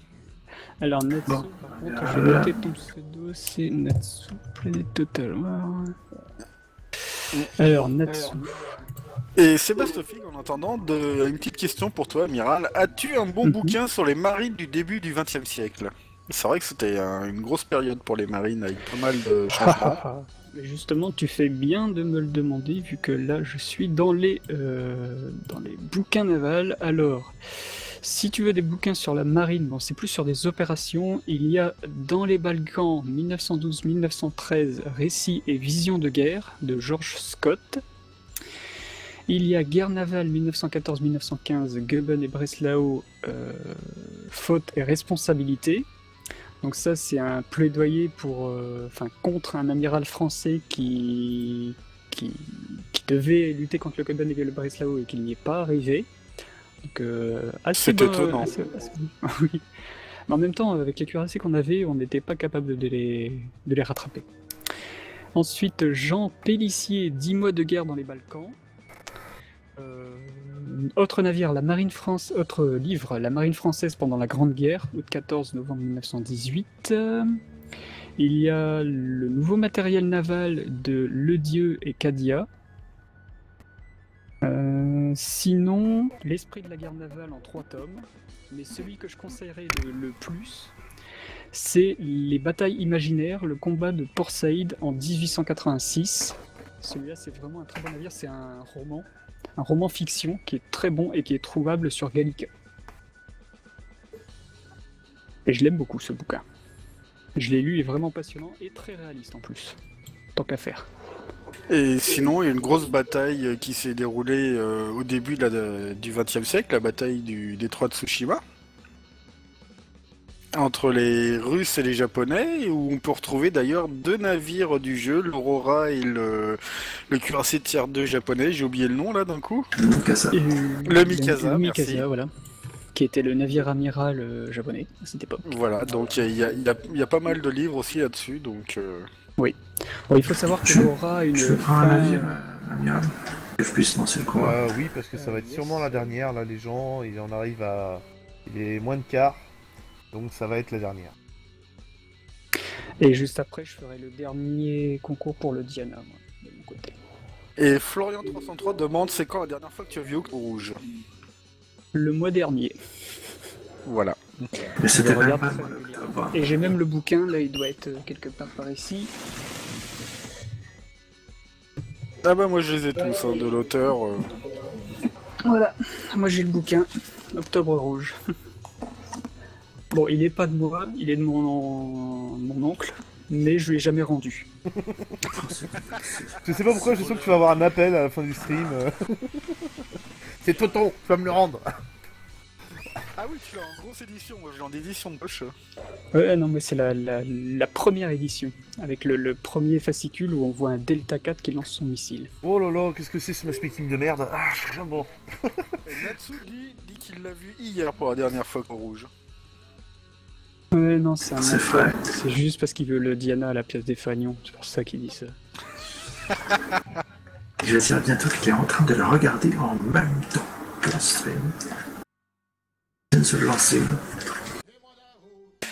Speaker 2: Alors Natsu,
Speaker 4: Bon.
Speaker 2: par contre, je vais noter ton pseudo, c'est Natsu Planet Total War. Alors Natsu.
Speaker 5: Et Sébastophique, en attendant, une petite question pour toi, Amiral. As-tu un bon bouquin sur les marines du début du XXe siècle? C'est vrai que c'était une grosse période pour les marines avec pas mal de changements.
Speaker 2: Mais justement, tu fais bien de me le demander, vu que là, je suis dans les bouquins navals. Alors, si tu veux des bouquins sur la marine, bon, c'est plus sur des opérations. Il y a dans les Balkans 1912-1913, Récits et visions de guerre de George Scott. Il y a Guerre navale 1914-1915, Goeben et Breslau, Faute et responsabilité. Donc ça, c'est un plaidoyer contre un amiral français qui devait lutter contre le Goeben et le Breslau et qui n'y est pas arrivé. Donc assez
Speaker 5: C'est étonnant.
Speaker 2: oui. Mais en même temps, avec les cuirassés qu'on avait, on n'était pas capable de les rattraper. Ensuite, Jean Pélissier, 10 mois de guerre dans les Balkans. Autre navire, autre livre, La Marine française pendant la Grande Guerre, août 14, novembre 1918. Il y a le nouveau matériel naval de Ledieu et Cadia. Sinon, L'Esprit de la guerre navale en 3 tomes. Mais celui que je conseillerais le plus, c'est Les batailles imaginaires, le combat de Port Saïd en 1886. Celui-là, c'est vraiment un très bon navire, c'est un roman fiction qui est très bon et qui est trouvable sur Gallica. Et je l'aime beaucoup ce bouquin. Je l'ai lu, il est vraiment passionnant et très réaliste en plus. Tant qu'à faire.
Speaker 5: Et sinon, il y a une grosse bataille qui s'est déroulée au début du XXe siècle, la bataille du détroit de Tsushima. entre les Russes et les Japonais, où on peut retrouver d'ailleurs 2 navires du jeu, l'Aurora et le cuirassé tier 2 japonais, j'ai oublié le nom là d'un coup.
Speaker 4: Mikasa.
Speaker 2: Et
Speaker 5: Le Mikasa,
Speaker 2: le
Speaker 5: merci.
Speaker 2: Mikasa, voilà. Qui était le navire amiral japonais à cette époque.
Speaker 5: Voilà, donc il y a pas mal de livres aussi là-dessus, donc...
Speaker 2: Bon, il faut savoir que l'Aura a une
Speaker 4: Je prends un
Speaker 2: fin-
Speaker 4: navire amiral. Que je puisse lancer le combat.
Speaker 1: Oui, parce que ça va être sûrement la dernière. Là, les gens, il en arrive à. Il est moins de quart. Donc ça va être la dernière.
Speaker 2: Et juste après, je ferai le dernier concours pour le Diana, moi, de mon côté.
Speaker 5: Et Florian303 demande c'est quand la dernière fois que tu as vu Octo Rouge?
Speaker 2: Le mois dernier.
Speaker 5: Voilà.
Speaker 4: Mais c'était
Speaker 2: Je
Speaker 4: même
Speaker 2: regarde
Speaker 4: pas
Speaker 2: très
Speaker 4: le mois
Speaker 2: régulièrement.
Speaker 4: d'octobre.
Speaker 2: Et j'ai même le bouquin, là, il doit être quelque part par ici.
Speaker 5: Ah bah moi je les ai tous, hein, de l'auteur.
Speaker 2: Voilà, moi j'ai le bouquin, Octobre Rouge. Bon, il est pas de moi, il est de mon oncle, mais je lui ai jamais rendu.
Speaker 1: Je sais pas pourquoi, je sens que tu vas avoir un appel à la fin du stream. C'est Tonton, tu vas me le rendre.
Speaker 5: Ah oui, tu l'as en grosse édition, moi je l'ai en édition de poche.
Speaker 2: Ouais, non, mais c'est la première édition, avec le premier fascicule où on voit un Delta 4 qui lance son missile.
Speaker 1: Oh là là, qu'est-ce que c'est ce matchmaking de merde. Ah, bon.
Speaker 5: Et Natsu dit qu'il l'a vu hier pour la dernière fois au Rouge.
Speaker 2: Ouais, non, c'est un
Speaker 4: C'est
Speaker 2: menteur.
Speaker 4: vrai.
Speaker 2: C'est juste parce qu'il veut le Diana à la pièce des Fagnons, c'est pour ça qu'il dit ça.
Speaker 4: Je vais dire bientôt qu'il est en train de le regarder en même temps que le stream. Il vient de se lancer.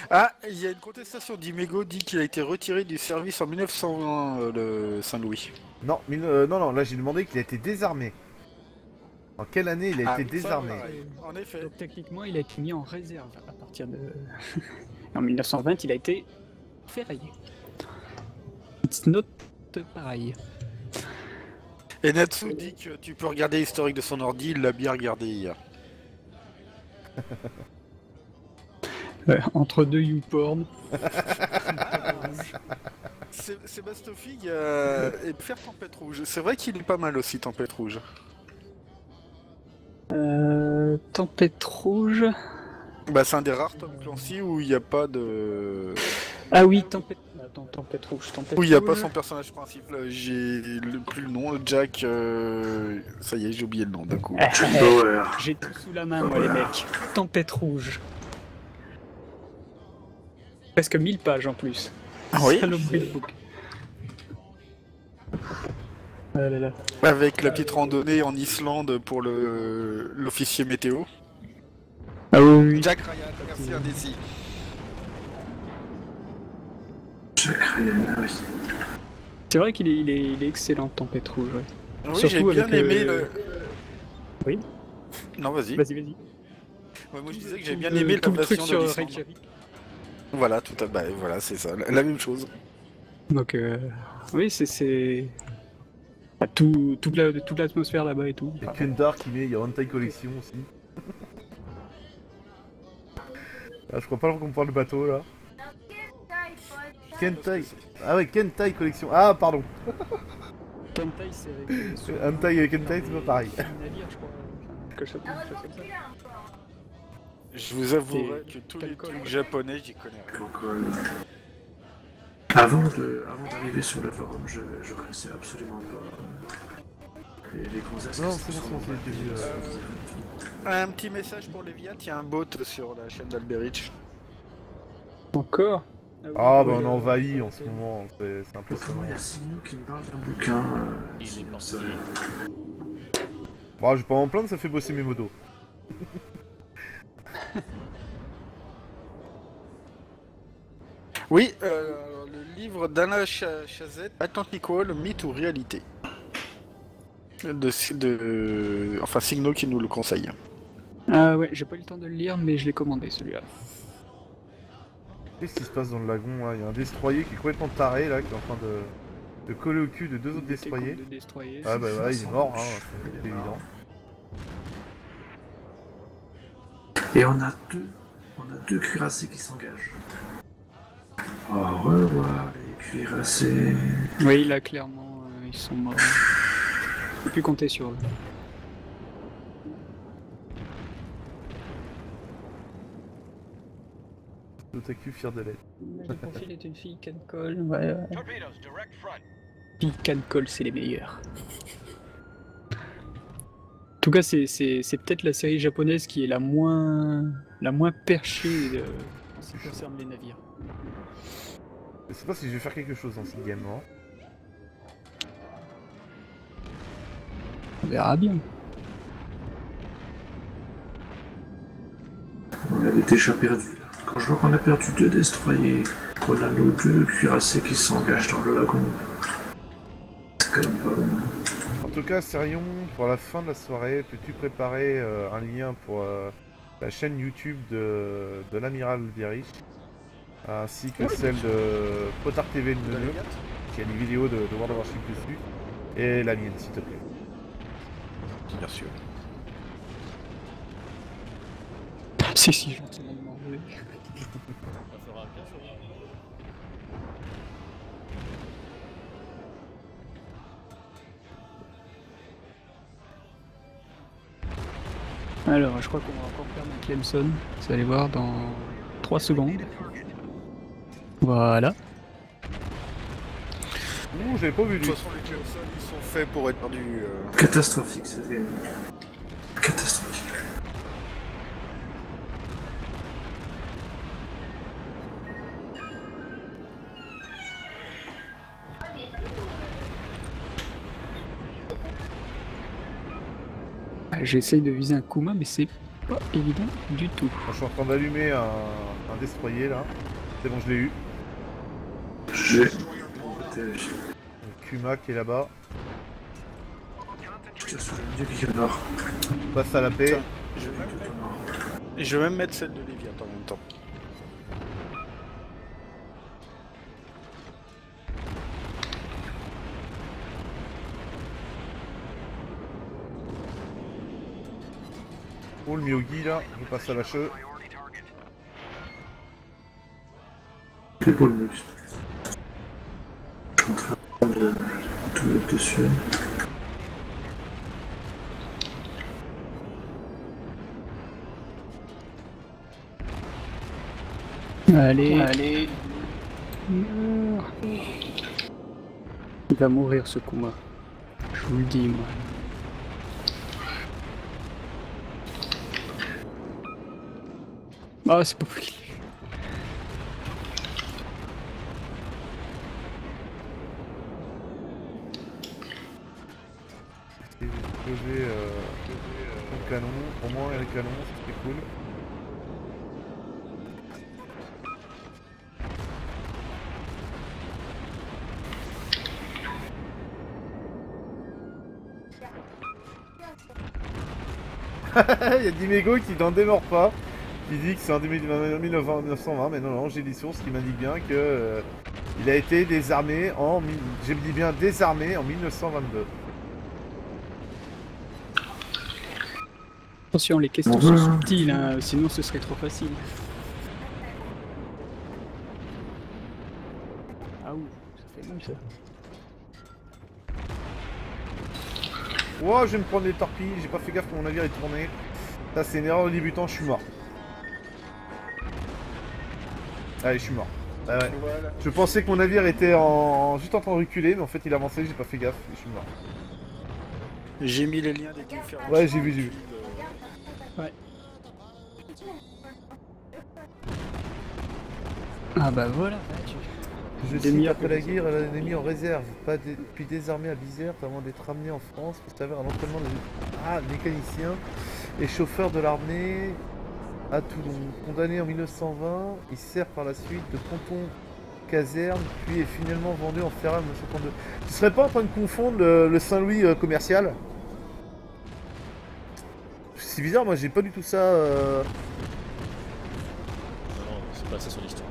Speaker 5: Ah, il y a une contestation d'Imego dit qu'il a été retiré du service en 1920, le Saint-Louis.
Speaker 1: Non, non, là j'ai demandé qu'il a été désarmé. En quelle année il a
Speaker 5: Ah,
Speaker 1: été
Speaker 5: ça,
Speaker 1: désarmé?
Speaker 5: pareil. En effet.
Speaker 2: Donc techniquement, il a été mis en réserve à partir de... en 1920, il a été ferraillé. It's not pareil.
Speaker 5: Et Natsu dit que tu peux regarder l'historique de son ordi, il l'a bien regardé hier.
Speaker 2: Entre deux YouPorn.
Speaker 5: Sébastofig et faire Tempête Rouge. C'est vrai qu'il est pas mal aussi, Tempête Rouge.
Speaker 2: Tempête Rouge.
Speaker 5: Bah, c'est un des rares Tom Clancy où il n'y a pas de.
Speaker 2: Ah oui, Tempête... Attends, Tempête Rouge.
Speaker 5: Où il n'y a pas son personnage principal. J'ai plus le nom, Jack. Ça y est, j'ai oublié le nom d'un coup.
Speaker 4: Bauer.
Speaker 2: J'ai tout sous la main, moi, les mecs. Tempête Rouge. Presque 1000 pages en plus.
Speaker 5: Ah oui.
Speaker 2: Saloperie de book. Ah là là.
Speaker 5: Avec la petite randonnée en Islande pour l'officier météo.
Speaker 2: Ah oui, oui.
Speaker 5: Jack Ryan, merci Indécis.
Speaker 4: Jack Ryan, ah oui.
Speaker 2: C'est vrai qu'il est, il est excellent, Tempête Rouge. Ouais.
Speaker 5: Oui,
Speaker 2: Surtout
Speaker 5: j'ai bien
Speaker 2: avec,
Speaker 5: aimé le.
Speaker 2: Oui.
Speaker 5: Non, vas-y.
Speaker 2: Vas-y, vas-y.
Speaker 5: Ouais, moi je disais que j'ai bien aimé
Speaker 2: tout le truc
Speaker 5: l'invasion de
Speaker 2: sur
Speaker 5: l'Islande.
Speaker 2: Reykjavik.
Speaker 5: Voilà, tout à bah, voilà, c'est ça, la même chose.
Speaker 2: Donc, oui, c'est... Ah, toute l'atmosphère là-bas et tout.
Speaker 1: Il y a Kendar qui met, il y a Hentai Collection aussi. Ah, je crois pas qu'on parle de bateau là. Kentai. Ah ouais, Kentai Collection. Ah, pardon.
Speaker 2: Kentai, c'est...
Speaker 1: Hentai et Kentai, c'est pas pareil.
Speaker 2: C'est un navire, je crois. Quelque chose comme ça.
Speaker 5: Je vous avouerai que tous les
Speaker 2: Calcol,
Speaker 5: trucs
Speaker 2: ouais.
Speaker 5: japonais, j'y connais rien.
Speaker 4: Donc, avant d'arriver sur le forum, je connaissais absolument pas les gros aspects.
Speaker 1: Non, c'est bon, c'est vu.
Speaker 5: Un petit message pour Léviat, il y a un bot sur la chaîne d'Alberich.
Speaker 2: Encore
Speaker 1: Ah, bah on envahit en ce moment, c'est impressionnant.
Speaker 4: Comment il y a Signo qui me parle d'un bouquin
Speaker 3: Il est parti.
Speaker 1: Bon, je vais pas m'en plaindre, ça fait bosser mes modos.
Speaker 5: Oui, le livre d'Alain Chazette, Atlantic Wall, mythe ou réalité. Enfin, Signo qui nous le conseille.
Speaker 2: Ah ouais, j'ai pas eu le temps de le lire, mais je l'ai commandé celui-là.
Speaker 1: Qu'est-ce qui se passe dans le lagon là? Il y a un destroyer qui est complètement taré là, qui est en train de coller au cul de deux autres destroyers.
Speaker 2: De destroyer.
Speaker 1: Ah bah voilà, il est mort, hein, c'est évident.
Speaker 4: Et on a deux cuirassés qui s'engagent. Au revoir les cuirassés.
Speaker 2: Oui, là, clairement, ils sont morts. On peut plus compter sur eux.
Speaker 1: L'otaku fier de l'être.
Speaker 2: Le profil est une fille Cancol, ouais. Fille Cancol, c'est les meilleurs. En tout cas, c'est peut-être la série japonaise qui est la moins perchée en ce qui concerne les navires.
Speaker 1: Je sais pas si je vais faire quelque chose dans cette game, hein.
Speaker 2: On verra bien.
Speaker 4: On avait déjà perdu. Là. Quand je vois qu'on a perdu 2 destroyers, qu'on a nos 2 cuirassés qui s'engagent dans le lagon, c'est quand même pas bon.
Speaker 1: En tout cas, Serion, pour la fin de la soirée, peux-tu préparer un lien pour la chaîne YouTube de l'amiral Bierich, ainsi que celle de Potard TV de Neuneu, qui a des vidéos de World of Warship dessus, et la mienne, s'il te plaît.
Speaker 5: Bien sûr.
Speaker 2: C'est si gentiment demandé.
Speaker 3: Ça fera bien sûr.
Speaker 2: Alors, je crois qu'on va encore perdre un Clemson. Vous allez voir dans 3 secondes. Voilà.
Speaker 1: Ouh, j'avais pas vu
Speaker 5: De
Speaker 1: lui.
Speaker 5: toute façon, les Clemson, ils sont faits pour être perdus.
Speaker 4: Catastrophique cette game. Catastrophique.
Speaker 2: J'essaye de viser un Kuma, mais c'est pas évident du tout.
Speaker 1: Je suis en train d'allumer un destroyer là. C'est bon, je l'ai eu.
Speaker 4: J'ai.
Speaker 1: Kuma qui est là-bas.
Speaker 4: Je tire sur le dieu qui est nord.
Speaker 1: Passe à la paix.
Speaker 5: Je vais même mettre celle de Léviathan en même temps.
Speaker 1: Oh le Miyogi là, je passe à la cheveux.
Speaker 4: C'est pour le mux. Je suis en train de tout mettre dessus.
Speaker 2: Allez. Meurs. Il va mourir ce Kuma. Je vous le dis, moi. Ah, c'est pas possible.
Speaker 1: Et j'ai posé mon canon, au moins les canons, c'était cool. Il y a Dimego qui n'en démord pas, qui dit que c'est en 1920, mais non, j'ai des sources qui m'indiquent bien que il a été désarmé en, j'ai dit bien désarmé en 1922.
Speaker 2: Attention, les questions sont subtiles, hein, sinon ce serait trop facile. Ah ouh, ça fait mal ça.
Speaker 1: Wow, je vais me prendre des torpilles, j'ai pas fait gaffe que mon navire est tourné. Ça c'est une erreur au débutant, je suis mort. Allez, je suis mort. Ah ouais.
Speaker 5: Voilà.
Speaker 1: Je pensais que mon navire était juste en train de reculer, mais en fait il avançait, j'ai pas fait gaffe, et je suis mort.
Speaker 5: J'ai mis les liens des différents.
Speaker 1: Ouais, j'ai vu.
Speaker 2: Ouais. Ah bah voilà,
Speaker 1: Je
Speaker 2: Des
Speaker 1: cite
Speaker 2: milliards
Speaker 1: après la
Speaker 2: que-
Speaker 1: guerre, l'ennemi en réserve, puis désarmé à Bizerte avant d'être ramené en France pour servir à l'entraînement des mécaniciens et chauffeurs de l'armée à Toulon. Condamné en 1920, il sert par la suite de ponton caserne, puis est finalement vendu en ferraille en 1932. Tu serais pas en train de confondre le Saint-Louis commercial? C'est bizarre, moi j'ai pas du tout ça.
Speaker 3: Non, c'est pas ça son histoire.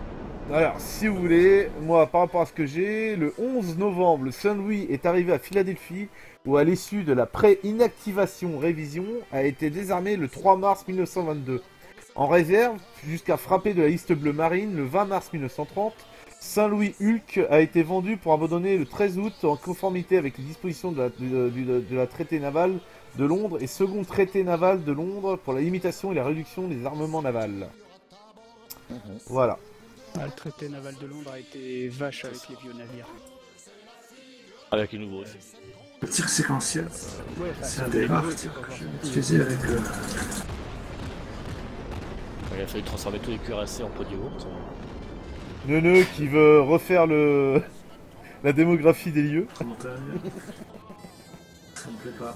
Speaker 1: Alors, si vous voulez, moi, par rapport à ce que j'ai, le 11 novembre, le Saint-Louis est arrivé à Philadelphie, où à l'issue de la pré-inactivation révision, a été désarmé le 3 mars 1922. En réserve, jusqu'à frapper de la liste bleue marine le 20 mars 1930, Saint-Louis Hulk a été vendu pour abandonner le 13 août en conformité avec les dispositions de la traité navale de Londres et second traité naval de Londres pour la limitation et la réduction des armements navals. Voilà.
Speaker 2: Ah, le traité naval de Londres a été vache avec les vieux navires.
Speaker 3: Avec les nouveaux aussi.
Speaker 4: Le tir séquentiel,
Speaker 2: Ouais,
Speaker 4: c'est un des rares tirs que j'ai utilisé avec
Speaker 3: Il a fallu transformer tous les cuirassés en pot de yaourt.
Speaker 1: Neuneu qui veut refaire la démographie des lieux.
Speaker 4: commentaire. Ça me plaît pas.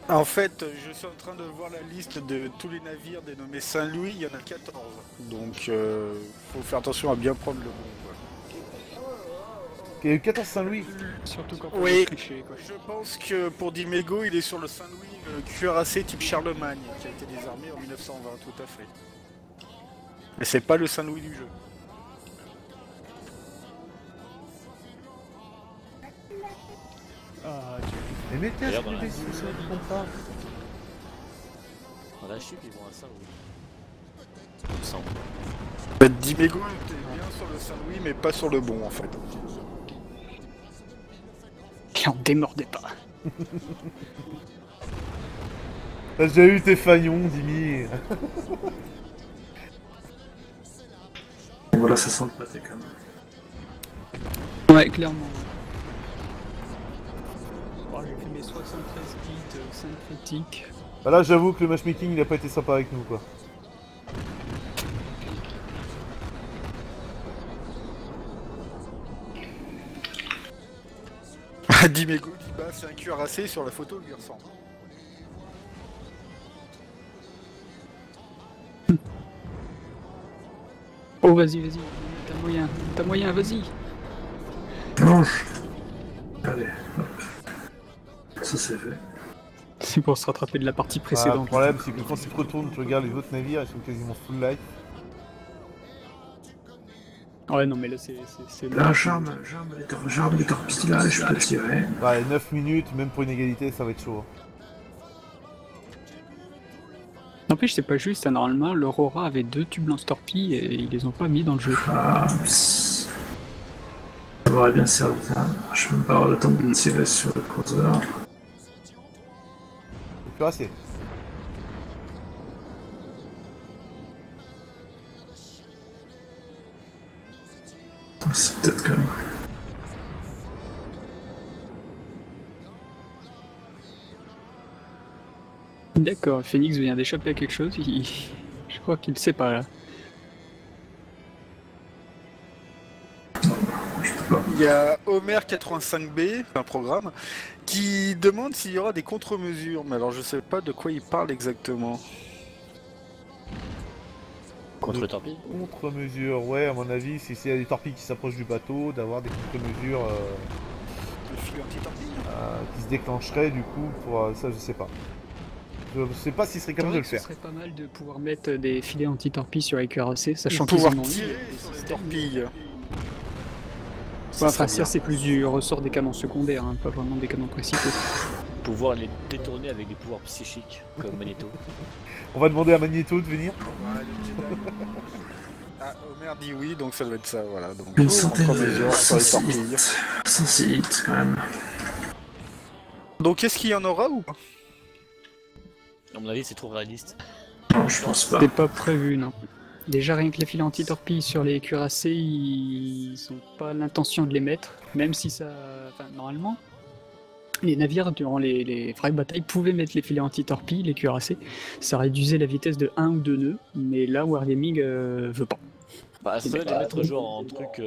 Speaker 5: En fait, je suis en train de voir la liste de tous les navires dénommés Saint-Louis, il y en a 14. Donc, faut faire attention à bien prendre le bon. Quoi.
Speaker 1: Il y a eu 14 Saint-Louis.
Speaker 2: Surtout quand
Speaker 5: Oui.
Speaker 2: on est triché, quoi.
Speaker 5: Je pense que pour Dimego, il est sur le Saint-Louis, le cuirassé type Charlemagne, qui a été désarmé en 1920, tout à fait. Mais c'est pas le Saint-Louis du jeu.
Speaker 2: Ah, Dieu.
Speaker 1: Mais mettez un
Speaker 3: D'ailleurs, dans la-
Speaker 1: vaisseau, ça ne compte pas.
Speaker 3: Dans la chute, ils vont à ça, oui. Il me semble.
Speaker 5: Dimego était bien sur le Saint-Louis, mais pas sur le bon, en fait.
Speaker 2: Et on démordait pas.
Speaker 1: T'as déjà eu tes fagnons, Dimi.
Speaker 4: Voilà, ça sent le pâté quand même.
Speaker 2: Ouais, clairement. Oh, j'ai fait mes 73 hits, 5 critiques.
Speaker 1: Bah là, j'avoue que le matchmaking, il a pas été sympa avec nous, quoi.
Speaker 5: Dimego dit bah c'est un cuirassé, sur la photo il lui ressemble.
Speaker 2: Oh, vas-y, t'as moyen, vas-y.
Speaker 4: Mange. Allez, hop. Ça c'est fait.
Speaker 2: C'est pour se rattraper de la partie
Speaker 1: Ah, le
Speaker 2: précédente.
Speaker 1: problème, c'est que quand tu te retournes, tu regardes les autres navires, ils sont quasiment full life.
Speaker 2: Ouais, non, mais là, c'est
Speaker 4: Là, j'arme les torpilles là, je peux tirer.
Speaker 1: Ouais, 9 minutes, même pour une égalité, ça va être chaud.
Speaker 2: N'empêche, c'est pas juste, hein, normalement, l'Aurora avait 2 tubes lance-torpilles et ils les ont pas mis dans le jeu.
Speaker 4: Ah, ça m'aurait bien servi. Hein. Je vais même pas avoir le temps de tirer sur le croiseur.
Speaker 1: C'est plus assez.
Speaker 4: C'est peut-être quand même.
Speaker 2: D'accord, Phoenix vient d'échapper à quelque chose, je crois qu'il sait pas là.
Speaker 5: Il y a Homer85B, un programme, qui demande s'il y aura des contre-mesures, mais alors je sais pas de quoi il parle exactement.
Speaker 3: Contre le torpille.
Speaker 1: Contre-mesure, ouais, à mon avis, si c'est des torpilles qui s'approchent du bateau, d'avoir des contre-mesures
Speaker 5: Le filet anti-torpille.
Speaker 1: qui se déclencheraient, du coup, pour ça, je sais pas. Je sais pas s'il serait capable de le
Speaker 2: Ce
Speaker 1: faire.
Speaker 2: serait pas mal de pouvoir mettre des filets anti-torpilles sur les cuirassés, sachant
Speaker 5: Ou
Speaker 2: qu'ils
Speaker 5: pouvoir
Speaker 2: en ont mis.
Speaker 5: tirer sur les torpilles.
Speaker 2: Ouais, enfin, ça c'est plus du ressort des canons secondaires, hein, pas vraiment des canons principaux.
Speaker 3: Pouvoir les détourner avec des pouvoirs psychiques, comme Magneto.
Speaker 1: On va demander à Magneto de venir.
Speaker 5: Ouais, le Jedi. Ah, Homer dit oui, donc ça doit être ça, voilà. Donc,
Speaker 4: Une centaine
Speaker 5: contre-mesure
Speaker 4: de
Speaker 5: sur les torpilles.
Speaker 4: 106 hits quand même.
Speaker 5: Donc est-ce qu'il y en aura ou pas?
Speaker 3: À mon avis, c'est trop réaliste.
Speaker 4: Non, je pense pas.
Speaker 2: C'est pas prévu, non. Déjà, rien que les filets anti-torpilles sur les cuirassés, ils ont pas l'intention de les mettre, même si ça. Enfin, normalement, les navires, durant les frag batailles, pouvaient mettre les filets anti-torpilles, les cuirassés. Ça réduisait la vitesse de 1 ou 2 nœuds, mais là, Wargaming veut pas.
Speaker 3: Bah, ça doit les mettre genre en truc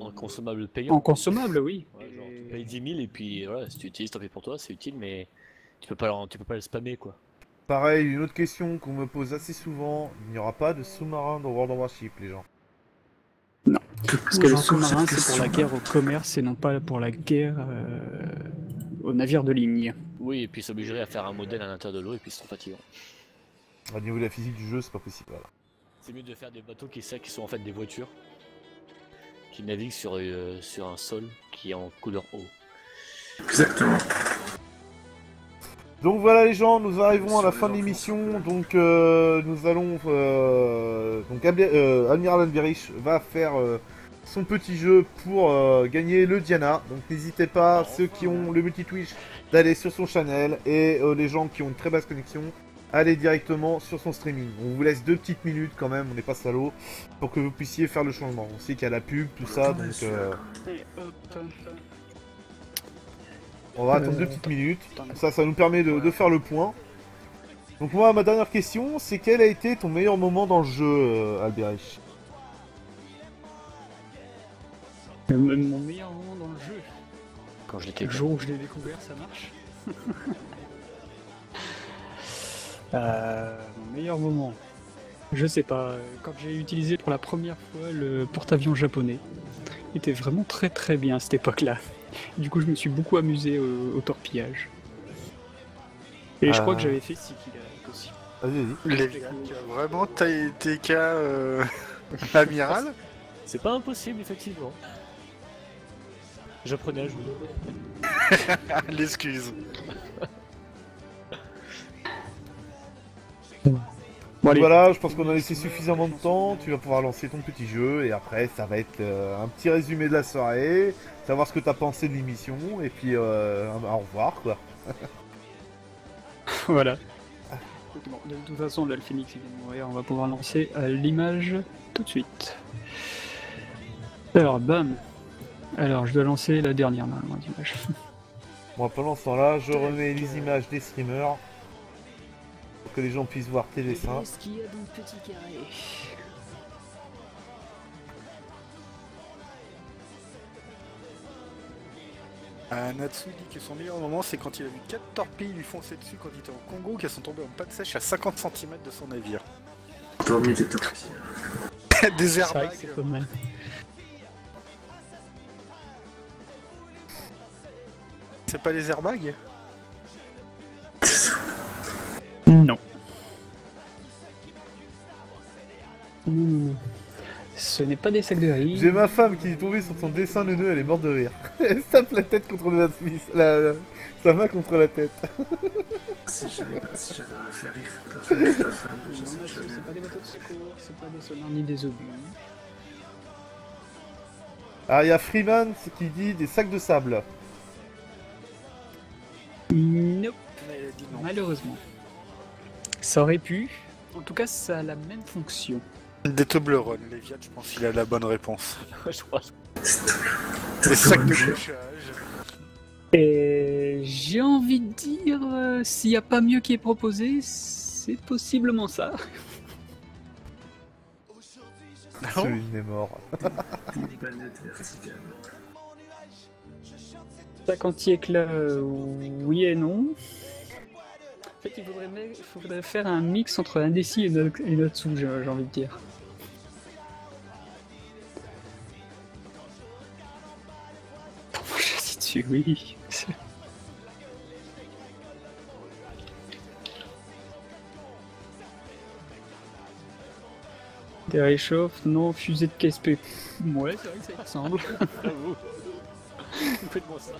Speaker 3: en consommable payant.
Speaker 2: En consommable, oui.
Speaker 3: Ouais, genre, tu payes 10 000 et puis voilà, si tu utilises, tant pis pour toi, c'est utile, mais tu peux pas le spammer quoi.
Speaker 1: Pareil, une autre question qu'on me pose assez souvent, il n'y aura pas de sous-marin dans World of Warship, les gens.
Speaker 2: Parce que le sous-marin, c'est pour la guerre au commerce et non pas pour la guerre aux navires de ligne.
Speaker 3: Oui, et puis s'obligerait à faire un modèle à l'intérieur de l'eau et puis c'est trop fatigant.
Speaker 1: Au niveau de la physique du jeu, c'est pas possible. Voilà.
Speaker 3: C'est mieux de faire des bateaux qui sont en fait des voitures qui naviguent sur un sol qui est en couleur eau.
Speaker 4: Exactement.
Speaker 1: Donc voilà les gens, nous arrivons à la fin de l'émission, donc nous allons... donc Admiral Alberich va faire son petit jeu pour gagner le Diana. Donc n'hésitez pas, ceux qui ont le multi-Twitch, d'aller sur son channel et les gens qui ont une très basse connexion, allez directement sur son streaming. On vous laisse 2 petites minutes quand même, on n'est pas salaud, pour que vous puissiez faire le changement. On sait qu'il y a la pub, tout ça, donc
Speaker 2: Et hop.
Speaker 1: on va attendre 2 petites minutes. Ça nous permet de faire le point. Donc moi, ma dernière question, c'est quel a été ton meilleur moment dans le jeu, Alberic?
Speaker 2: Mon meilleur moment dans le jeu.
Speaker 3: Quand je l'étais.
Speaker 2: Le jour où je l'ai découvert, ça marche. Mon meilleur moment. Je sais pas, quand j'ai utilisé pour la première fois le porte-avions japonais, il était vraiment très très bien à cette époque-là. Du coup, je me suis beaucoup amusé au torpillage. Et je crois que j'avais fait 6 kills avec aussi.
Speaker 1: Vas-y.
Speaker 5: Léviat, vraiment TK amiral?
Speaker 3: C'est pas impossible, effectivement. J'apprenais à jouer.
Speaker 5: L'excuse.
Speaker 2: Bon, allez.
Speaker 1: Voilà, je pense qu'on a laissé suffisamment de temps. Tu vas pouvoir lancer ton petit jeu et après, ça va être un petit résumé de la soirée, savoir ce que t'as pensé de l'émission et puis au revoir quoi.
Speaker 2: Voilà. Bon, de toute façon, là, le phénix il vient de mourir, on va pouvoir lancer l'image tout de suite. Alors, bam. Alors, je dois lancer la dernière image.
Speaker 1: Bon, pendant ce temps-là, je remets les images des streamers pour que les gens puissent voir tes dessins.
Speaker 2: Qu'est-ce qu'il y a dans le petit carré?
Speaker 5: Natsu dit que son meilleur moment, c'est quand il a vu 4 torpilles lui foncer dessus quand il était au Congo, qu'elles sont tombées en panne sèche à 50 cm de son navire.
Speaker 4: Parmi des torpilles.
Speaker 5: Des
Speaker 2: C'est vrai
Speaker 5: airbags.
Speaker 2: que c'est pas mal.
Speaker 5: C'est pas les airbags?
Speaker 2: Non. Non. Ce n'est pas des sacs de riz.
Speaker 1: J'ai ma femme qui est tombée sur son dessin de nœud, elle est morte de rire. Elle se tape la tête contre sa main contre la tête.
Speaker 4: Si j'avais à faire rire ta femme,
Speaker 2: Non,
Speaker 4: je sais
Speaker 2: monsieur,
Speaker 4: très bien.
Speaker 2: c'est pas des bateaux de secours, c'est pas des sonars ni des obus.
Speaker 1: Ah, il y a Freeman qui dit des sacs de sable.
Speaker 2: Nope,
Speaker 5: Elle a dit non.
Speaker 2: malheureusement. Ça aurait pu. En tout cas, ça a la même fonction.
Speaker 5: Des Toblerone, Léviat, je pense qu'il a la bonne réponse.
Speaker 3: Je crois.
Speaker 5: Des sacs de
Speaker 4: Toblerone.
Speaker 5: couchage.
Speaker 2: Et j'ai envie de dire, s'il n'y a pas mieux qui est proposé, c'est possiblement ça.
Speaker 1: Celui est mort.
Speaker 4: Des bannettes verticales.
Speaker 2: Ça anti-éclat, oui et non. En fait, il faudrait faire un mix entre Indécis et Natsu, j'ai envie de dire. Je suis dessus, oui. Des réchauffes, non, fusée de KSP. Ouais, c'est vrai que ça y ressemble.
Speaker 3: J'avoue. Faites-moi ça.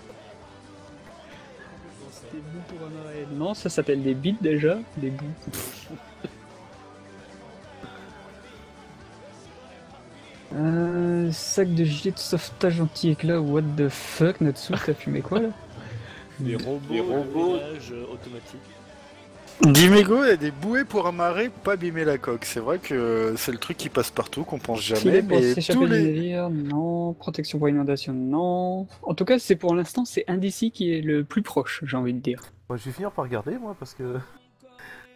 Speaker 2: Des bouts pour amarrer. Non, ça s'appelle des bits déjà, des bouts. Sac de gilet de sauvetage anti-éclat, what the fuck, Natsu, t'as fumé quoi là?
Speaker 3: Des robots de ménage automatiques.
Speaker 5: Dimego a des bouées pour amarrer, pas abîmer la coque. C'est vrai que c'est le truc qui passe partout, qu'on pense jamais,
Speaker 2: Filet pour
Speaker 5: mais
Speaker 2: s'échapper
Speaker 5: tous
Speaker 2: du
Speaker 5: les...
Speaker 2: navire, non. Protection pour inondation, non. En tout cas, c'est pour l'instant, c'est Indécis qui est le plus proche, j'ai envie de dire.
Speaker 1: Moi, je vais finir par regarder, moi, parce que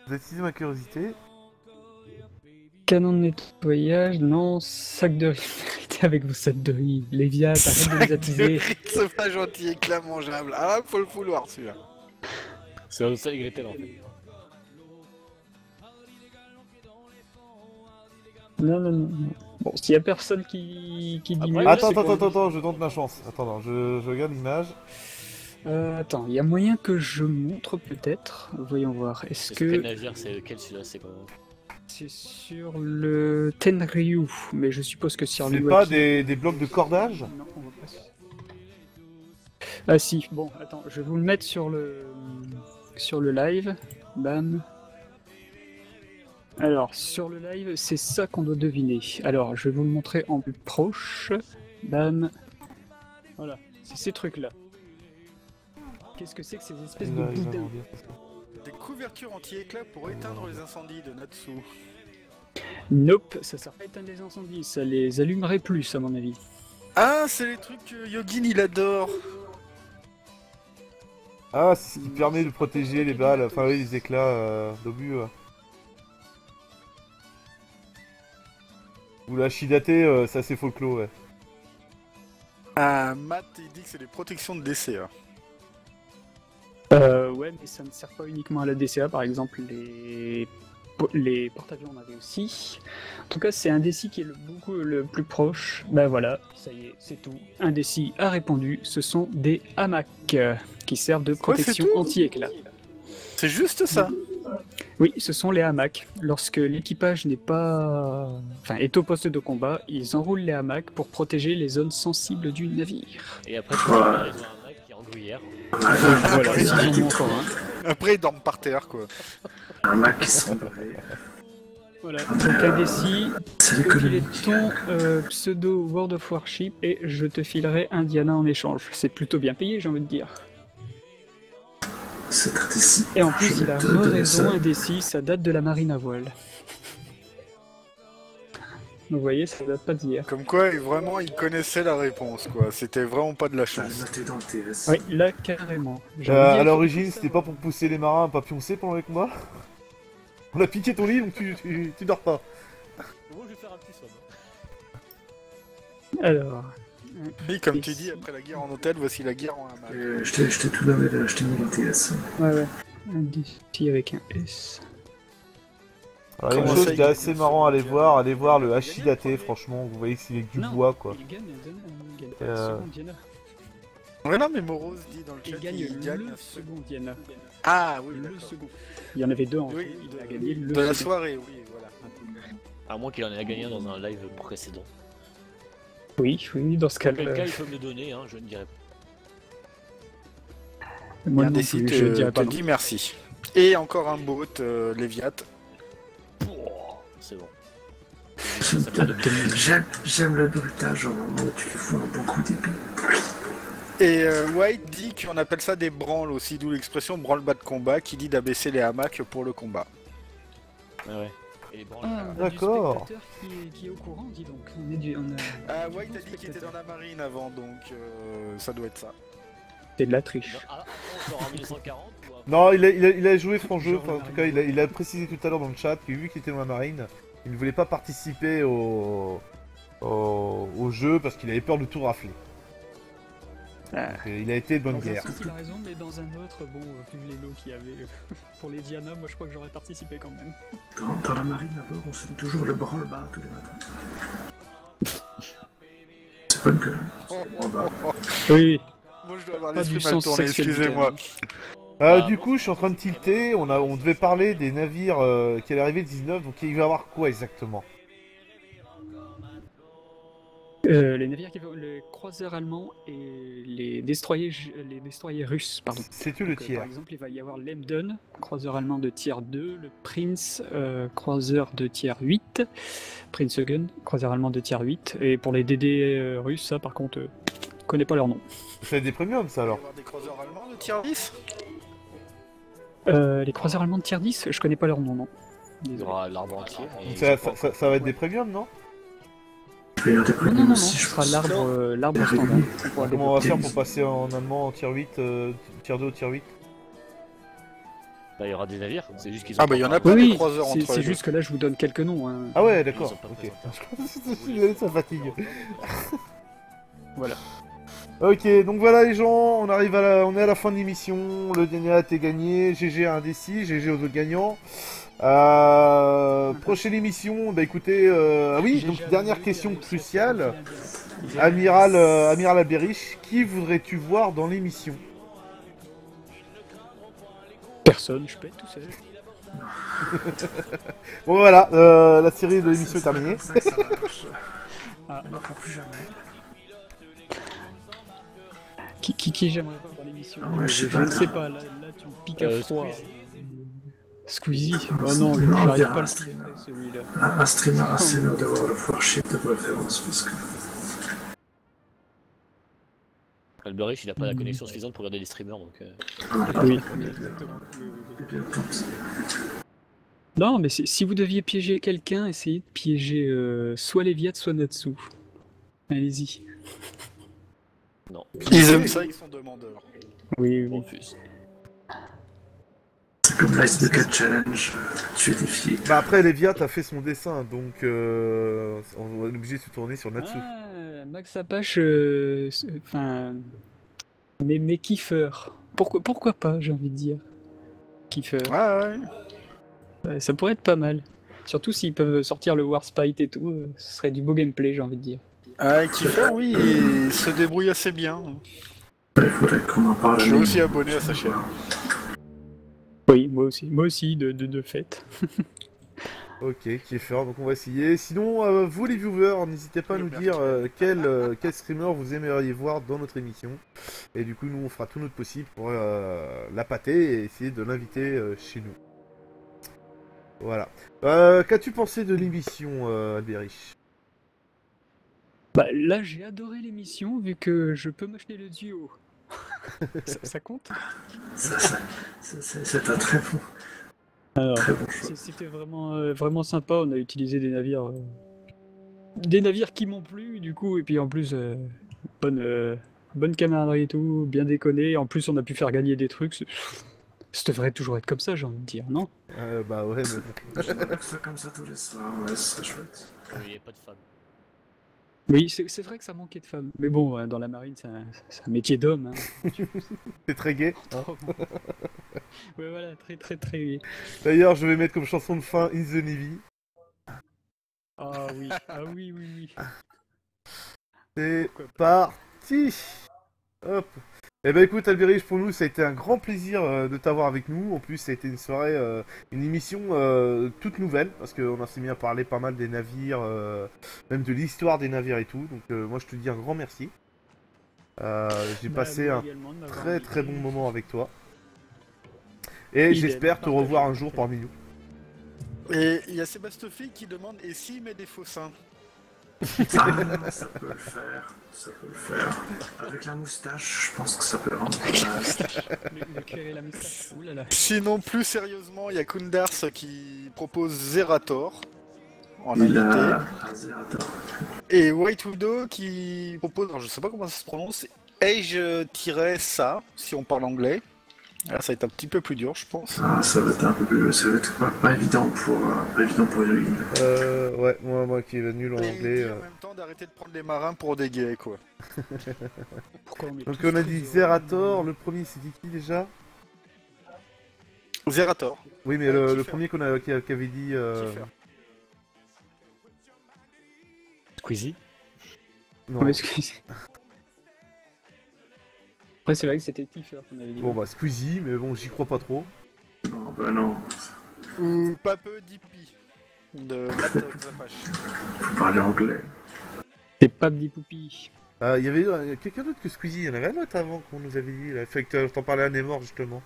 Speaker 1: vous attisez ma curiosité.
Speaker 2: Canon de nettoyage, non. Sac de riz, arrêtez avec vos sacs de riz. Léviat, arrête de les attiser.
Speaker 5: C'est pas gentil, éclat mangeable. Ah, faut le vouloir celui-là.
Speaker 3: C'est un seul Gretel en fait.
Speaker 2: Non. Bon, s'il y a personne qui dit
Speaker 3: Après,
Speaker 2: mieux,
Speaker 1: Attends,
Speaker 2: c'est qu'on-
Speaker 1: attends, je tente ma chance. Attends, non, je regarde l'image.
Speaker 2: Attends, il y a moyen que je montre peut-être. Voyons voir. Est-ce
Speaker 3: C'est sur quel
Speaker 2: que
Speaker 3: navire? C'est lequel celui-là? C'est quoi?
Speaker 2: c'est sur le Tenryu? Mais je suppose que sur
Speaker 1: C'est
Speaker 2: le
Speaker 1: pas
Speaker 2: Waki-
Speaker 1: des blocs de cordage?
Speaker 2: Non, on va pas. Ah si, bon, attends, je vais vous le mettre sur le live. Bam. Alors, sur le live, c'est ça qu'on doit deviner. Alors, je vais vous le montrer en plus proche. Bam. Voilà, c'est ces trucs-là. Qu'est-ce que c'est que ces espèces de boudins?
Speaker 5: Des couvertures anti-éclat pour éteindre les incendies de Natsu.
Speaker 2: Nope, ça sert pas à éteindre les incendies, ça les allumerait plus à mon avis.
Speaker 5: Ah, c'est les trucs que Yogin il adore.
Speaker 1: Ah, c'est ce qui permet de protéger les balles, enfin oui, les éclats d'obus. Ou la Shidate, ça c'est folklore, ouais.
Speaker 5: Ah, Matt il dit que c'est des protections de décès. Hein.
Speaker 2: Ouais, mais ça ne sert pas uniquement à la DCA, par exemple, les porte-avions en avaient aussi. En tout cas, c'est un déci qui est beaucoup le plus proche. Ben voilà, ça y est, c'est tout. Un déci a répondu, ce sont des hamacs qui servent de protection
Speaker 5: tout
Speaker 2: anti-éclat.
Speaker 5: C'est juste ça.
Speaker 2: Oui, ce sont les hamacs. Lorsque l'équipage n'est pas... Enfin, est au poste de combat, ils enroulent les hamacs pour protéger les zones sensibles du navire.
Speaker 3: Et après, ils ont un mec qui est en gruyère.
Speaker 2: Voilà,
Speaker 4: c'est
Speaker 2: c'est
Speaker 4: qui
Speaker 2: encore un.
Speaker 5: Après ils dorment par terre quoi.
Speaker 4: Un Mac qui semble.
Speaker 2: Voilà, donc un déci,
Speaker 4: C'est
Speaker 2: filer
Speaker 4: l'économie.
Speaker 2: ton pseudo World of Warship et je te filerai un Diana en échange. C'est plutôt bien payé, j'ai envie de dire.
Speaker 4: C'est très décis.
Speaker 2: Et en plus,
Speaker 4: Je
Speaker 2: il a
Speaker 4: vais te donner
Speaker 2: raison,
Speaker 4: ça.
Speaker 2: un déci, ça date de la marine à voile. Donc vous voyez, ça date pas d'hier.
Speaker 5: Comme quoi vraiment ils connaissaient la réponse quoi. C'était vraiment pas de la
Speaker 4: Je vais le
Speaker 5: chance.
Speaker 4: noter dans le TS.
Speaker 2: Oui, là, carrément. J'ai envie de
Speaker 1: À
Speaker 2: dire-
Speaker 1: l'origine, c'était pas pour pousser les marins à pas pioncer pendant les combats. On a piqué ton lit, donc tu dors pas.
Speaker 3: Moi, je vais faire un petit somme.
Speaker 2: Alors,
Speaker 5: Oui, comme tu dis, après la guerre en hôtel, voici la guerre en hamac.
Speaker 4: Je t'ai tout donné là, je t'ai mis dans le TS.
Speaker 2: ouais. Un déci avec un S.
Speaker 1: Alors, il y a une
Speaker 5: Comment
Speaker 1: chose
Speaker 5: ça,
Speaker 1: qui est
Speaker 5: il-
Speaker 1: assez marrant à aller voir le Hashidate, franchement, vous voyez que c'est avec du bois quoi.
Speaker 2: Il gagne, il gagne pas
Speaker 1: Euh,
Speaker 2: le second Diana.
Speaker 5: Ouais, non, mais Moros dit dans le chat
Speaker 2: Il gagne
Speaker 5: qu'il gagne
Speaker 2: le
Speaker 5: un
Speaker 2: second Diana.
Speaker 5: Ah oui,
Speaker 2: Le
Speaker 5: d'accord.
Speaker 2: second. Il y en avait deux en
Speaker 5: Oui,
Speaker 2: tout, il a gagné le
Speaker 5: de la
Speaker 2: second.
Speaker 5: soirée, oui, voilà.
Speaker 3: À moins qu'il en ait gagné un dans un live précédent.
Speaker 2: Oui, dans ce cas
Speaker 3: Quel cas il peut me le donner, hein, je ne dirais pas.
Speaker 2: moi
Speaker 5: Un
Speaker 2: non
Speaker 5: décide
Speaker 2: plus, je dirais
Speaker 5: te
Speaker 2: pas non.
Speaker 5: dit merci. Et encore un bot, Léviat.
Speaker 3: C'est bon.
Speaker 4: J'aime le bruitage au moment où tu lui fous un bon coup d'épée.
Speaker 5: Et White dit qu'on appelle ça des branles aussi, d'où l'expression branle-bas de combat, qui dit d'abaisser les hamacs pour le combat.
Speaker 3: Ah ouais. Et les branles.
Speaker 2: Ah, on a
Speaker 1: D'accord.
Speaker 2: du spectateur qui est au courant, dis donc. On a...
Speaker 5: Ah, White a dit qu'il était dans la marine avant, donc ça doit être ça.
Speaker 2: C'est de la triche.
Speaker 3: Ah, genre en 1940 ou après?
Speaker 1: Non, il a joué franc jeu,
Speaker 2: Genre
Speaker 1: enfin, en
Speaker 2: la
Speaker 1: tout cas il a précisé tout à l'heure dans le chat que vu qu'il était dans la marine, il ne voulait pas participer au jeu parce qu'il avait peur de tout rafler.
Speaker 2: Ah.
Speaker 1: Donc, il a été de bonne
Speaker 2: Dans un
Speaker 1: guerre.
Speaker 2: sens, il a raison, mais dans un autre, bon, vu les lots qu'il y avait pour les Diana, moi je crois que j'aurais participé quand même.
Speaker 4: Dans la marine, d'abord, on se fait toujours le branle-bas tous les matins. C'est fun que.
Speaker 2: Oui,
Speaker 5: Moi je dois avoir
Speaker 2: Pas du
Speaker 5: l'esprit mal
Speaker 2: sens
Speaker 5: tourné,
Speaker 2: sexuel du
Speaker 5: excusez-moi.
Speaker 1: Du coup, je suis en train de tilter. On devait parler des navires qui allaient arriver le 19, donc il va y avoir quoi exactement?
Speaker 2: les navires qui vont, les croiseurs allemands et les destroyers russes, pardon.
Speaker 1: C'est-tu le
Speaker 2: Donc,
Speaker 1: tiers?
Speaker 2: par exemple, il va y avoir l'Emden, croiseur allemand de tier 2, le Prince, croiseur de tier 8, Prince Eugen, croiseur allemand de tier 8, et pour les DD russes, ça par contre, je connais pas leur nom.
Speaker 1: C'est des premiums ça
Speaker 5: Il va y
Speaker 1: alors.
Speaker 5: avoir des croiseurs allemands de tier 10
Speaker 2: Les croiseurs allemands de tier 10, je connais pas leur nom, non.
Speaker 3: Il y
Speaker 2: Désolé.
Speaker 3: aura l'arbre entier. et
Speaker 1: Ça va être des premiums, non?
Speaker 4: Il va y avoir des
Speaker 2: Non,
Speaker 4: premiums
Speaker 2: non, non,
Speaker 4: aussi,
Speaker 2: ce
Speaker 4: je
Speaker 2: sera
Speaker 4: pense.
Speaker 2: l'arbre standard.
Speaker 1: Comment on va faire pour passer en allemand en tier 8, tier 2 ou tier 8?
Speaker 3: Bah, il y aura des navires, c'est juste qu'ils ont.
Speaker 5: Ah bah, il y en a
Speaker 3: pas
Speaker 5: pas
Speaker 2: Oui,
Speaker 5: des croiseurs entre
Speaker 2: c'est
Speaker 5: les
Speaker 2: juste que là je vous donne quelques noms. Hein.
Speaker 1: Ah ouais,
Speaker 3: Ils
Speaker 1: d'accord.
Speaker 3: sont pas
Speaker 1: Ok.
Speaker 3: présentés.
Speaker 1: Ça fatigue.
Speaker 2: Voilà.
Speaker 1: Ok, donc voilà les gens, on est à la fin de l'émission. Le dernier a été gagné. GG a un décis, GG aux autres gagnants. Prochaine émission, bah écoutez, ah oui, donc dernière question cruciale. Amiral Alberich, qui voudrais-tu voir dans l'émission?
Speaker 2: Personne, je peux être tout seul.
Speaker 1: Bon voilà, la série de l'émission est terminée.
Speaker 4: C'est comme ça que ça marche.
Speaker 2: Ah,
Speaker 4: On n'en fera plus jamais.
Speaker 2: qui j'aimerais voir dans l'émission
Speaker 4: Ah ouais, je sais
Speaker 2: Je
Speaker 4: pas,
Speaker 2: ne
Speaker 4: là.
Speaker 2: sais pas, là tu me piques à froid. Squeezie. Oh non,
Speaker 4: Non, on
Speaker 2: j'arrive
Speaker 4: dirait
Speaker 2: pas à
Speaker 4: un
Speaker 2: le
Speaker 4: streamer.
Speaker 2: filtrer, celui-là.
Speaker 4: Un streamer de World of Warship de préférence, parce que...
Speaker 3: Alberich, il a pas la connexion suffisante pour regarder les streamers, donc...
Speaker 2: Oui.
Speaker 4: Il est bien tenté.
Speaker 2: Non, mais si vous deviez piéger quelqu'un, essayez de piéger soit Léviat, soit Natsu. Allez-y.
Speaker 3: Non,
Speaker 5: Ils aiment ça, ils sont demandeurs.
Speaker 2: Oui,
Speaker 3: je
Speaker 2: oui.
Speaker 3: refuse.
Speaker 4: C'est comme l'Ice Bucket Challenge, tu es défié.
Speaker 1: Bah après, Léviat a fait son dessin, donc on est obligé de se tourner sur Natsu.
Speaker 2: Ah, Max Apache, enfin, mais Kiefer. Pourquoi pas, j'ai envie de dire. Kiefer.
Speaker 5: Ah ouais.
Speaker 2: Ouais, ça pourrait être pas mal. Surtout s'ils peuvent sortir le Warspite et tout, ce serait du beau gameplay, j'ai envie de dire.
Speaker 5: Ah, Kiefer, oui, il se débrouille assez bien.
Speaker 4: Il faudrait qu'on en parle.
Speaker 5: Je suis aussi abonné à sa chaîne.
Speaker 2: Oui, moi aussi, de fait.
Speaker 1: Ok, Kiefer, donc on va essayer. Sinon, vous les viewers, n'hésitez pas à nous dire quel streamer vous aimeriez voir dans notre émission. Et du coup, nous, on fera tout notre possible pour la pâter et essayer de l'inviter chez nous. Voilà. Qu'as-tu pensé de l'émission, Alberich?
Speaker 2: Bah là, j'ai adoré l'émission, vu que je peux m'acheter le duo. ça compte?
Speaker 4: C'est un très bon,
Speaker 2: Alors,
Speaker 4: très bon choix.
Speaker 2: c'était vraiment sympa, on a utilisé des navires qui m'ont plu, du coup, et puis en plus, bonne camaraderie et tout, bien déconné, en plus on a pu faire gagner des trucs, ça devrait toujours être comme ça, j'ai envie de dire, non?
Speaker 1: Bah ouais, mais bon.
Speaker 4: J'aimerais que ça comme ça tous les soirs, ouais, ce serait chouette.
Speaker 3: Il n'y a pas de femmes.
Speaker 2: Oui, c'est vrai que ça manquait de femmes, mais bon, dans la marine, c'est un métier d'homme, hein.
Speaker 1: C'est très gai. Hein.
Speaker 2: Ouais, voilà, très...
Speaker 1: D'ailleurs, je vais mettre comme chanson de fin In the Navy.
Speaker 2: Ah oui.
Speaker 1: C'est
Speaker 2: Pourquoi pas.
Speaker 1: parti. Hop. Eh ben écoute Alberich, pour nous ça a été un grand plaisir de t'avoir avec nous. En plus ça a été une soirée, une émission toute nouvelle parce qu'on s'est mis à parler pas mal des navires, même de l'histoire des navires et tout. Donc moi je te dis un grand merci. J'ai passé
Speaker 2: moi
Speaker 1: un
Speaker 2: également de m'avoir
Speaker 1: très
Speaker 2: invité.
Speaker 1: bon moment avec toi. Et
Speaker 2: Idem,
Speaker 1: j'espère te
Speaker 2: partagé,
Speaker 1: revoir un jour
Speaker 2: parfait.
Speaker 1: parmi nous.
Speaker 5: Et il y a Sébastophi qui demande et s'il met des faux seins?
Speaker 4: Ah, ça peut le faire. Avec la moustache, je pense que ça peut rendre pas mal.
Speaker 2: Le cuir et la moustache. Ouh là là.
Speaker 5: Sinon, plus sérieusement, il y a Kundars qui propose Zerator en
Speaker 4: Il
Speaker 5: invité.
Speaker 4: a un Zerator.
Speaker 5: Et White Widow qui propose, alors je sais pas comment ça se prononce, Age-ça, si on parle anglais. Là, ça va être un petit peu plus dur, je pense.
Speaker 4: Ah, ça va être un peu plus, ça va être pas évident pour Irving.
Speaker 1: Ouais, moi qui est nul en
Speaker 5: Et il
Speaker 1: anglais.
Speaker 5: dit en même temps d'arrêter de prendre les marins pour des gays, quoi.
Speaker 2: Pourquoi on met
Speaker 1: Donc
Speaker 2: tous
Speaker 1: on a
Speaker 2: ces
Speaker 1: dit
Speaker 2: euros
Speaker 1: Zerator, le premier c'était qui déjà?
Speaker 5: Zerator.
Speaker 1: Oui mais
Speaker 5: Kiefer.
Speaker 1: le premier qui avait dit...
Speaker 5: Kiefer.
Speaker 3: Squeezie.
Speaker 1: Non.
Speaker 2: Ouais, excusez. Après, c'est vrai que c'était Kiefer qu'on avait dit.
Speaker 1: Bon bah Squeezie, mais bon j'y crois pas trop.
Speaker 4: Non, bah non,
Speaker 5: Ou Pape Dippy de Matt Zapache.
Speaker 4: faut parler anglais.
Speaker 2: C'est pas Bdi Poupi.
Speaker 1: Il y avait quelqu'un d'autre que Squeezie, il y en avait un autre avant qu'on nous avait dit, là. Fait que je t'en parlais un est mort justement.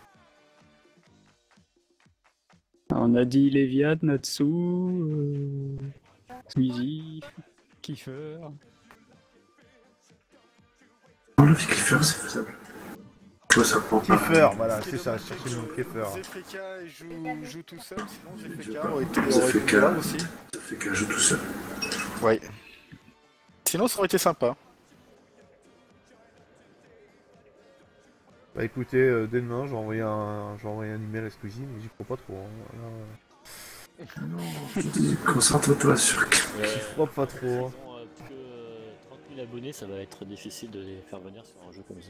Speaker 2: On a dit Léviat, Natsu, Squeezie, Kiefer.
Speaker 4: Non, le Kiefer, c'est faisable. Ouais, ça prend pas.
Speaker 1: Kiefer, voilà,
Speaker 5: Ce qui
Speaker 1: c'est
Speaker 5: est
Speaker 1: ça,
Speaker 5: dommage,
Speaker 1: je cherchais le nom,
Speaker 5: c'est que
Speaker 1: Kiefer.
Speaker 5: Zefeka joue tout seul, sinon
Speaker 4: Je
Speaker 5: Zefeka
Speaker 4: sais pas.
Speaker 5: aurait été
Speaker 4: Zefeka.
Speaker 5: là aussi.
Speaker 4: Ça fait qu'un jeu tout seul.
Speaker 5: Ouais. Sinon, ça aurait été sympa.
Speaker 1: Bah écoutez, dès demain, j'ai envoyé un email à Squeezie, mais j'y crois pas trop. Hein.
Speaker 4: Non, je te dis, concentre-toi sur.
Speaker 1: J'y crois pas trop. Hein.
Speaker 3: Plus que 30 000 abonnés, ça va être difficile de les faire venir sur un jeu comme ça.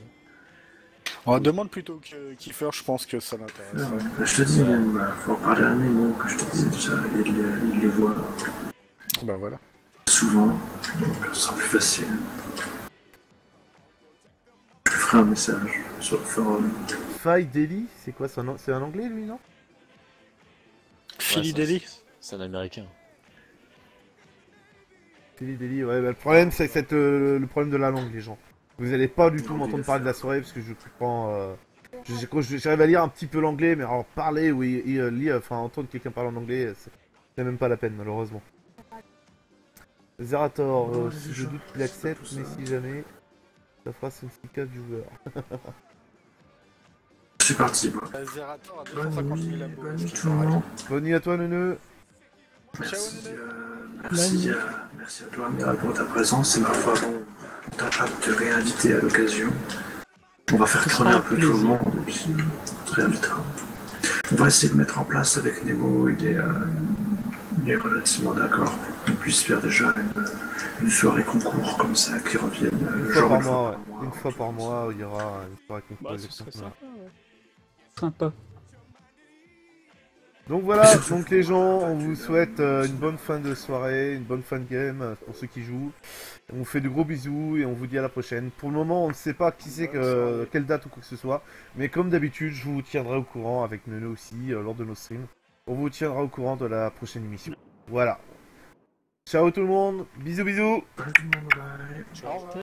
Speaker 5: On demande plutôt que Kiefer, je pense que ça l'intéresse.
Speaker 4: Non, je te dis même, faut en parler à mes mots que je te disais déjà, il les voit
Speaker 5: Bah voilà.
Speaker 4: souvent, donc ce sera plus facile. Je lui ferai un message sur le forum.
Speaker 1: Faye Daily, c'est quoi? C'est un anglais lui, non?
Speaker 5: Philly
Speaker 3: Ouais,
Speaker 5: Daily.
Speaker 3: C'est un américain.
Speaker 1: Philly Daily, ouais, bah, le problème c'est le problème de la langue, les gens. Vous allez pas du tout m'entendre parler de la soirée parce que je J'arrive à lire un petit peu l'anglais, mais alors parler ou lire, enfin entendre quelqu'un parler en anglais, c'est même pas la peine malheureusement. Zerator, je doute qu'il accepte, mais si jamais, ça fera son sticker viewer.
Speaker 4: C'est parti, moi.
Speaker 5: Zerator à
Speaker 4: Bonne
Speaker 5: 250
Speaker 4: nuit,
Speaker 5: 000 abos.
Speaker 4: bonne nuit tout le monde.
Speaker 1: Bonne nuit à toi, Neuneu.
Speaker 4: Merci, merci à toi, Mira, pour ta présence. Et ma foi, bon, on t'a pas te réinviter à l'occasion. On va faire tourner un peu tout le monde et puis on te réinvitera. On va essayer de mettre en place avec Nemo, il est relativement d'accord qu'on puisse faire déjà une soirée concours comme ça qui revienne
Speaker 1: Une fois par mois, il y aura une soirée concours.
Speaker 2: Bah, ce serait sympa, ouais. Sympa.
Speaker 1: Donc voilà, donc les gens, on vous souhaite une bonne fin de soirée, une bonne fin de game pour ceux qui jouent. On vous fait de gros bisous et on vous dit à la prochaine. Pour le moment, on ne sait pas qui c'est, quelle date ou quoi que ce soit. Mais comme d'habitude, je vous tiendrai au courant avec Neuneu aussi lors de nos streams. On vous tiendra au courant de la prochaine émission. Voilà. Ciao tout le monde, bisous bisous.
Speaker 4: Bye.
Speaker 5: Au revoir.